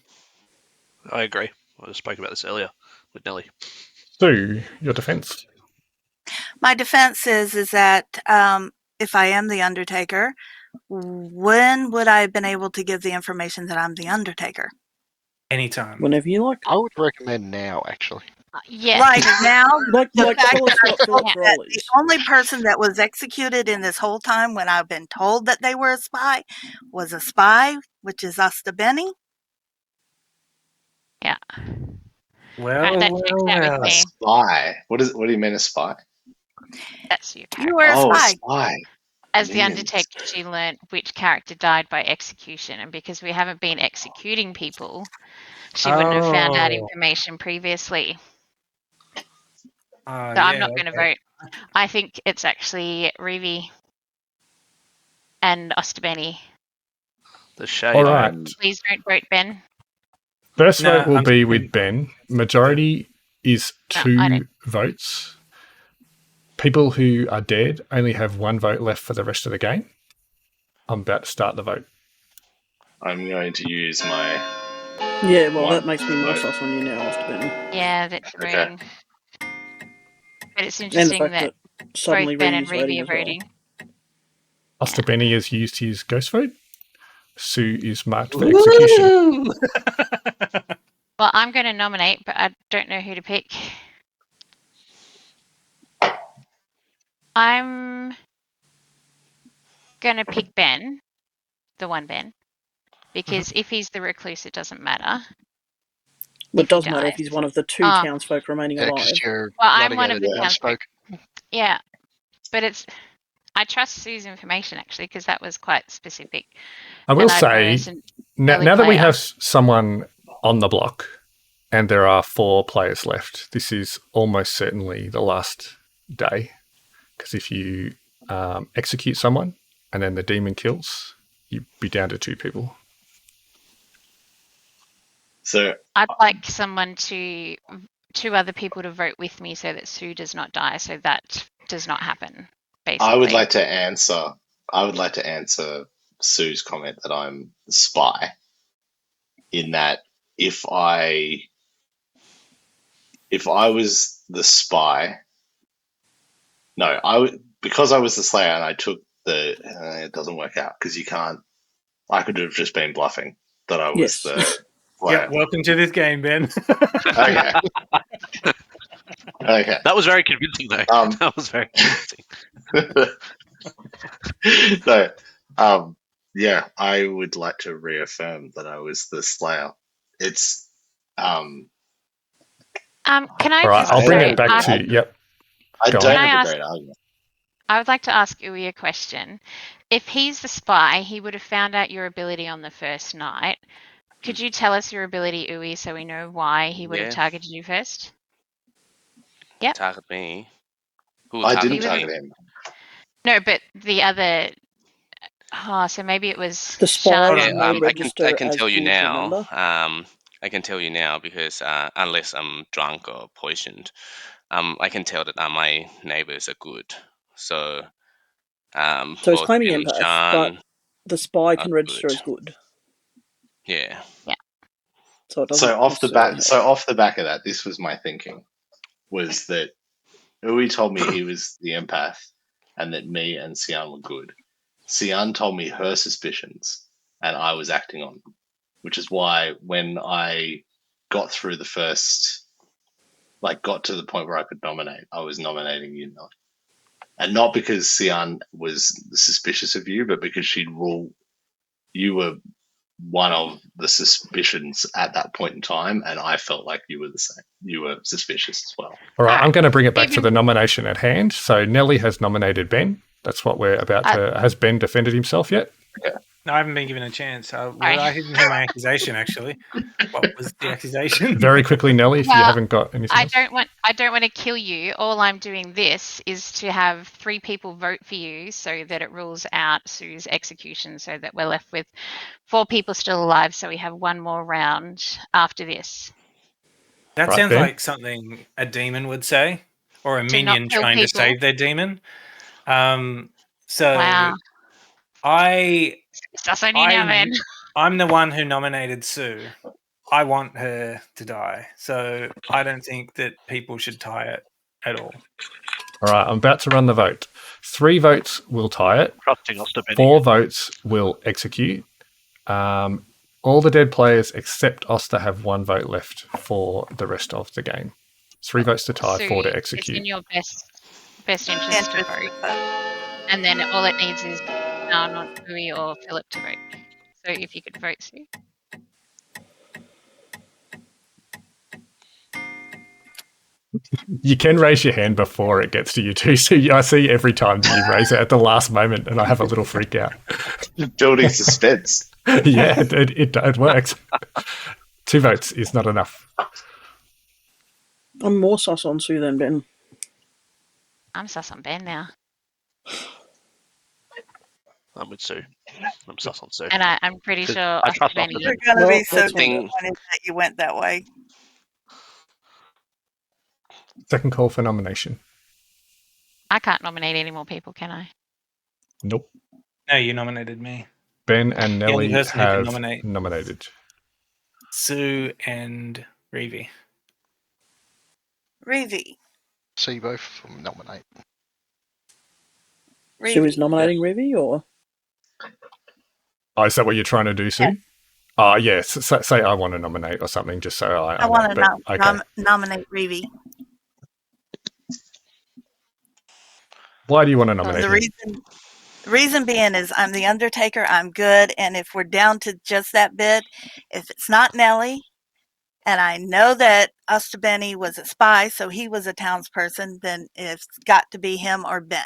agree. I just spoke about this earlier with Nelly. Sue, your defense. My defense is that if I am the Undertaker, when would I have been able to give the information that I'm the Undertaker? Anytime. Whenever you like. I would recommend now, actually. Yeah. Like now, like the only person that was executed in this whole time when I've been told that they were a spy was a spy, which is Benny. Yeah. Well, a spy. What do you mean a spy? That's your character. You were a spy. As the Undertaker, she learnt which character died by execution, and because we haven't been executing people, she wouldn't have found out information previously. So I'm not going to vote. I think it's actually Reeve and Ostabeni. The shade. All right. Please don't vote Ben. First vote will be with Ben. Majority is 2 votes. People who are dead only have 1 vote left for the rest of the game. I'm about to start the vote. I'm going to use my... Yeah, well, that makes me more sus on you now, Ostabeni. Yeah, that's ruining. But it's And the interesting fact that that suddenly both Ben and Reeve's voting Reeve are as well. voting. After Benny has used his ghost vote, Sue is marked for execution. Well, I'm going to nominate, but I don't know who to pick. I'm going to pick Ben, the one Ben, because if he's the recluse, it doesn't matter. But it does matter if he's one of the two townsfolk remaining alive. Well, I'm one of the townsfolk. Yeah, but I trust Sue's information, actually, because that was quite specific. I will say, now that we have someone on the block and there are 4 players left, this is almost certainly the last day. Because if you execute someone and then the demon kills, you'd be down to 2 people. So I'd like two other people to vote with me so that Sue does not die, so that does not happen, basically. I would like to answer Sue's comment that I'm the spy, in that if I was the spy, because I was the slayer and I took it doesn't work out because you can't. I could have just been bluffing that I was the slayer. Yeah, welcome to this game, Ben. Okay. Okay. That was very convincing, though. That was very convincing. So, yeah, I would like to reaffirm that I was the slayer. It's can I just I'll bring it back to Yep. I don't have a great argument. I would like to ask Uwe a question. If he's the spy, he would have found out your ability on the first night. Could you tell us your ability, Uwe, so we know why he would have targeted you first? Yep. Target me. I didn't target him. No, but the other. Oh, so maybe it was the spy. I can tell you now. I can tell you now because unless I'm drunk or poisoned, I can tell that my neighbors are good. So he's claiming empath, but the spy can register as good. Yeah. Yeah. So off the back of that, this was my thinking, was that Uwe told me he was the empath and that me and Sian were good. Sian told me her suspicions and I was acting on them, which is why when I got through the first, got to the point where I could nominate, I was nominating you, not. And not because Sian was suspicious of you, but because she'd ruled you were one of the suspicions at that point in time, and I felt like you were the same. You were suspicious as well. All right, I'm going to bring it back to the nomination at hand. So Nelly has nominated Ben. That's what we're about to... Has Ben defended himself yet? Yeah. No, I haven't been given a chance. I didn't hear my accusation, actually. What was the accusation? Very quickly, Nelly, if you haven't got anything else. I don't want to kill you. All I'm doing this is to have 3 people vote for you so that it rules out Sue's execution, so that we're left with 4 people still alive, so we have one more round after this. That sounds like something a demon would say, or a minion trying to save their demon. Wow. I'm the one who nominated Sue. I want her to die. So I don't think that people should tie it at all. All right, I'm about to run the vote. 3 votes will tie it. 4 votes will execute. All the dead players except Oster have 1 vote left for the rest of the game. 3 votes to tie, 4 to execute. It's in your best interest to vote. And then all it needs is not Uwe or Philip to vote. So if you could vote, Sue. You can raise your hand before it gets to you too. So I see every time that you raise it at the last moment and I have a little freak out. Building suspense. Yeah, it works. 2 votes is not enough. I'm more sus on Sue than Ben. I'm sus on Ben now. I'm with Sue. I'm sus on Sue. And I'm pretty sure I trust Ben. You're going to be so disappointed that you went that way. Second call for nomination. I can't nominate any more people, can I? Nope. No, you nominated me. Ben and Nelly have nominated Sue and Reeve. Reeve. See you both nominate. Sue is nominating Revi, or? Oh, is that what you're trying to do, Sue? Yeah. Yes. Say I want to nominate or something, just so I want know. to nominate Revi. Why do you want to nominate the reason being is I'm the Undertaker, I'm good, and if we're down to just that bit, if it's not Nellie, and I know that Ustabeni was a spy, so he was a townsperson, then it's got to be him or Ben.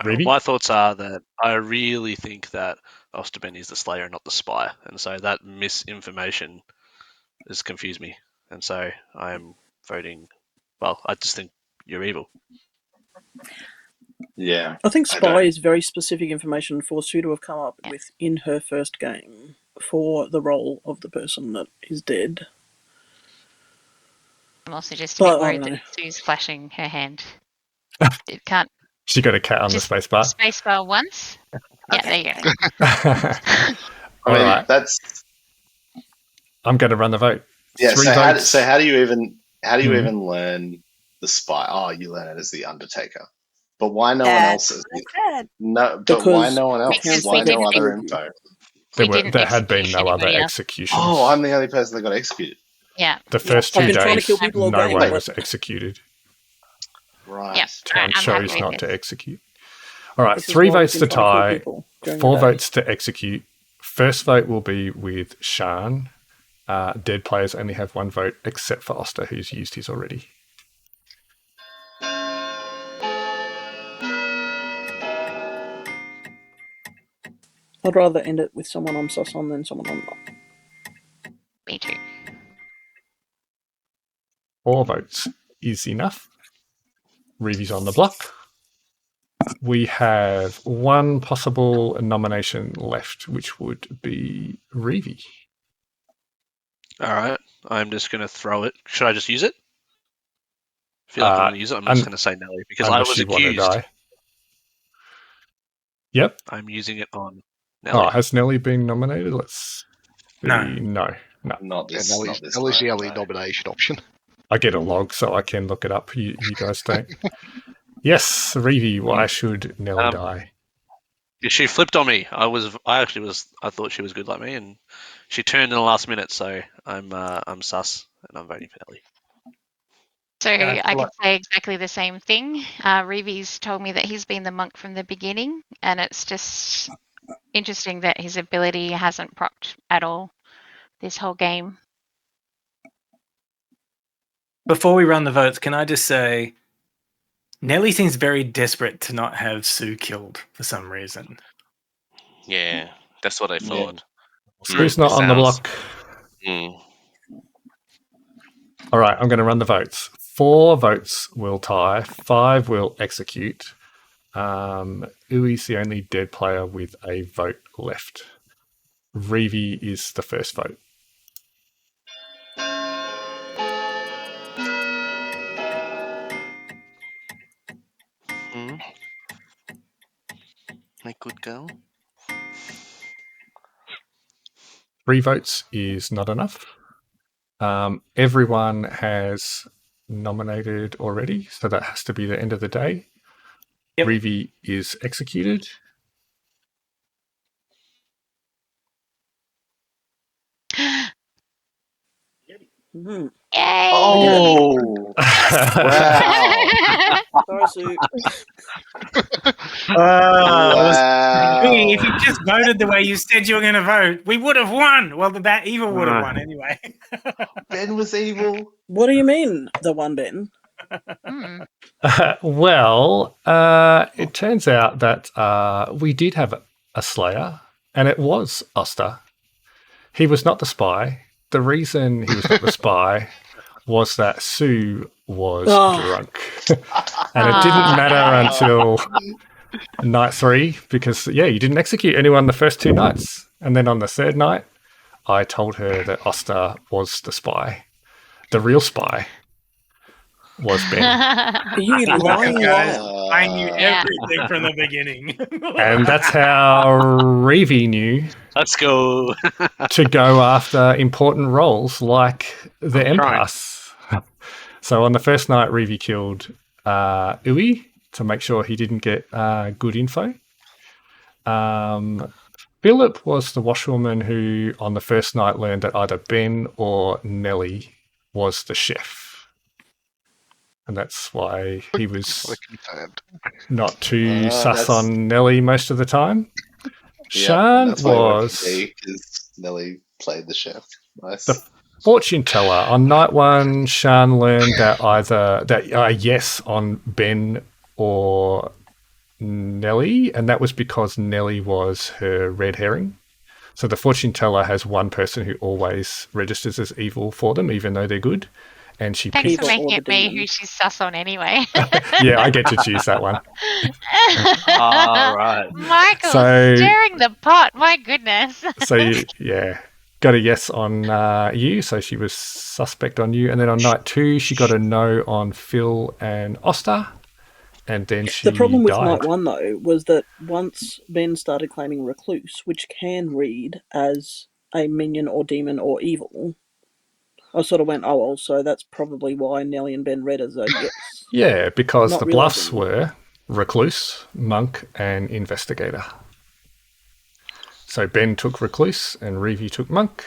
My thoughts are that I really think that Ustabeni is the Slayer, not the spy, and so that misinformation has confused me, and so I am voting. Well, I just think you're evil. Yeah. I think spy is very specific information for Sue to have come up with in her first game for the role of the person that is dead. I'm also just a bit worried that Sue's flashing her hand. It can't. She got a cat on the spacebar. Spacebar once. Yeah, there you go. All right. That's. I'm going to run the vote. Yeah. So how do you even learn the spy? Oh, you learn it as the Undertaker. But why no one else? No, but why no one else? Why no other info? There had been no other executions. Oh, I'm the only person that got executed. Yeah. The first 2 days, no one was executed. Right. Yep. Town chose not to execute. All right, 3 votes to tie, 4 votes to execute. First vote will be with Shan. Dead players only have 1 vote, except for Oster, who's used his already. I'd rather end it with someone I'm sus on than someone I'm not. Me too. 4 votes is enough. Reevy's on the block. We have 1 possible nomination left, which would be Reevy. All right. I'm just going to throw it. Should I just use it? I feel like I'm going to use it. I'm just going to say Nelly because I was accused. Yep. I'm using it on Nelly. Oh, has Nelly been nominated? Let's see. No. Not this. Nelly's the only nomination option. I get a log so I can look it up. You guys don't. Yes, Reevy, why should Nelly die? She flipped on me. I thought she was good like me, and she turned in the last minute. So I'm sus, and I'm voting for Nelly. So I can say exactly the same thing. Reevy's told me that he's been the monk from the beginning, and it's just interesting that his ability hasn't procced at all this whole game. Before we run the votes, can I just say Nelly seems very desperate to not have Sue killed for some reason. Yeah, that's what I thought. Sue's not on the block. All right, I'm going to run the votes. 4 votes will tie, 5 will execute. Ui's the only dead player with a vote left. Reevy is the first vote. I could go. 3 votes is not enough. Everyone has nominated already, so that has to be the end of the day. Yep. Reevy is executed. Yay! Oh! Wow! Sorry, Sue. If you just voted the way you said you were going to vote, we would have won. Well, the evil would have won anyway. Ben was evil. What do you mean, the one Ben? It turns out that we did have a Slayer, and it was Oster. He was not the spy. The reason he was not the spy was that Sue was drunk. And it didn't matter until night 3 because, you didn't execute anyone the first 2 nights. And then on the 3rd night, I told her that Oster was the spy, the real spy. was Ben. You lying liar. I knew everything from the beginning. And that's how Reevy knew Let's go. to go after important roles like the Empass. So on the first night, Reevy killed Uwe to make sure he didn't get good info. Philip was the washwoman who on the first night learned that either Ben or Nelly was the chef. And that's why he was not too sus on Nelly most of the time. Sean was... because Nelly played the chef. Nice. The fortune teller. On night one, Sean learned that either yes on Ben or Nelly, and that was because Nelly was her red herring. So the fortune teller has one person who always registers as evil for them, even though they're good. And she Thanks for making it me who she's sus on anyway. Yeah, I get to choose that one. All right. Michael, stirring the pot. My goodness. So, got a yes on you. So she was suspect on you. And then on night 2, she got a no on Phil and Oster. And then she The problem with died. night 1, though, was that once Ben started claiming Recluse, which can read as a minion or demon or evil, I sort of went, oh, well, so that's probably why Nelly and Ben read as a yes. Yeah, because the bluffs were Recluse, Monk, and Investigator. So Ben took Recluse and Reevy took Monk.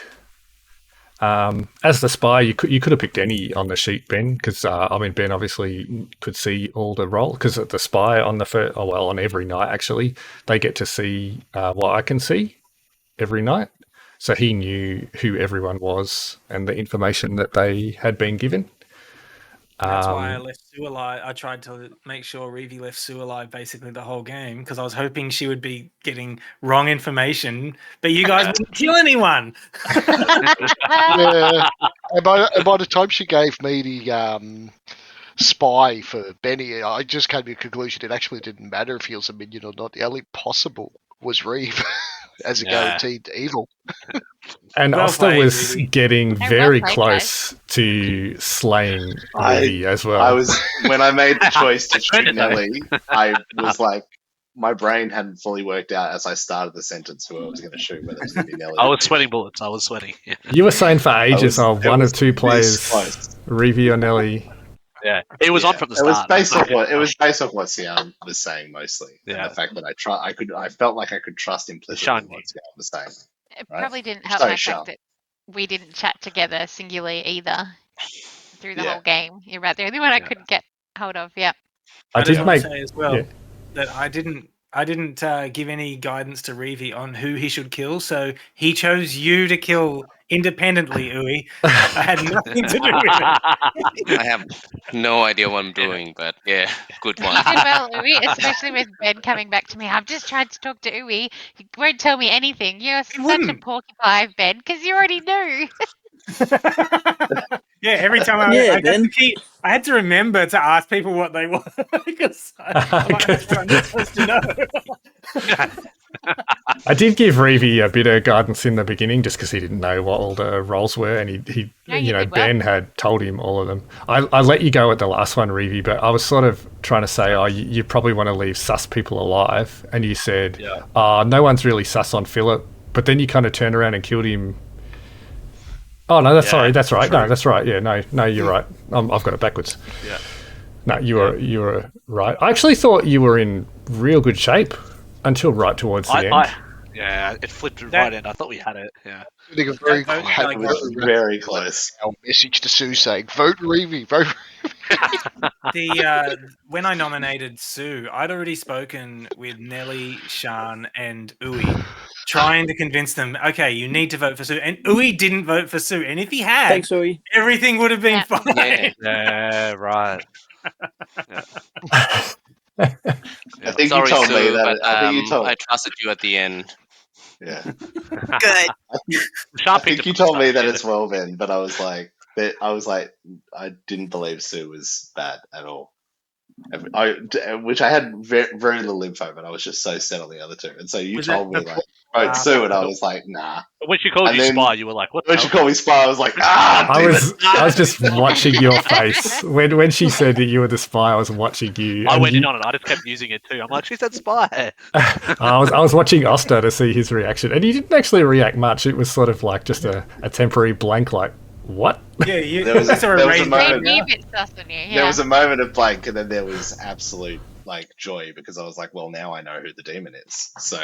As the spy, you could have picked any on the sheet, Ben, because Ben obviously could see all the roll. Because the spy on the on every night actually, they get to see what I can see every night. So he knew who everyone was and the information that they had been given. That's why I left Sue alive. I tried to make sure Reevy left Sue alive basically the whole game because I was hoping she would be getting wrong information, but you guys wouldn't kill anyone. Yeah. And by the time she gave me the spy for Benny, I just came to the conclusion it actually didn't matter if he was a minion or not. The only possible was Reeve as a guaranteed evil. And Oster was getting very close to slaying Reevy as well. I was when I made the choice to shoot Nelly, I was like, my brain hadn't fully worked out as I started the sentence who I was going to shoot, whether it was going to be Nelly. I was sweating bullets. I was sweating. Yeah. You were saying for ages, one of two players, Reevy or Nelly. Yeah, it was on from the start. It was based on what Sian was saying mostly. Yeah, and the fact that I felt like I could trust implicitly what Sian was saying. It probably didn't help my fact that we didn't chat together singularly either through the whole game. You're about the only one I couldn't get hold of. Yeah. I did say as well that I didn't give any guidance to Reevy on who he should kill, so he chose you to kill independently, Uwe. I had nothing to do with it. I have no idea what I'm doing, but yeah, good one. You did well, Uwe, especially with Ben coming back to me. I've just tried to talk to Uwe. He won't tell me anything. You're such a porcupine, Ben, because you already knew. Yeah, every time I had to remember to ask people what they were because I'm not supposed to know. I did give Reevy a bit of guidance in the beginning just because he didn't know what all the roles were, and Ben had told him all of them. I let you go at the last one, Reevy, but I was sort of trying to say, you probably want to leave sus people alive, and you said, no one's really sus on Philip, but then you kind of turned around and killed him. Oh no, that's right. True. No, that's right. Yeah, no, you're right. I've got it backwards. Yeah. No, you were right. I actually thought you were in real good shape until right towards the end. It flipped right in. I thought we had it. Yeah. Very close. Our message to Sue saying, "Vote Reevy, vote." When I nominated Sue, I'd already spoken with Nelly, Sean, and Uwe, trying to convince them, okay, you need to vote for Sue. And Uwe didn't vote for Sue. And if he had, thanks, Uwe, everything would have been fine. Yeah, right. I think you told me that. I trusted you at the end. Yeah. Good. I think you told me that as well, Ben. But I was like, I didn't believe Sue was bad at all. which I had very little info, but I was just so set on the other two. And so you Was told that me the- like Sue, and I was like, nah. When she called And you then- spy, you were like, "What?" When she called me spy, I was like, damn it. I was just watching your face when she said that you were the spy. I was watching you. I and went you- in on it. I just kept using it too. I'm like, she said spy. I was watching Oster to see his reaction, and he didn't actually react much. It was sort of like just a temporary blank, like what? Yeah, There was a moment. Maybe a bit sus on you. Yeah. There was a moment of blank, and then there was absolute like joy because I was like, well, now I know who the demon is. So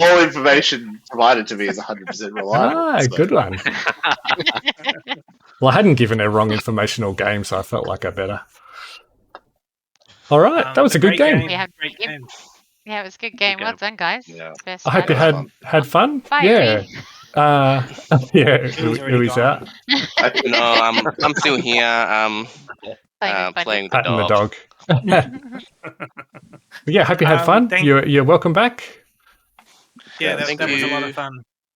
all information provided to me is 100% reliable. So. Good one. Well, I hadn't given her wrong information all game, so I felt like I better. All right, that was a good game. Great game. Yeah, it was a good game. Well done, guys. Yeah. Best I hope you time. had fun. Bye, Yeah. Yeah, Who's already Uwe's gone. out. No, I'm still here. Playing with Playing with the Patting the dog. dog. Yeah, hope you had fun. You're welcome back. Yeah, that Thank was a you. lot of fun.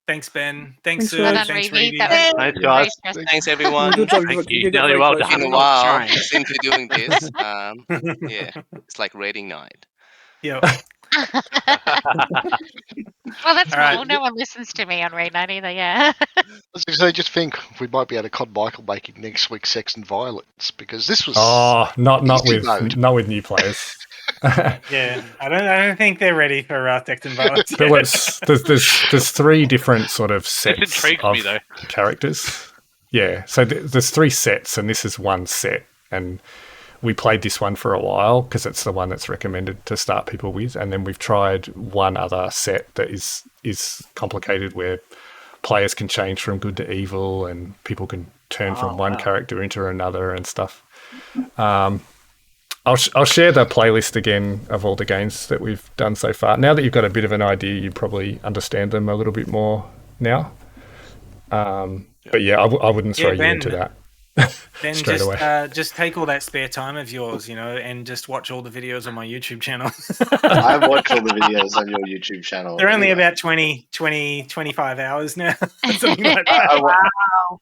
Thanks, Ben. Thanks, Sue. Well done, Thanks, Reeve. Reeve. That was Thanks, guys. Thanks, everyone. Good job. Thank you. You got Nelly, very well close. It's been a done. while Trying. since we're doing this. Yeah, it's like rating night. Yeah. Well, that's All right. cool. No one listens to me on Raid Night either, yeah. So just think we might be able to cod Michael making next week's Sex and Violence because this was not easy mode. with new players. Yeah. I don't think they're ready for Text and Violence. But there's three different sort of This sets intrigues of me though. characters. Yeah, so there's three sets, and this is one set, and we played this one for a while because it's the one that's recommended to start people with, and then we've tried one other set that is complicated where players can change from good to evil and people can turn from one character into another and stuff. I'll share the playlist again of all the games that we've done so far. Now that you've got a bit of an idea, you probably understand them a little bit more now. But yeah, I wouldn't throw you into that. Then straight away. just take all that spare time of yours, and just watch all the videos on my YouTube channel. I watch all the videos on your YouTube channel. They're only about 20, 25 hours now. Something like that.